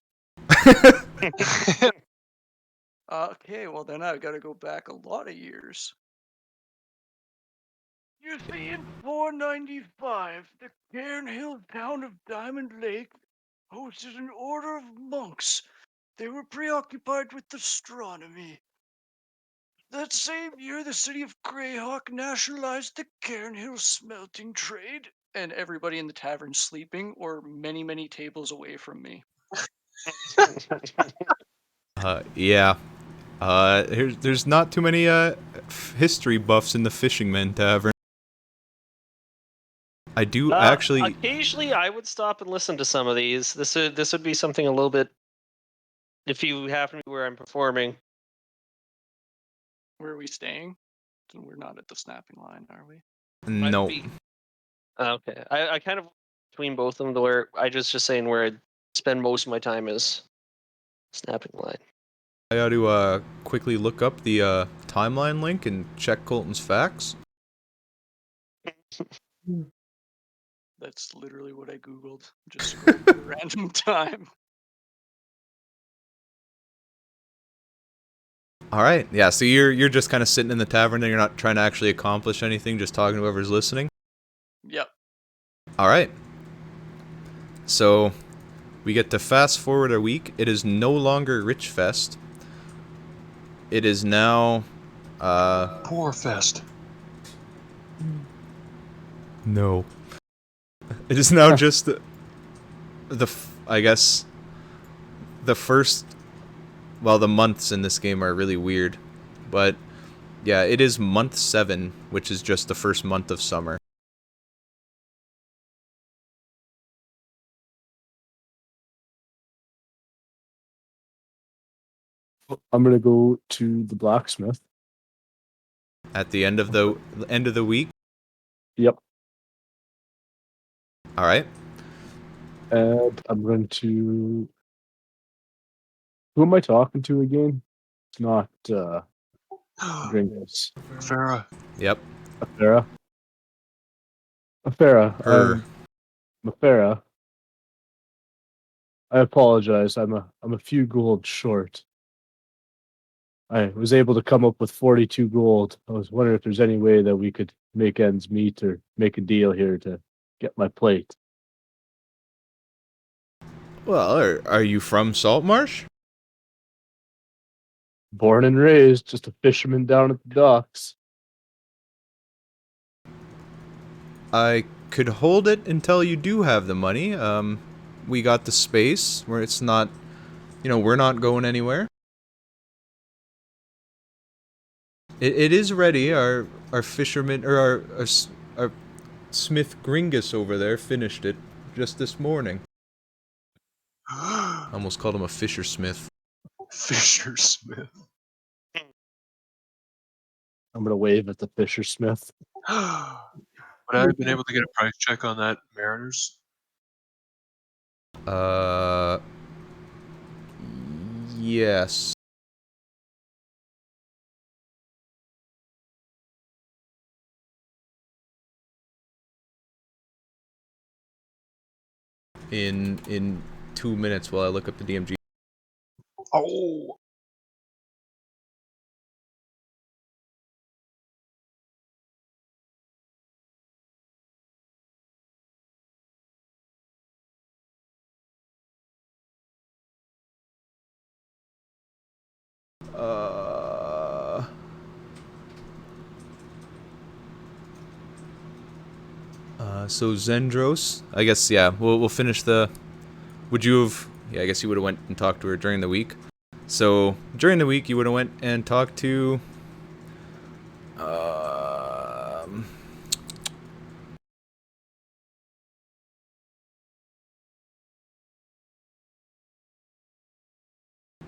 Okay, well then I've got to go back a lot of years. You see, in 495, the Cairnhill town of Diamond Lake hosted an order of monks. They were preoccupied with astronomy. That same year, the city of Greyhawk nationalized the Cairnhill smelting trade. And everybody in the tavern sleeping or many, many tables away from me. Yeah. There's not too many, history buffs in the Fishing Men Tavern. I do actually... Occasionally, I would stop and listen to some of these. This would be something a little bit... If you happen to be where I'm performing. Where are we staying? We're not at the snapping line, are we? No. Okay. I kind of between both of them to where I just saying where I spend most of my time is snapping line. I got to quickly look up the timeline link and check Colton's facts. That's literally what I googled. Just scrolling at a random time. All right. Yeah. So you're just kind of sitting in the tavern and you're not trying to actually accomplish anything, just talking to whoever's listening. Yep. All right. So we get to fast forward a week. It is no longer Rich Fest. It is now Poor fest. no. It is now just I guess the first, well, the months in this game are really weird, but yeah, it is month 7, which is just the first month of summer. I'm gonna go to the blacksmith. At the end of the week. Yep. All right. And I'm going to. Who am I talking to again? It's not Gringos. Farah. Yep. Afera. Afera. Her. Afera. I apologize. I'm a few gold short. I was able to come up with 42 gold. I was wondering if there's any way that we could make ends meet or make a deal here to get my plate. Well, are you from Saltmarsh? Born and raised, just a fisherman down at the docks. I could hold it until you do have the money. We got the space where it's not, we're not going anywhere. It is ready. Our fisherman, or our Smith Gringus over there finished it just this morning. I almost called him a Fisher Smith. Fisher Smith. I'm gonna wave at the fisher smith. Would I have been able to get a price check on that Mariners? Yes. In 2 minutes while I look up the DMG. Oh. So Zendros, I guess, yeah, we'll finish the... Would you have... Yeah, I guess you would have went and talked to her during the week. So, during the week, you would have went and talked to...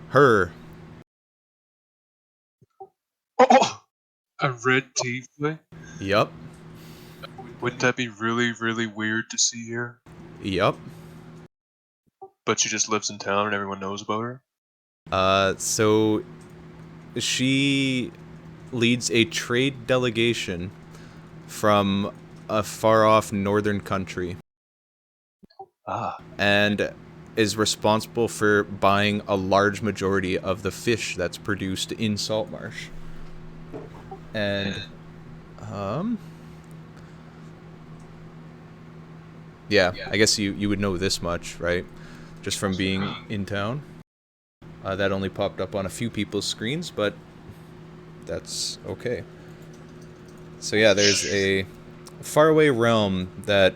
her. Oh! A red tiefling? Yup. Wouldn't that be really, really weird to see here? Yup. But she just lives in town and everyone knows about her? So... She leads a trade delegation from a far-off northern country. Ah. And is responsible for buying a large majority of the fish that's produced in Saltmarsh. And, yeah, I guess you would know this much, right? Just from being in town. That only popped up on a few people's screens, but that's okay. So yeah, there's a faraway realm that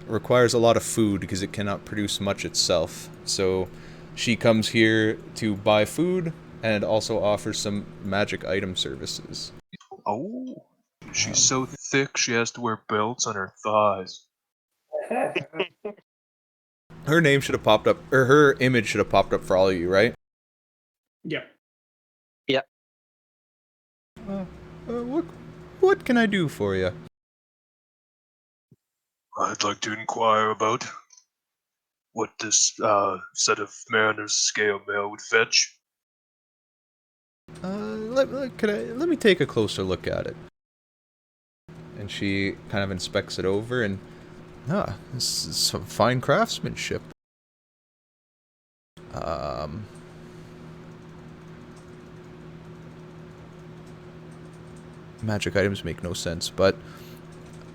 requires a lot of food because it cannot produce much itself. So she comes here to buy food and also offers some magic item services. Oh. She's so thick she has to wear belts on her thighs. Her name should have popped up, or her image should have popped up for all of you, right? Yep. Yep. What can I do for you? I'd like to inquire about what this set of Mariners scale mail would fetch. Let me take a closer look at it. And she kind of inspects it over and, this is some fine craftsmanship. Magic items make no sense, but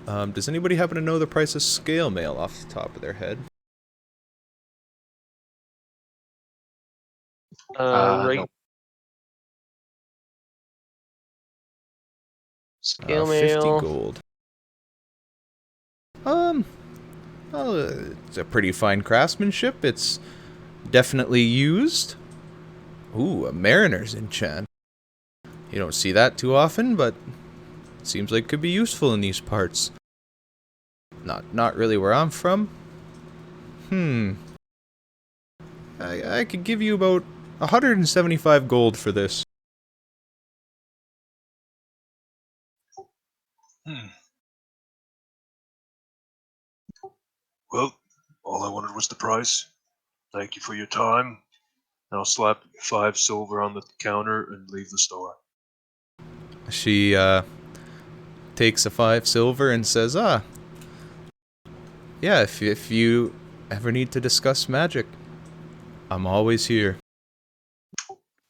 does anybody happen to know the price of scale mail off the top of their head? Right. No. Scale 50 mail. gold. Well, it's a pretty fine craftsmanship. It's definitely used. Ooh, a mariner's enchant. You don't see that too often, but it seems like it could be useful in these parts. Not really where I'm from. I could give you about 175 gold for this. Well, all I wanted was the price. Thank you for your time. And I'll slap 5 silver on the counter and leave the store. She takes a 5 silver and says, yeah, if you ever need to discuss magic, I'm always here.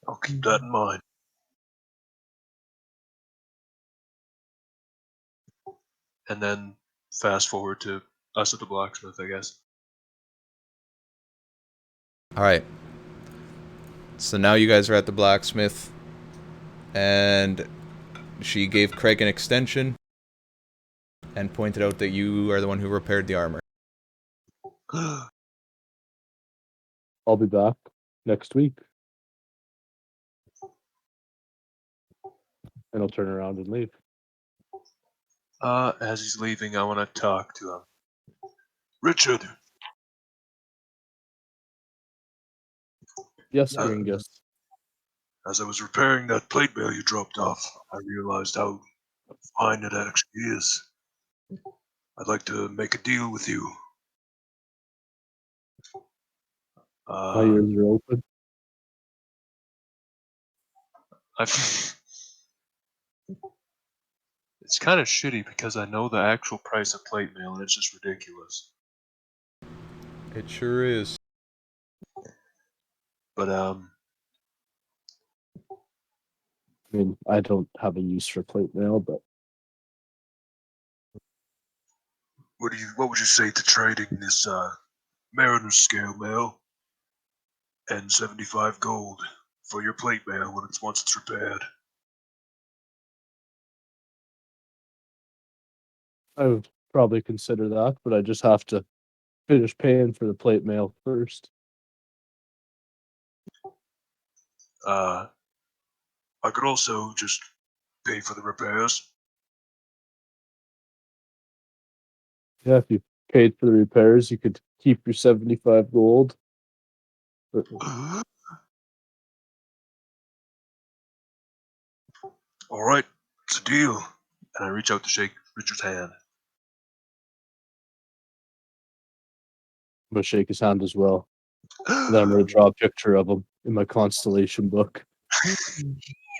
I'll keep that in mind. And then fast forward to us at the blacksmith, I guess. Alright. So now you guys are at the blacksmith, and she gave Craig an extension and pointed out that you are the one who repaired the armor. I'll be back next week. And I'll turn around and leave. As he's leaving, I want to talk to him. Richard, Yes, Gringus. as I was repairing that plate mail you dropped off, I realized how fine it actually is. I'd like to make a deal with you. My ears are open. It's kind of shitty because I know the actual price of plate mail and it's just ridiculous. It sure is. But I mean, I don't have a use for plate mail, but what would you say to trading this Mariner's scale mail and 75 gold for your plate mail once it's repaired? I would probably consider that, but I just have to finish paying for the plate mail first. I could also just pay for the repairs. Yeah, if you paid for the repairs, you could keep your 75 gold. But All right, it's a deal. And I reach out to shake Richard's hand. I'm going to shake his hand as well. And then I'm going to draw a picture of him in my constellation book.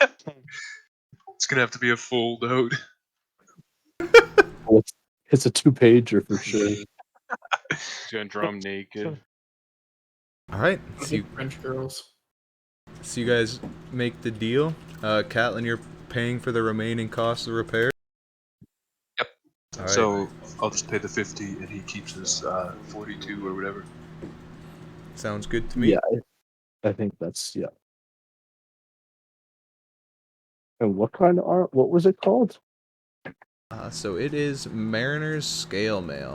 It's gonna have to be a fold out. It's a 2-pager for sure. He's gonna draw him naked. Alright, so you, French girls. so you guys make the deal. Catelyn, you're paying for the remaining costs of repair? Yep. Alright. So I'll just pay the 50 and he keeps his 42 or whatever. Sounds good to me. Yeah, I think that's, yeah. And what kind of art? What was it called? So it is Mariner's Scale Mail.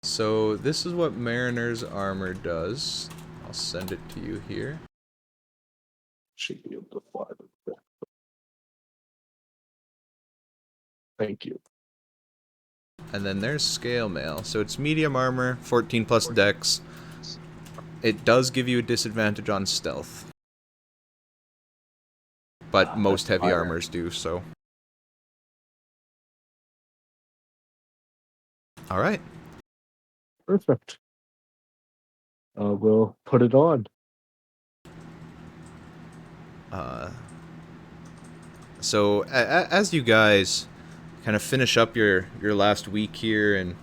So this is what Mariner's armor does. I'll send it to you here. Should be able to fly it. Thank you. And then there's Scale Mail. So it's medium armor, 14 plus dex. It does give you a disadvantage on stealth. But most heavy fire. armors do, so. Alright. Perfect. We'll put it on. So as you guys kind of finish up your last week here and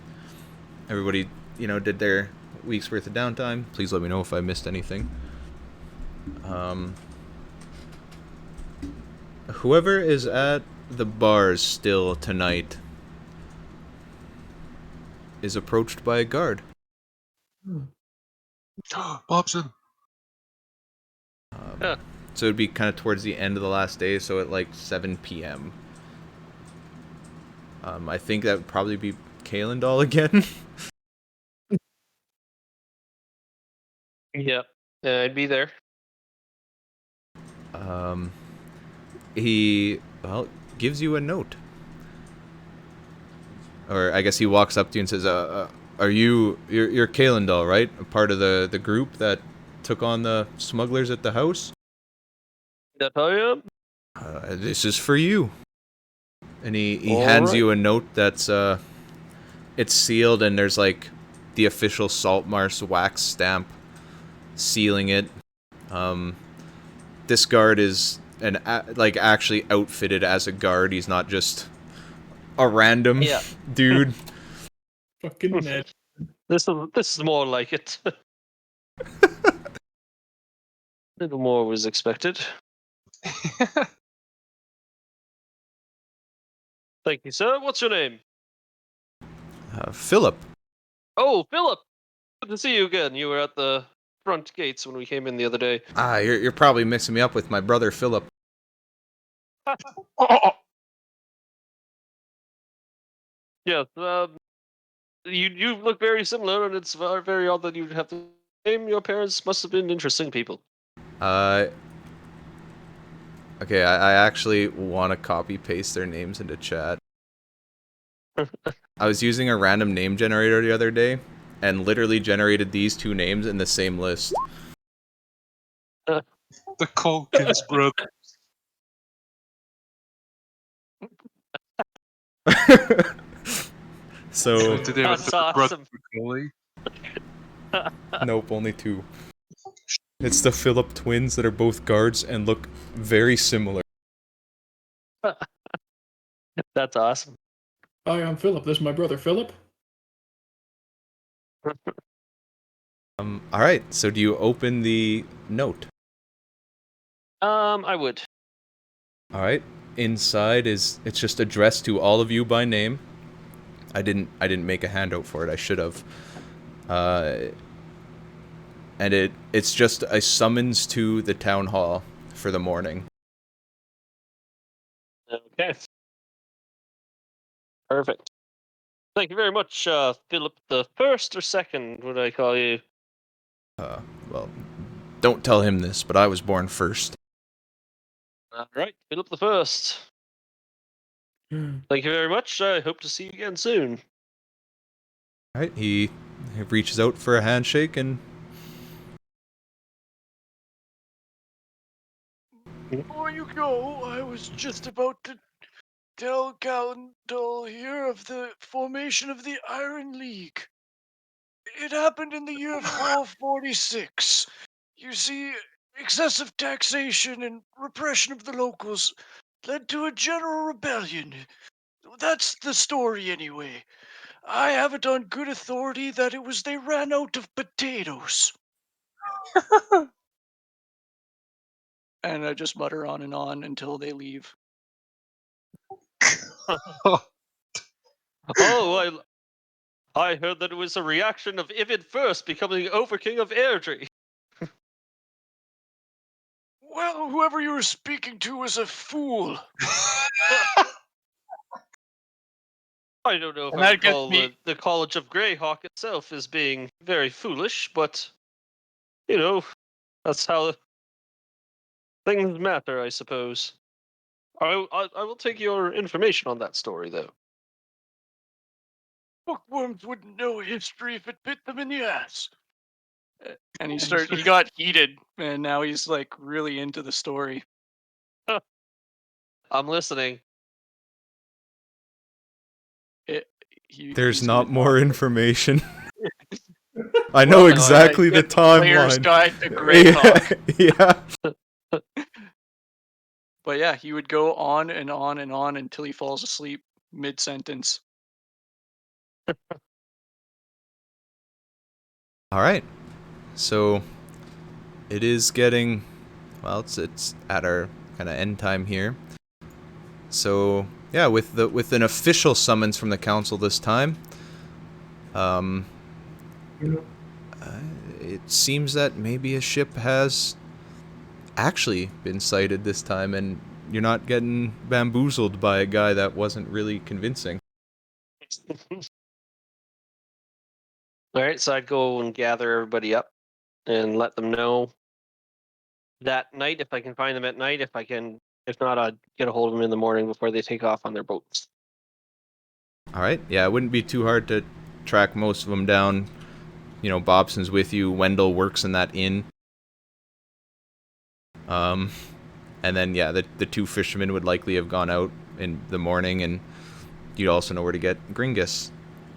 everybody, did their week's worth of downtime, please let me know if I missed anything. Whoever is at the bars still tonight is approached by a guard. Bobson. Um, So it'd be kind of towards the end of the last day, so at like 7 p.m. I think that would probably be Kalendal again. Yep. I'd be there. He, well, gives you a note. Or I guess he walks up to you and says, are you're Kalendal, right? A part of the group that took on the smugglers at the house? That I am. This is for you. And he All hands right. you a note that's, it's sealed and there's like the official Saltmarsh wax stamp sealing it. This guard is like actually outfitted as a guard. He's not just a random Yeah. dude. Fucking Ned. This is more like it. Little more was expected. Thank you, sir. What's your name? Philip. Oh, Philip. Good to see you again. You were at the front gates when we came in the other day. You're probably mixing me up with my brother Philip. Yes. You look very similar, and it's very odd that you'd have the name. Your parents must have been interesting people. Okay, I actually want to copy paste their names into chat. I was using a random name generator the other day, and literally generated these two names in the same list. The Culkins brothers. So, Did they have a That's third brother, awesome. Macaulay? nope, only two. It's the Philip twins that are both guards and look very similar. That's awesome. Hi, I'm Philip. This is my brother Philip. Alright, so do you open the note? I would. Alright. Inside it's just addressed to all of you by name. I didn't make a handout for it, I should have. And it's just a summons to the town hall for the morning. Okay. Perfect. Thank you very much, Philip the First or Second, would I call you? Well, don't tell him this, but I was born first. Alright, Philip the First. Thank you very much. I hope to see you again soon. Alright, he reaches out for a handshake and Before you go, I was just about to tell Calendal here of the formation of the Iron League. It happened in the year 446. You see, excessive taxation and repression of the locals led to a general rebellion. That's the story, anyway. I have it on good authority that it was they ran out of potatoes. And I just mutter on and on until they leave. Oh, I heard that it was a reaction of Ivid First becoming Overking of Airdrie. Well, whoever you were speaking to was a fool. I don't know if And I that would gets call me- the College of Greyhawk itself as being very foolish, but, you know, that's how things matter, I suppose. I will take your information on that story, though. Bookworms wouldn't know history if it bit them in the ass. And he got heated, and now he's like really into the story. I'm listening. there's He's not gonna more talk. information. I know Well, exactly the get Player's timeline. Guide to Greyhawk. Yeah. But yeah, he would go on and on and on until he falls asleep mid-sentence. All right. So it is getting, well, it's at our kind of end time here. So yeah, with an official summons from the council this time, It seems that maybe a ship has actually been sighted this time, and you're not getting bamboozled by a guy that wasn't really convincing. All right, so I'd go and gather everybody up and let them know that night if I can find them at night. If not, I'd get a hold of them in the morning before they take off on their boats. All right, yeah, it wouldn't be too hard to track most of them down. You know, Bobson's with you. Wendell works in that inn. And then yeah, the two fishermen would likely have gone out in the morning, and you'd also know where to get Gringus.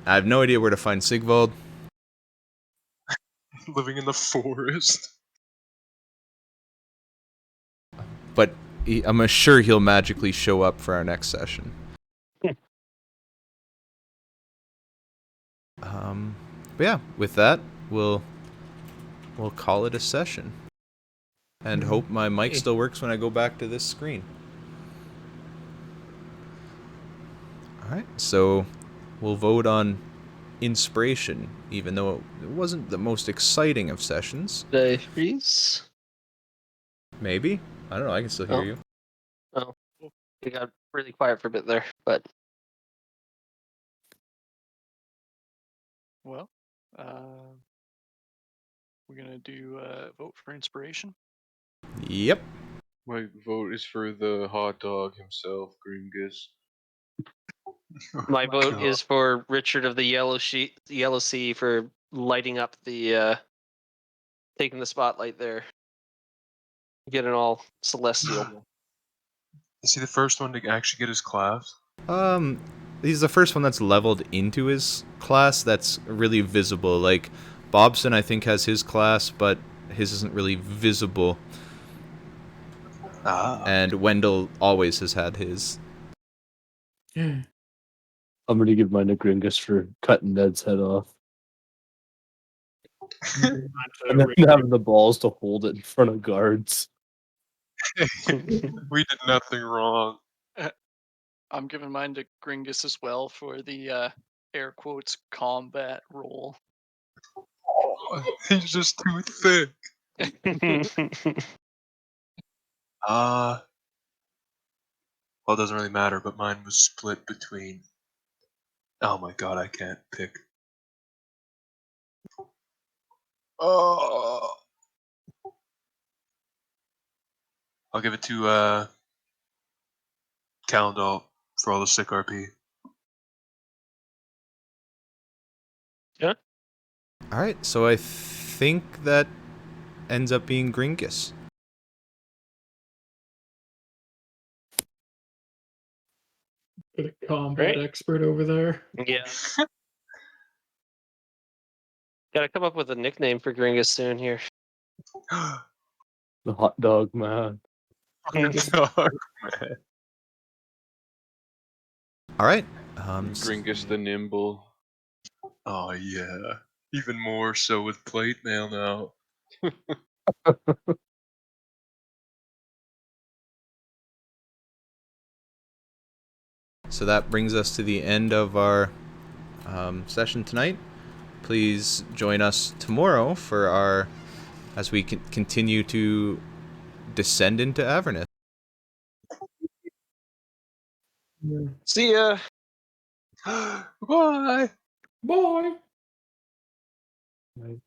I have no idea where to find Sigvald. Living in the forest. But I'm sure he'll magically show up for our next session. But yeah, with that, we'll call it a session. And hope my mic still works when I go back to this screen. Alright, so we'll vote on inspiration, even though it wasn't the most exciting of sessions. Did I freeze? Maybe? I don't know, I can still hear you. Oh, it got really quiet for a bit there, but Well, we're gonna do vote for inspiration. Yep. My vote is for the hot dog himself, Gringus. my vote God. is for Richard of the Yellow Sea for lighting up the taking the spotlight there, getting all celestial. Is he the first one to actually get his class? He's the first one that's leveled into his class that's really visible. Like, Bobson, I think, has his class, but his isn't really visible. And Wendell always has had his. I'm gonna give mine to Gringus for cutting Ned's head off. And then having the balls to hold it in front of guards. We did nothing wrong. I'm giving mine to Gringus as well for the air quotes combat role. He's just too thick. Well, it doesn't really matter, but mine was split between. Oh my god, I can't pick. Oh. I'll give it to Calendar for all the sick RP. Yeah. Alright, so I think that ends up being Gringus. For the combat Great. expert over there. Yeah. Gotta come up with a nickname for Gringus soon here. The hot dog man. Dog, man. Alright. Gringus the Nimble. Oh yeah. Even more so with plate mail now. So that brings us to the end of our session tonight. Please join us tomorrow for our, as we continue to descend into Avernus. See ya. Bye. Bye. Right.